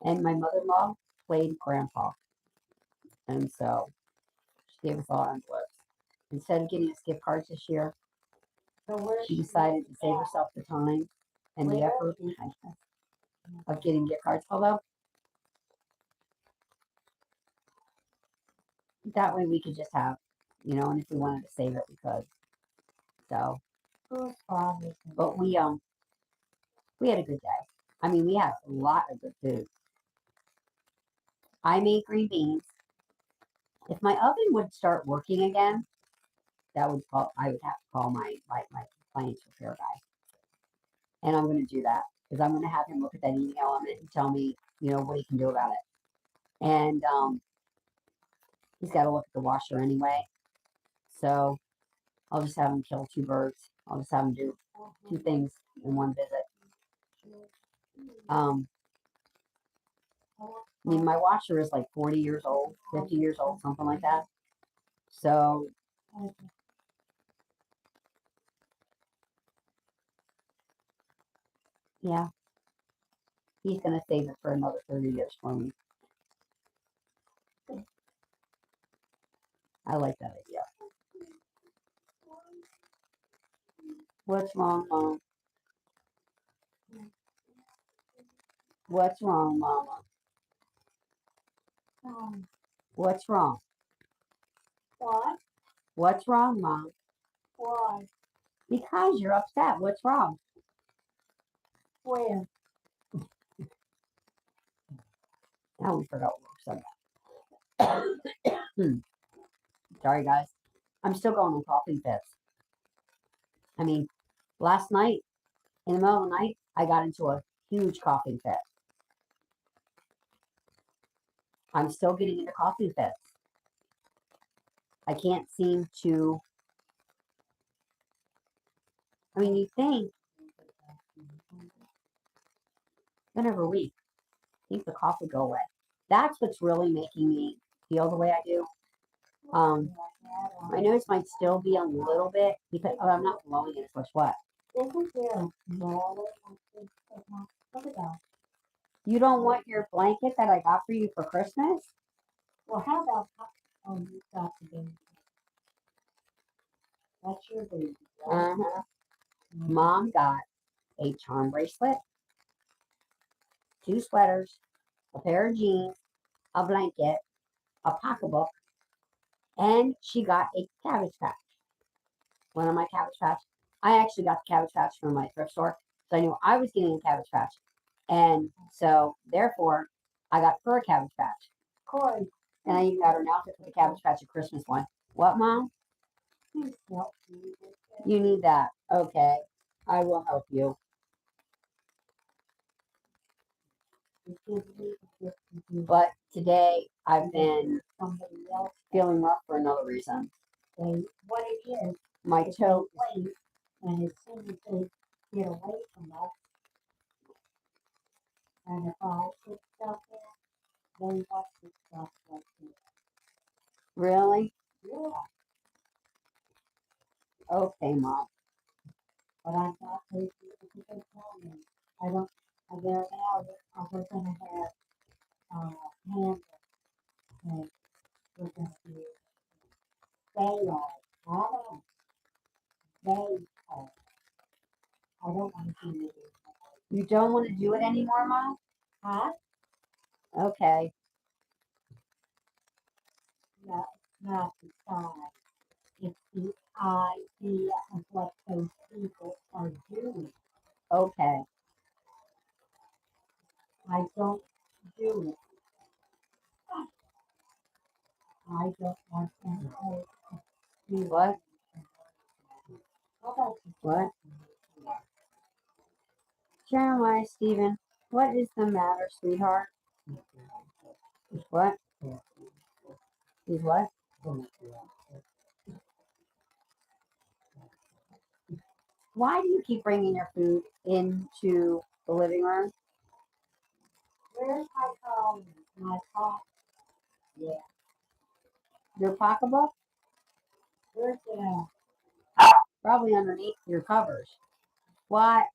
And my mother-in-law played Grandpa. And so she gave us all envelopes. Instead of getting us gift cards this year, it? So where she decided to save herself the time and the effort of getting gift cards. Although, that way we could just have, and if we wanted to save it, we could. So, whose father? but we had a good day. I mean, we had a lot of good food. I made green beans. If my oven would start working again, I would have to call my appliance repair guy. And I'm going to do that because I'm going to have him look at that eating element and tell me, what he can do about it. And he's got to look at the washer anyway. So I'll just have him kill two birds. I'll just have him do two things in one visit. I mean, my washer is like 40 years old, 50 years old, something like that. So, yeah, he's going to save it for another 30 years for me. I like that idea. What's wrong, Mom? What's wrong, Mama? What's wrong? What? What's wrong, Mom? Why? Because you're upset. What's wrong? Where? Now we forgot what we said. Sorry, guys. I'm still going on coughing fits. I mean, last night, in the middle of the night, I got into a huge coughing fit. I'm still getting into coughing fits. I can't seem to. I mean, you think whenever week, I think the cough would go away. That's what's really making me feel the way I do. My nose might still be a little bit because I'm not blowing it as much. What? Isn't there a smaller look at that? You don't want your blanket that I got for you for Christmas? Well, how about you got the baby? That's your baby, right? Uh-huh. Mom got a charm bracelet, 2 sweaters, a pair of jeans, a blanket, a pocketbook, and she got a Cabbage Patch. One of my Cabbage Patch. I actually got the Cabbage Patch from my thrift store, so I knew I was getting a Cabbage Patch. And so, therefore, I got her a Cabbage Patch. Corey. And I even got her an outfit for the Cabbage Patch, a Christmas one. What, Mom? Please help me. You need that. Okay. I will help you. But today, I've been Somebody else. feeling rough for another reason. And what it is, My is toe. they wait, and as soon as they get away from us, and if I put stuff in, they want the stuff like this. Really? Yeah, Okay, Mom. but I'm not taking it because they tell me. I don't, they're now, we're gonna have, handles, and we're gonna do, they are, I don't, they are. I don't wanna do it. You don't want to do it anymore, Mom? Huh? Okay. No, not the size. It's the idea of what those people are doing. Okay. I don't do it. I I don't want them to. What? How about you? What? Jeremiah, Stephen, what is the matter, sweetheart? What? He's what? Why do you keep bringing your food into the living room? Where's my phone? My phone? Yeah. Your pocketbook? Where's it? Probably underneath your covers. What?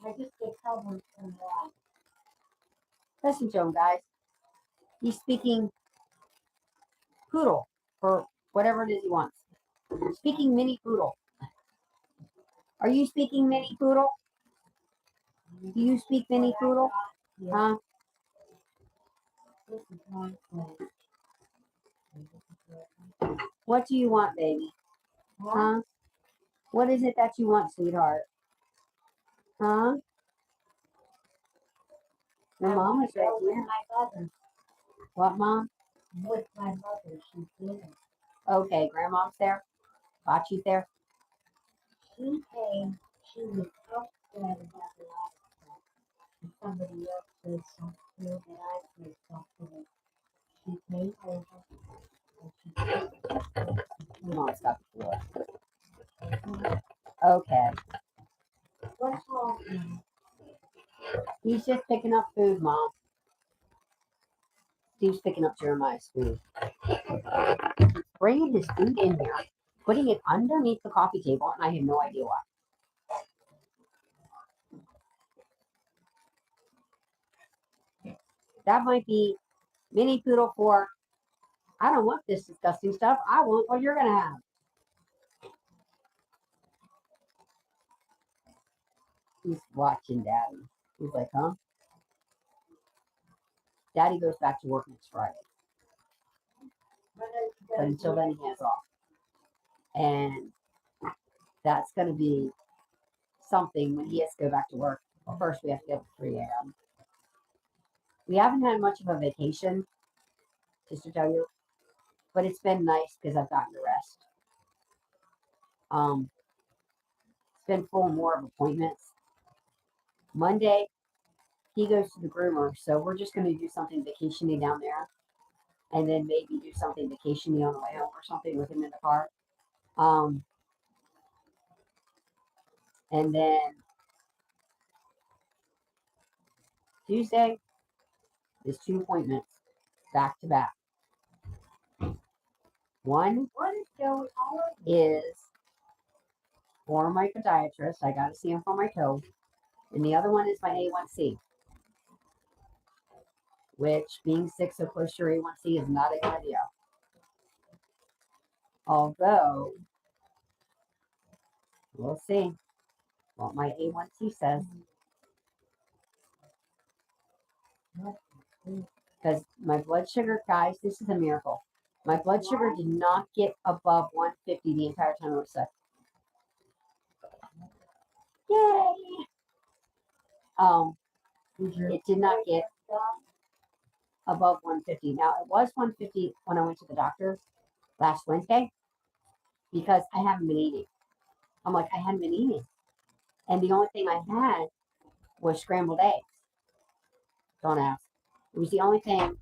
I just get covered from that. Listen to him, guys. He's speaking poodle for whatever it is he wants. Speaking mini poodle. Are you speaking mini poodle? Do you speak mini poodle? Yeah. Huh? This is my phone. What do you want, baby? Huh? Huh? What is it that you want, sweetheart? Huh? Your mom is right with here. my mother. What, Mom? With my mother. She's there. Okay, Grandma's there. Bachi's there. She came. She was upset about a lot of stuff. And somebody else said something and I said something. She came over and she said, Mom's got the floor. Okay. what's wrong now? He's just picking up food, Mom. Steve's picking up Jeremiah's food. He's bringing his food in here, putting it underneath the coffee table, and I have no idea why. That might be mini poodle for, I don't want this disgusting stuff. I want what you're going to have. He's watching Daddy. He's like, huh? Daddy goes back to work next Friday. But until then, he has off. And that's going to be something when he has to go back to work. Well, first, we have to get up at 3 a.m. We haven't had much of a vacation, just to tell you. But it's been nice because I've gotten to rest. It's been full more of appointments. Monday, he goes to the groomer, so we're just going to do something vacationy down there, and then maybe do something vacationy on the way home or something with him in the car. And then Tuesday is 2 appointments back to back. One What is going on? is for my podiatrist. I got to see him for my toe. And the other one is my A1C, which being sick so close to your A1C is not a good idea. Although, we'll see what my A1C says. Because my blood sugar, guys, this is a miracle. My blood sugar did not get above 150 the entire time I was sick. Yay! It did not get above 150. Now, it was 150 when I went to the doctor last Wednesday because I haven't been eating. I'm like, I hadn't been eating. And the only thing I had was scrambled eggs. Don't ask. It was the only thing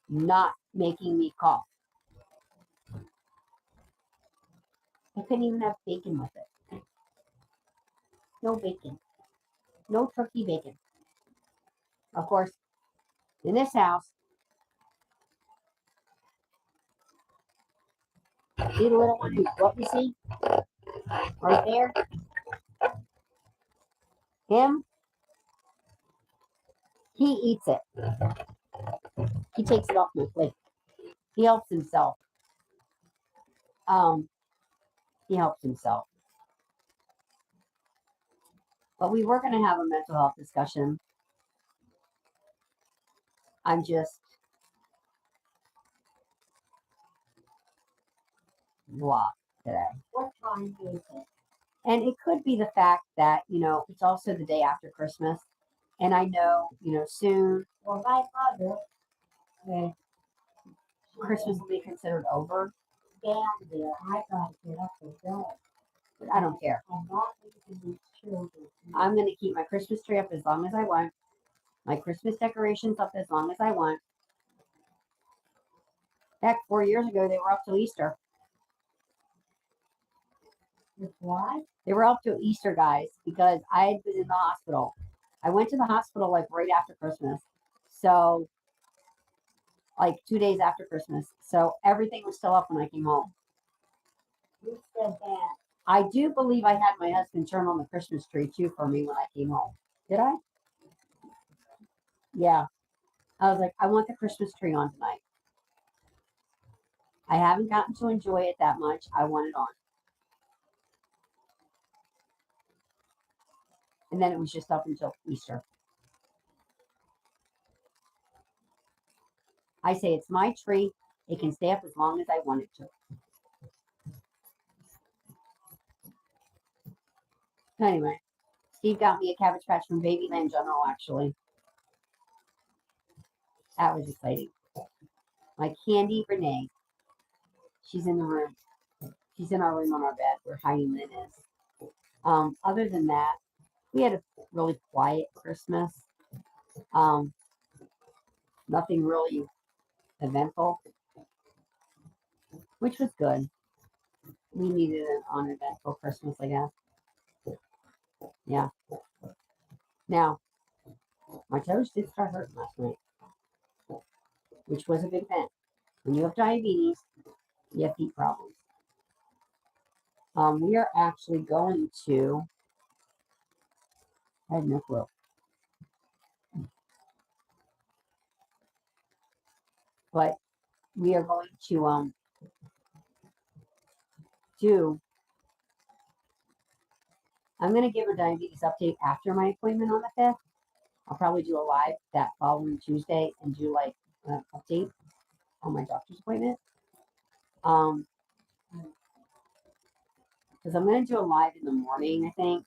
not making me cough. I couldn't even have bacon with it. No bacon. No turkey bacon. Of course, in this house, see the little one who's what you see? Right there? Him? He eats it. He takes it off my plate. He helps himself. He helps himself. But we were going to have a mental health discussion. I'm just blah today. What time is it? And it could be the fact that, it's also the day after Christmas. And I know, soon. Well, my mother said Christmas will be considered over. down there. I gotta get up and go. But I don't care. I'm not leaving these children. I'm going to keep my Christmas tree up as long as I want. My Christmas decorations up as long as I want. Heck, 4 years ago, they were up till Easter. With what? They were up till Easter, guys, because I had been in the hospital. I went to the hospital like right after Christmas. So, like 2 days after Christmas. So, everything was still up when I came home. You said that. I do believe I had my husband turn on the Christmas tree too for me when I came home. Did I? Yeah. I was like, I want the Christmas tree on tonight. I haven't gotten to enjoy it that much. I want it on. And then it was just up until Easter. I say it's my tree. It can stay up as long as I want it to. Anyway, Steve got me a Cabbage Patch from Babyland General, actually. That was exciting. My Candy Renee. She's in the room. She's in our room on our bed where Heidi Lynn is. Other than that, we had a really quiet Christmas. Nothing really eventful, which was good. We needed an uneventful Christmas, I guess. Yeah. Now, my toes did start hurting last night, which was a big thing. When you have diabetes, you have feet problems. We are actually going to, I had no clue. But we are going to I'm going to give a diabetes update after my appointment on the 5th. I'll probably do a live that following Tuesday and do like an update on my doctor's appointment. Because I'm going to do a live in the morning, I think.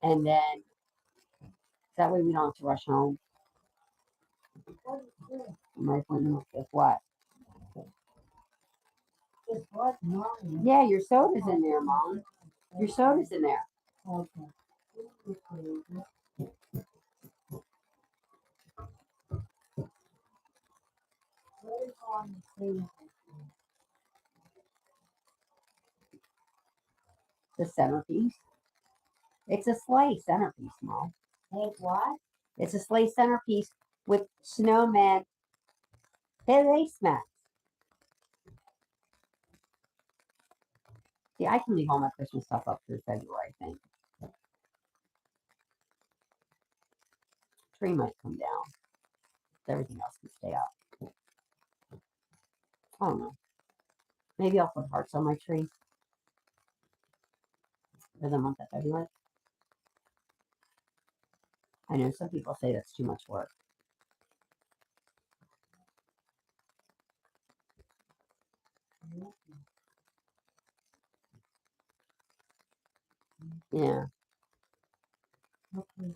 And then that way we don't have to rush home. My appointment with what? It's what, Mom? Yeah, your soda's in there, Mom. Your soda's in there. Okay. What is on the table? The centerpiece. It's a sleigh centerpiece, Mom. Hey, what? It's a sleigh centerpiece with snowman face masks. See, I can leave all my Christmas stuff up through February, I think. Tree might come down. Everything else can stay up. I don't know. Maybe I'll put hearts on my tree for the month of February. I know some people say that's too much work. Yeah, Okay.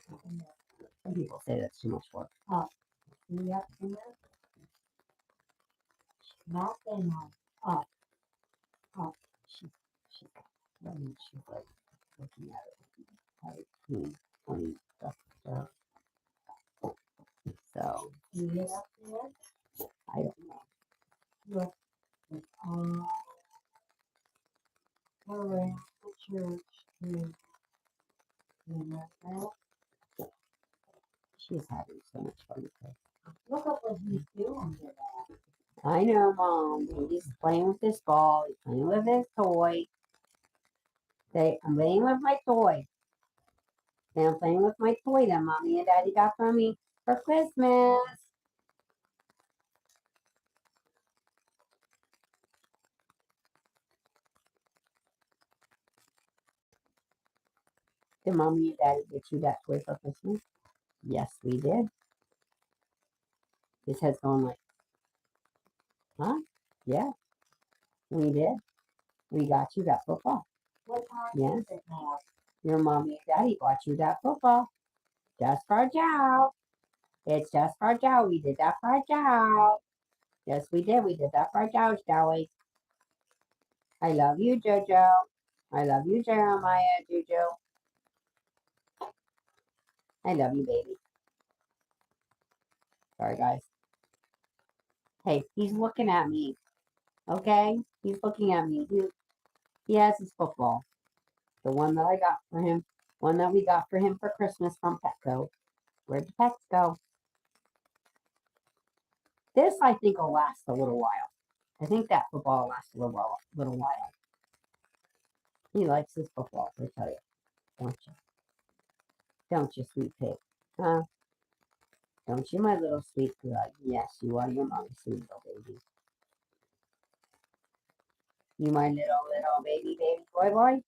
some people say that's too much work. See up there? Not down. Up. She's like looking at it. How it clean, clean stuff. So See it up there? I don't know. Look. It's all around the church. You know that? She's having so much fun with her. Look at what he's doing with that. I know, Mom. He's playing with his ball. He's playing with his toy. I'm playing with my toy. And I'm playing with my toy that Mommy and Daddy got from me for Christmas. Did Mommy and Daddy get you that toy for Christmas? Yes, we did. His head's going like, huh? Yeah, we did. We got you that football. What time Yes. is it now? Your Mommy and Daddy bought you that football. Just for Joe. It's just for Joe. We did that for Joe. Yes, we did. We did that for our couch, Joey. I love you, Jojo. I love you, Jeremiah, Jojo. I love you, baby. Sorry, guys. Hey, he's looking at me. Okay? He's looking at me. He has his football. The one that I got for him. One that we got for him for Christmas from Petco. Where'd the pets go? This, I think, will last a little while. I think that football will last a little while. He likes his football, I tell you. Don't you? Don't you, sweet pig? Huh? Don't you, my little sweet girl? Yes, you are your mommy, sweet little baby. You my little baby boy?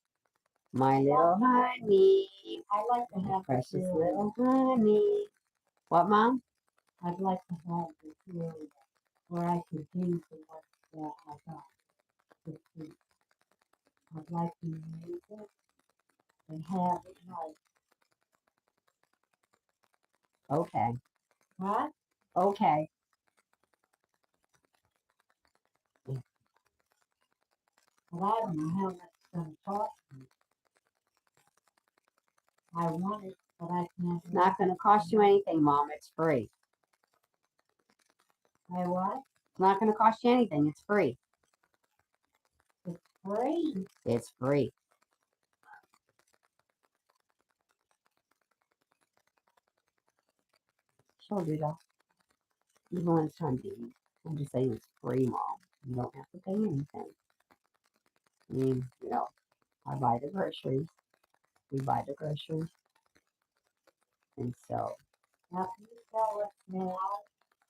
My little honey. I like to My have precious the little honey. What, Mom? I'd like to have the area where I could use the ones that I got this week. I'd like to use it and have it like, Okay. what? Okay. But I don't know how much it's gonna cost me. I want it, but I can't. It's not going to cost you anything, Mom. It's free. I what? It's not going to cost you anything. It's free. It's free. It's free. She'll do that. Even when it's time to eat. I'm just saying it's free, Mom. You don't have to pay anything. I mean, I buy the groceries. We buy the groceries. And so, Now can you tell us now?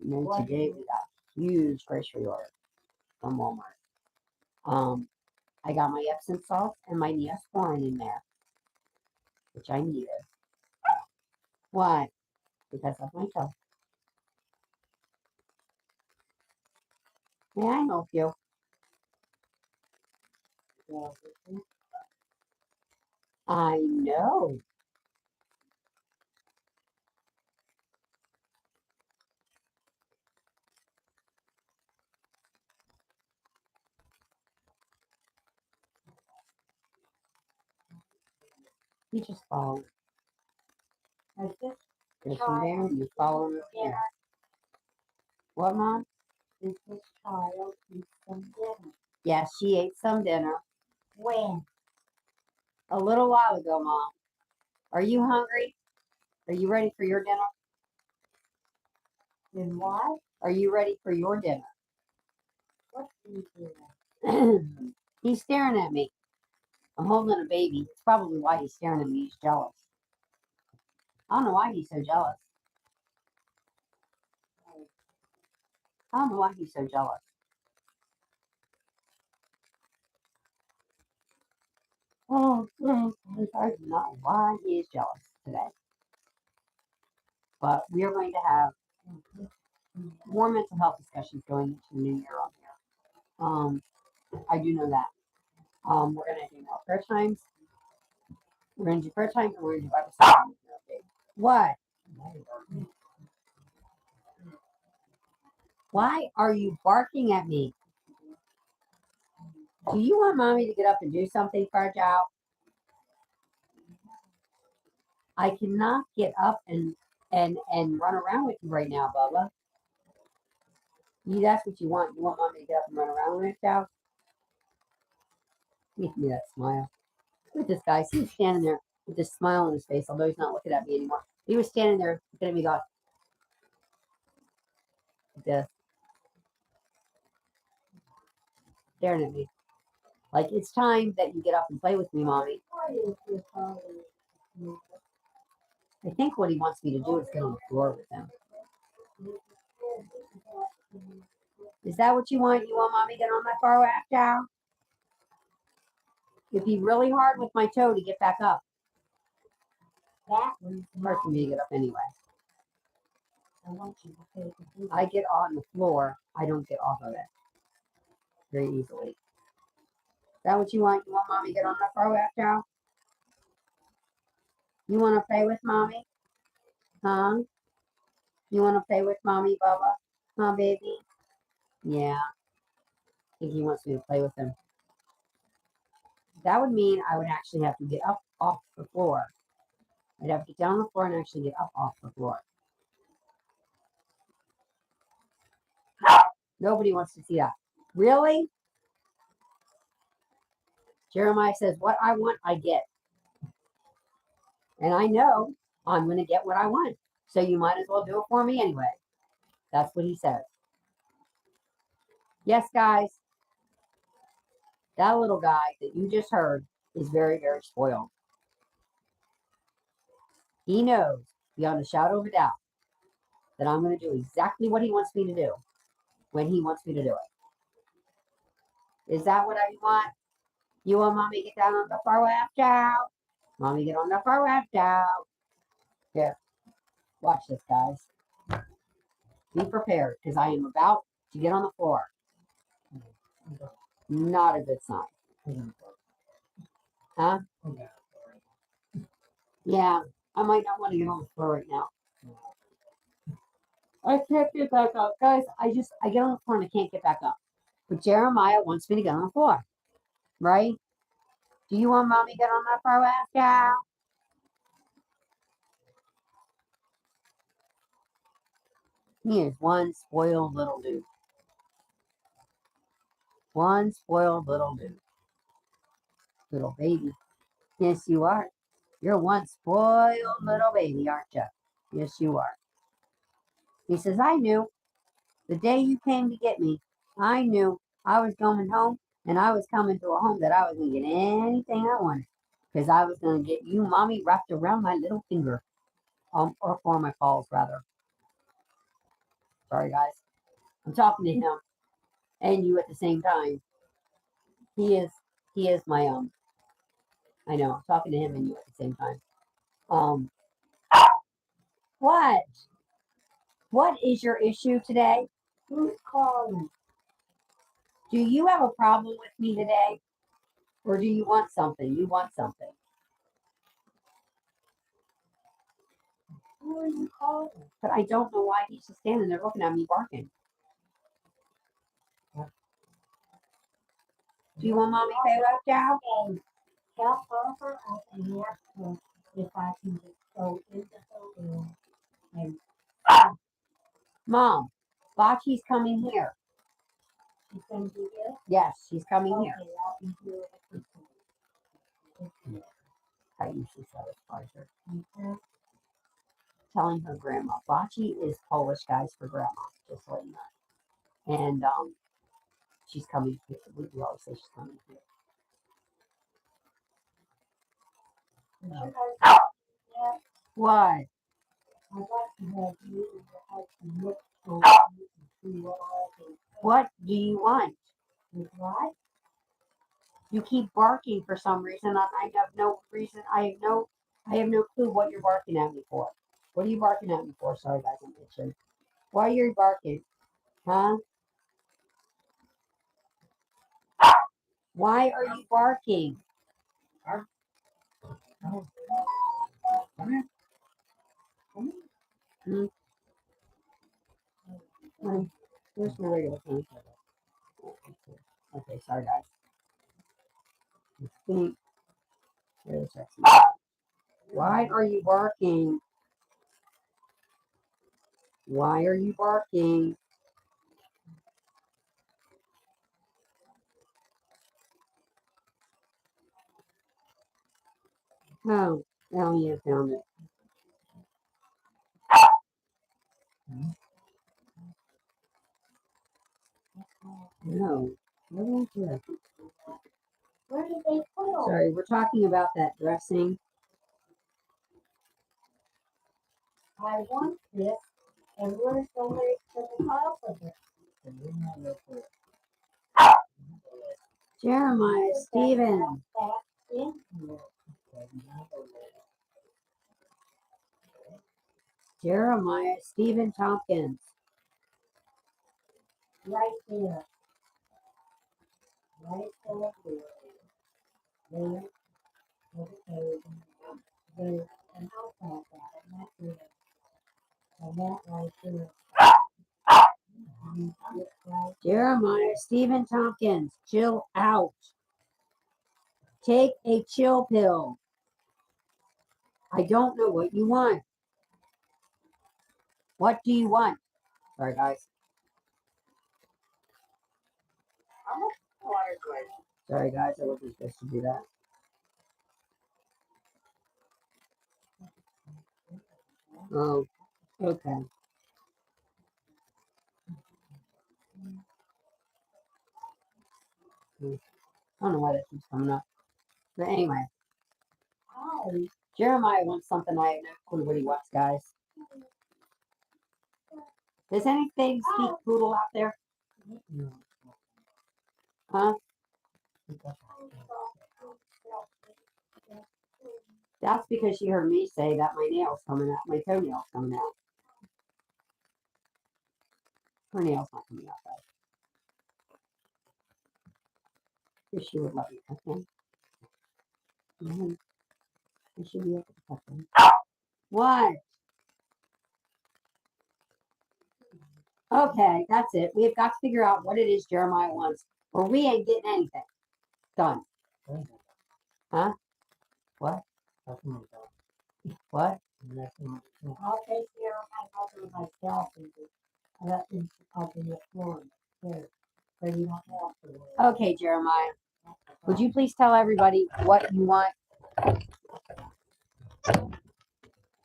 and then What today is we got a huge grocery order from Walmart. I got my Epsom salt and my Neosporin in there, which I needed. Why? Because of my toe. May I help you? I know. You just follow. Has this There's from there, and you follow over there. What, Mom? is this child eat some dinner? Yes, she ate some dinner When? a little while ago, Mom. Are you hungry? Are you ready for your dinner? In what? Are you ready for your dinner? What do you do? He's staring at me. I'm holding a baby. It's probably why he's staring at me. He's jealous. I don't know why he's so jealous. I don't know why he's so jealous. Oh, I do not know why he is jealous today. But we are going to have more mental health discussions going into the new year on here. I do know that. We're going to do more prayer times. We're going to do prayer time and we're going to do Bible study. What? Why are you barking at me? Do you want Mommy to get up and do something for our child? I cannot get up and run around with you right now, Bubba. That's what you want. You want Mommy to get up and run around with you, child? Give me that smile. Look at this guy. He's standing there with this smile on his face, although he's not looking at me anymore. He was standing there looking at me going, like this, staring at me. Like, it's time that you get up and play with me, Mommy. Why is this always me? I think what he wants me to do is get on the floor with him. Is that what you want? You want Mommy to get on my far lap, child? It'd be really hard with my toe to get back up. That one's Hard for me to get up anyway. I want you to take a deep I get on the floor. I don't get off of it very easily. Is that what you want? You want Mommy to get on my far lap, child? You want to play with Mommy? Huh? You want to play with Mommy, Bubba? Huh, baby? Yeah. I think he wants me to play with him. That would mean I would actually have to get up off the floor. I'd have to get down on the floor and actually get up off the floor. Nobody wants to see that. Really? Jeremiah says, what I want, I get. And I know I'm going to get what I want. So you might as well do it for me anyway. That's what he says. Yes, guys. That little guy that you just heard is very, very spoiled. He knows, beyond a shadow of a doubt, that I'm going to do exactly what he wants me to do when he wants me to do it. Is that what I want? You want mommy to get down on the far left out? Mommy, get on the far left out. Here, watch this, guys. Be prepared, because I am about to get on the floor. Not a good sign. Huh? Yeah, I might not want to get on the floor right now. I can't get back up. Guys, I get on the floor and I can't get back up. But Jeremiah wants me to get on the floor. Right? Do you want mommy to get on that far left out? He is one spoiled little dude. One spoiled little dude. Little baby. Yes, you are. You're one spoiled little baby, aren't you? Yes, you are. He says, I knew. The day you came to get me, I knew I was going home, and I was coming to a home that I was going to get anything I wanted. Because I was going to get you, mommy, wrapped around my little finger. Or for my paws, rather. Sorry, guys. I'm talking to him and you at the same time. He is my, I know, I'm talking to him and you at the same time. What? What is your issue today? Who's calling? Do you have a problem with me today? Or do you want something? You want something. Who are you calling? But I don't know why he's just standing there looking at me barking. Do you want mommy to pay left out? Okay, tell Harper I can ask her if I can just go into her room and Mom, Bachi's coming here. she's gonna be here. Yes, she's coming Okay, here. I'll be here at the I usually satisfies her. Okay. Telling her grandma. Bachi is Polish, guys, for grandma, just so you know. And she's coming here. We always say she's coming here. Yeah, What? I'd like to have you and your husband look over you and see what all the What do you want? is right. You keep barking for some reason, and I have no reason. I have no clue what you're barking at me for. What are you barking at me for? Sorry, guys, I'm itching. Why are you barking? Huh? Why are you barking? Hmm? Where's my regular phone? Okay, sorry, guys. Let's think. There's that. Why are you barking? Why are you barking? Oh, yeah, found it. No. What is it? Where did they put them? Sorry, we're talking about that dressing. I want this, and where's the link to the top of it? Jeremiah, Stephen. Back in here. Jeremiah, Stephen Tompkins. Right there. Right over there. There. Okay. There's an outside that, and that's it. And that right there. Jeremiah, Stephen Tompkins, chill out. Take a chill pill. I don't know what you want. What do you want? Sorry, guys. Sorry, guys. I wasn't supposed to do that. Oh, okay. I don't know why that keeps coming up. But anyway. Jeremiah wants something. I have no clue what he wants, guys. Does anything speak poodle out there? Huh? That's because she heard me say that my nail's coming out, my toenail's coming out. Her nail's not coming out, guys. Because she would love you, okay? I should be able to touch them. What? Okay, that's it. We have got to figure out what it is Jeremiah wants, or we ain't getting anything done. Huh? What? What? I'll take care of my husband myself and let him open the floor. So you don't have to. Okay, Jeremiah. Would you please tell everybody what you want?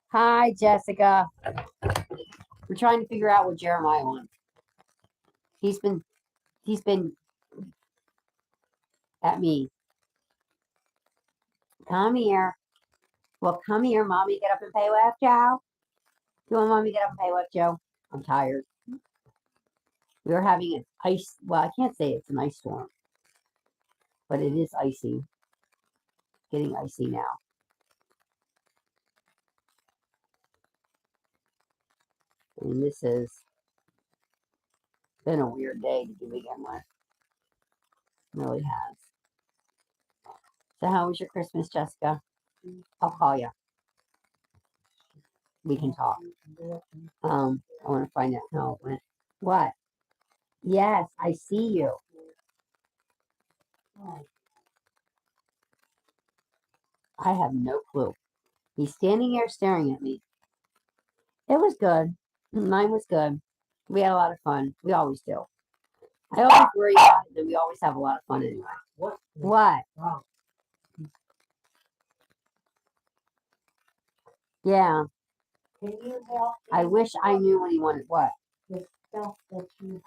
Hi, Jessica. We're trying to figure out what Jeremiah wants. He's been at me. Come here. Well, come here, Mommy. Get up and play with Joe. You want Mommy to get up and play with Joe? I'm tired. We're having an ice. Well, I can't say it's an ice storm, but it is icy. Getting icy now. And this has been a weird day to begin with. It really has. So how was your Christmas, Jessica? I'll call you. We can talk. I want to find out how it went. What? Yes, I see you. I have no clue. He's standing here staring at me. It was good. Mine was good. We had a lot of fun. We always do. I always worry about it, and we always have a lot of fun anyway. What? Yeah. Can you help? I wish I knew what he wanted. What? The stuff that you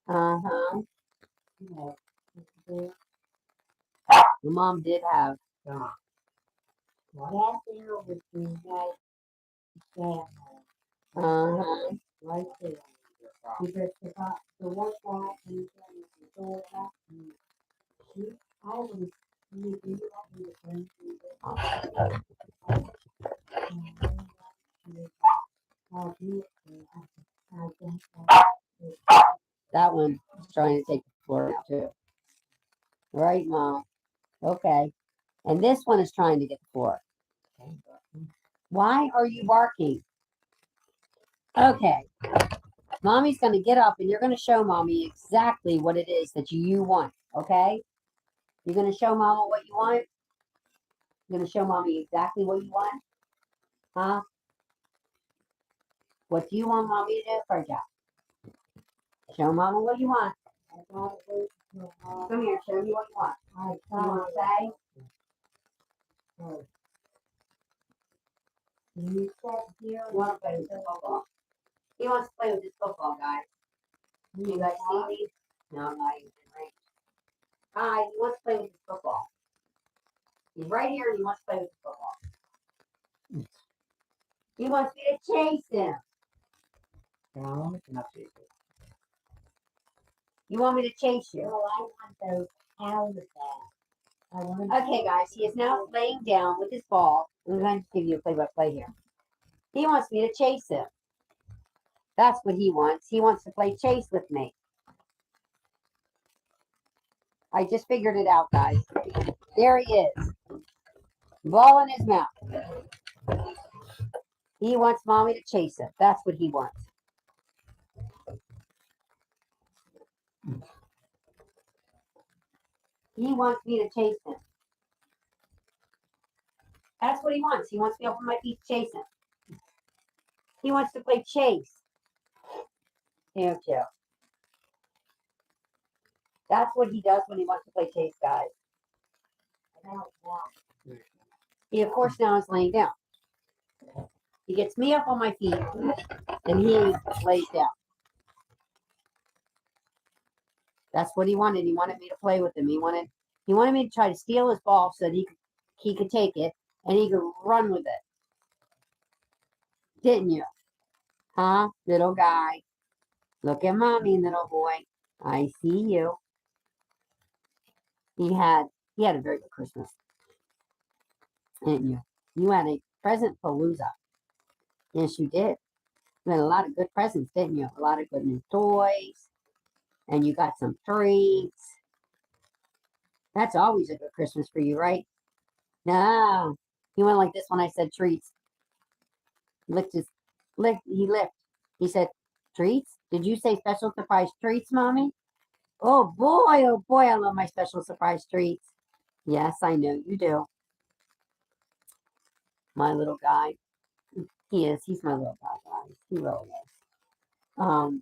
have, Uh-huh. you know, the The mom did have. that there with you guys, Uh-huh. right there. Because the one guy who said that, I was, you want me to bring you this? I'll do it for you. I think That one is trying to take the floor now, too. Right, Mom? Okay. And this one is trying to get the floor. Why are you barking? Okay. Mommy's going to get up and you're going to show Mommy exactly what it is that you want. Okay? You're going to show Mama what you want? You're going to show Mommy exactly what you want? Huh? What do you want Mommy to do for you? Show Mama what you want. Come here, show me what you want. You want to say? you said here, You want to play with this football? He wants to play with this football, guys. You guys see me? No, I'm not even right. Hi, he wants to play with this football. He's right here and he wants to play with the football. He wants me to chase him. No, it's not chase it. You want me to chase you? well, I want those out of that. I want Okay, guys, he is now laying down with his ball. I'm going to give you a play-by-play here. He wants me to chase him. That's what he wants. He wants to play chase with me. I just figured it out, guys. There he is. Ball in his mouth. He wants Mommy to chase him. That's what he wants. He wants me to chase him. That's what he wants. He wants me to open my feet to chase him. He wants to play chase. Thank you. That's what he does when he wants to play chase, guys. He, of course, now is laying down. He gets me up on my feet, and he lays down. That's what he wanted. He wanted me to play with him. He wanted me to try to steal his ball so that he could take it and he could run with it. Didn't you? Huh, little guy? Look at mommy, little boy. I see you. He had a very good Christmas, didn't you? You had a present palooza. Yes, you did. You had a lot of good presents, didn't you? A lot of good new toys. And you got some treats. That's always a good Christmas for you, right? No. He went like this when I said treats. He licked. He said, treats? Did you say special surprise treats, Mommy? Oh boy, I love my special surprise treats. Yes, I know you do. My little guy. He is. He's my little guy, guys. He really is.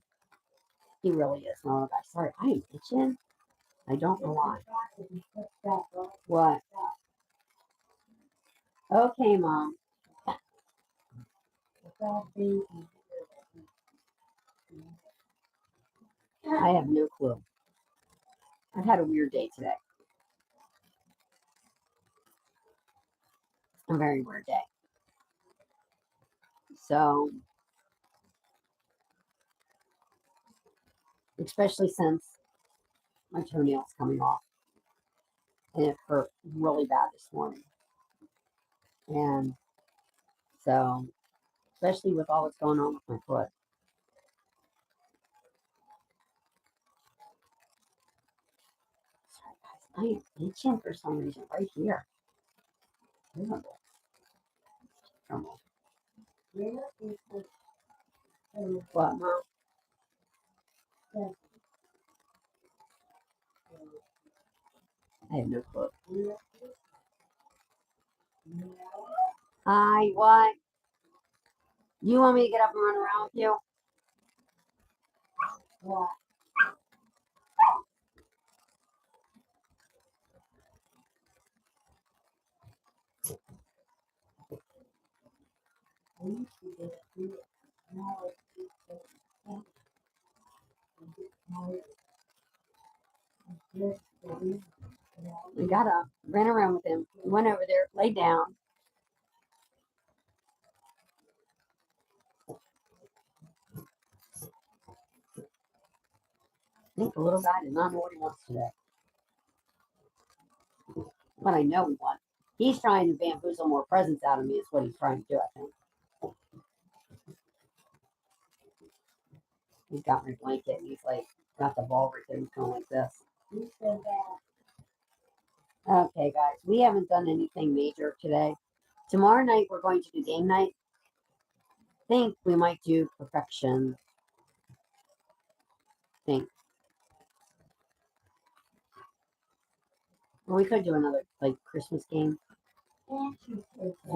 He really is my little guy. Sorry, I am itching. I don't know why. What? Okay, Mom. I have no clue. I've had a weird day today. A very weird day. So, especially since my toenail's coming off. And it hurt really bad this morning. And so, especially with all that's going on with my foot. Sorry, guys. I am itching for some reason right here. Terrible. Terrible. What, Mom? I have no clue. Hi, what? You want me to get up and run around with you? What? We got up, ran around with him, went over there, laid down. I think the little guy does not know what he wants today. But I know he wants. He's trying to bamboozle more presents out of me, is what he's trying to do, I think. He's got my blanket and he's like, got the ball right there. He's going like this. Okay, guys, we haven't done anything major today. Tomorrow night, we're going to do game night. Think we might do perfection. Think. Or we could do another, like, Christmas game. We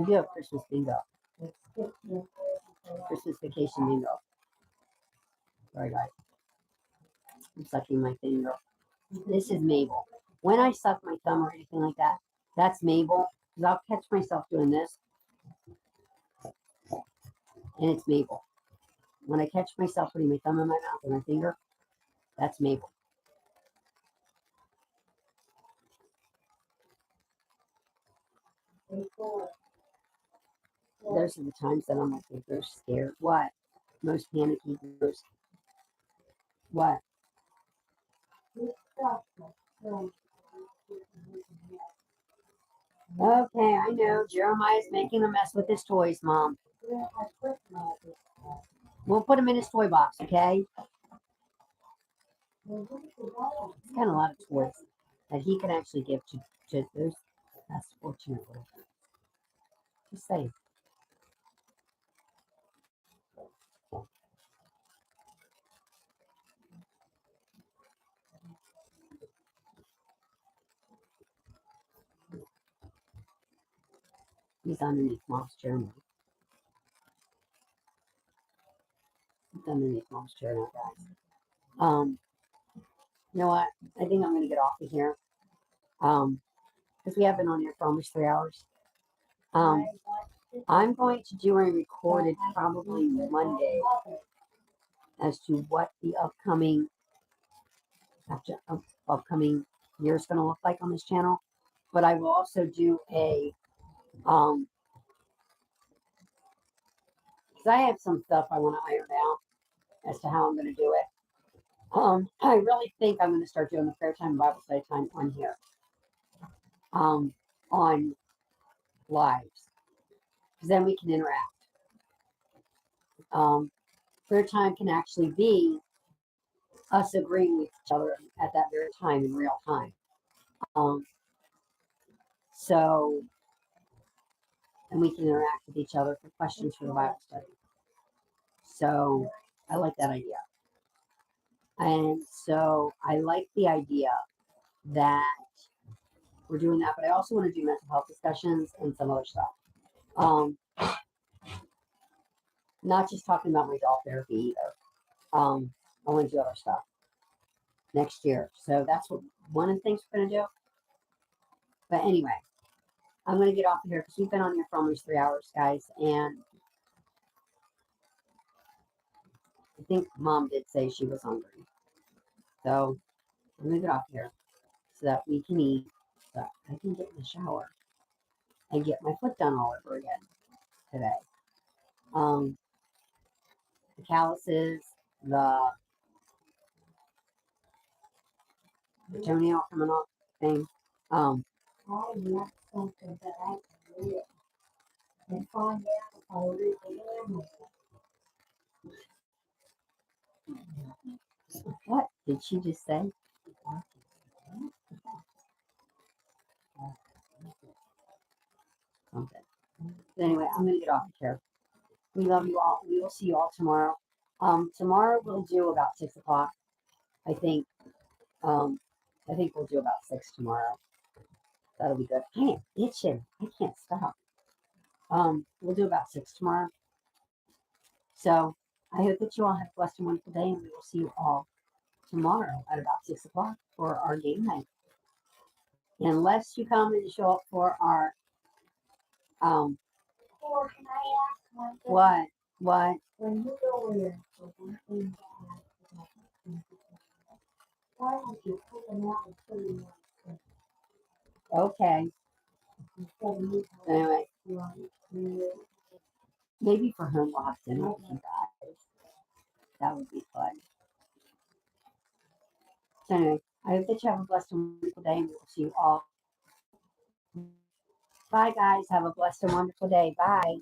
do have Christmas bingo. Christmas vacation bingo. Sorry, guys. I'm sucking my finger. This is Mabel. When I suck my thumb or anything like that, that's Mabel. Because I'll catch myself doing this. And it's Mabel. When I catch myself putting my thumb in my mouth and my finger, that's Mabel. Those are the times that I'm like the most scared. What? Most panicky. Most what? Okay, I know. Jeremiah's making a mess with his toys, Mom. We'll put him in his toy box, okay? He's got a lot of toys that he can actually give to those less fortunate little things. Just say. He's underneath Mom's chair now. He's underneath Mom's chair now, guys. You know what? I think I'm gonna get off of here. Because we have been on here for almost 3 hours. I'm going to do a recorded probably Monday as to what the upcoming year is going to look like on this channel. But I will also do a because I have some stuff I want to iron out as to how I'm going to do it. I really think I'm going to start doing the prayer time and Bible study time on here, on lives, because then we can interact. Prayer time can actually be us agreeing with each other at that very time in real time. So, and we can interact with each other for questions for the Bible study. So, I like that idea. And so, I like the idea that we're doing that, but I also want to do mental health discussions and some other stuff. Not just talking about my doll therapy either. I want to do other stuff next year. So that's what one of the things we're going to do. But anyway, I'm going to get off of here because we've been on here for almost 3 hours, guys. And I think Mom did say she was hungry. So I'm going to get off here so that we can eat, so I can get in the shower and get my foot done all over again today. The calluses, the toenail coming off thing. I want something that I can read and find out if I really am. What did she just say? Something. But anyway, I'm gonna get off of here. We love you all. We will see you all tomorrow. Tomorrow we'll do about 6 o'clock. I think. I think we'll do about 6 tomorrow. That'll be good. I am itching. I can't stop. We'll do about 6 tomorrow. So I hope that you all have a blessed and wonderful day, and we will see you all tomorrow at about 6 o'clock for our game night. Unless you come and show up for our Or can I ask one thing? what? When you go in for one thing that I have to know, why don't you pull them out and put them on the Okay. instead of me Anyway, you maybe for home we'll have dinner with you guys. That would be fun. So anyway, I hope that you have a blessed and wonderful day, and we will see you all. Bye, guys. Have a blessed and wonderful day. Bye.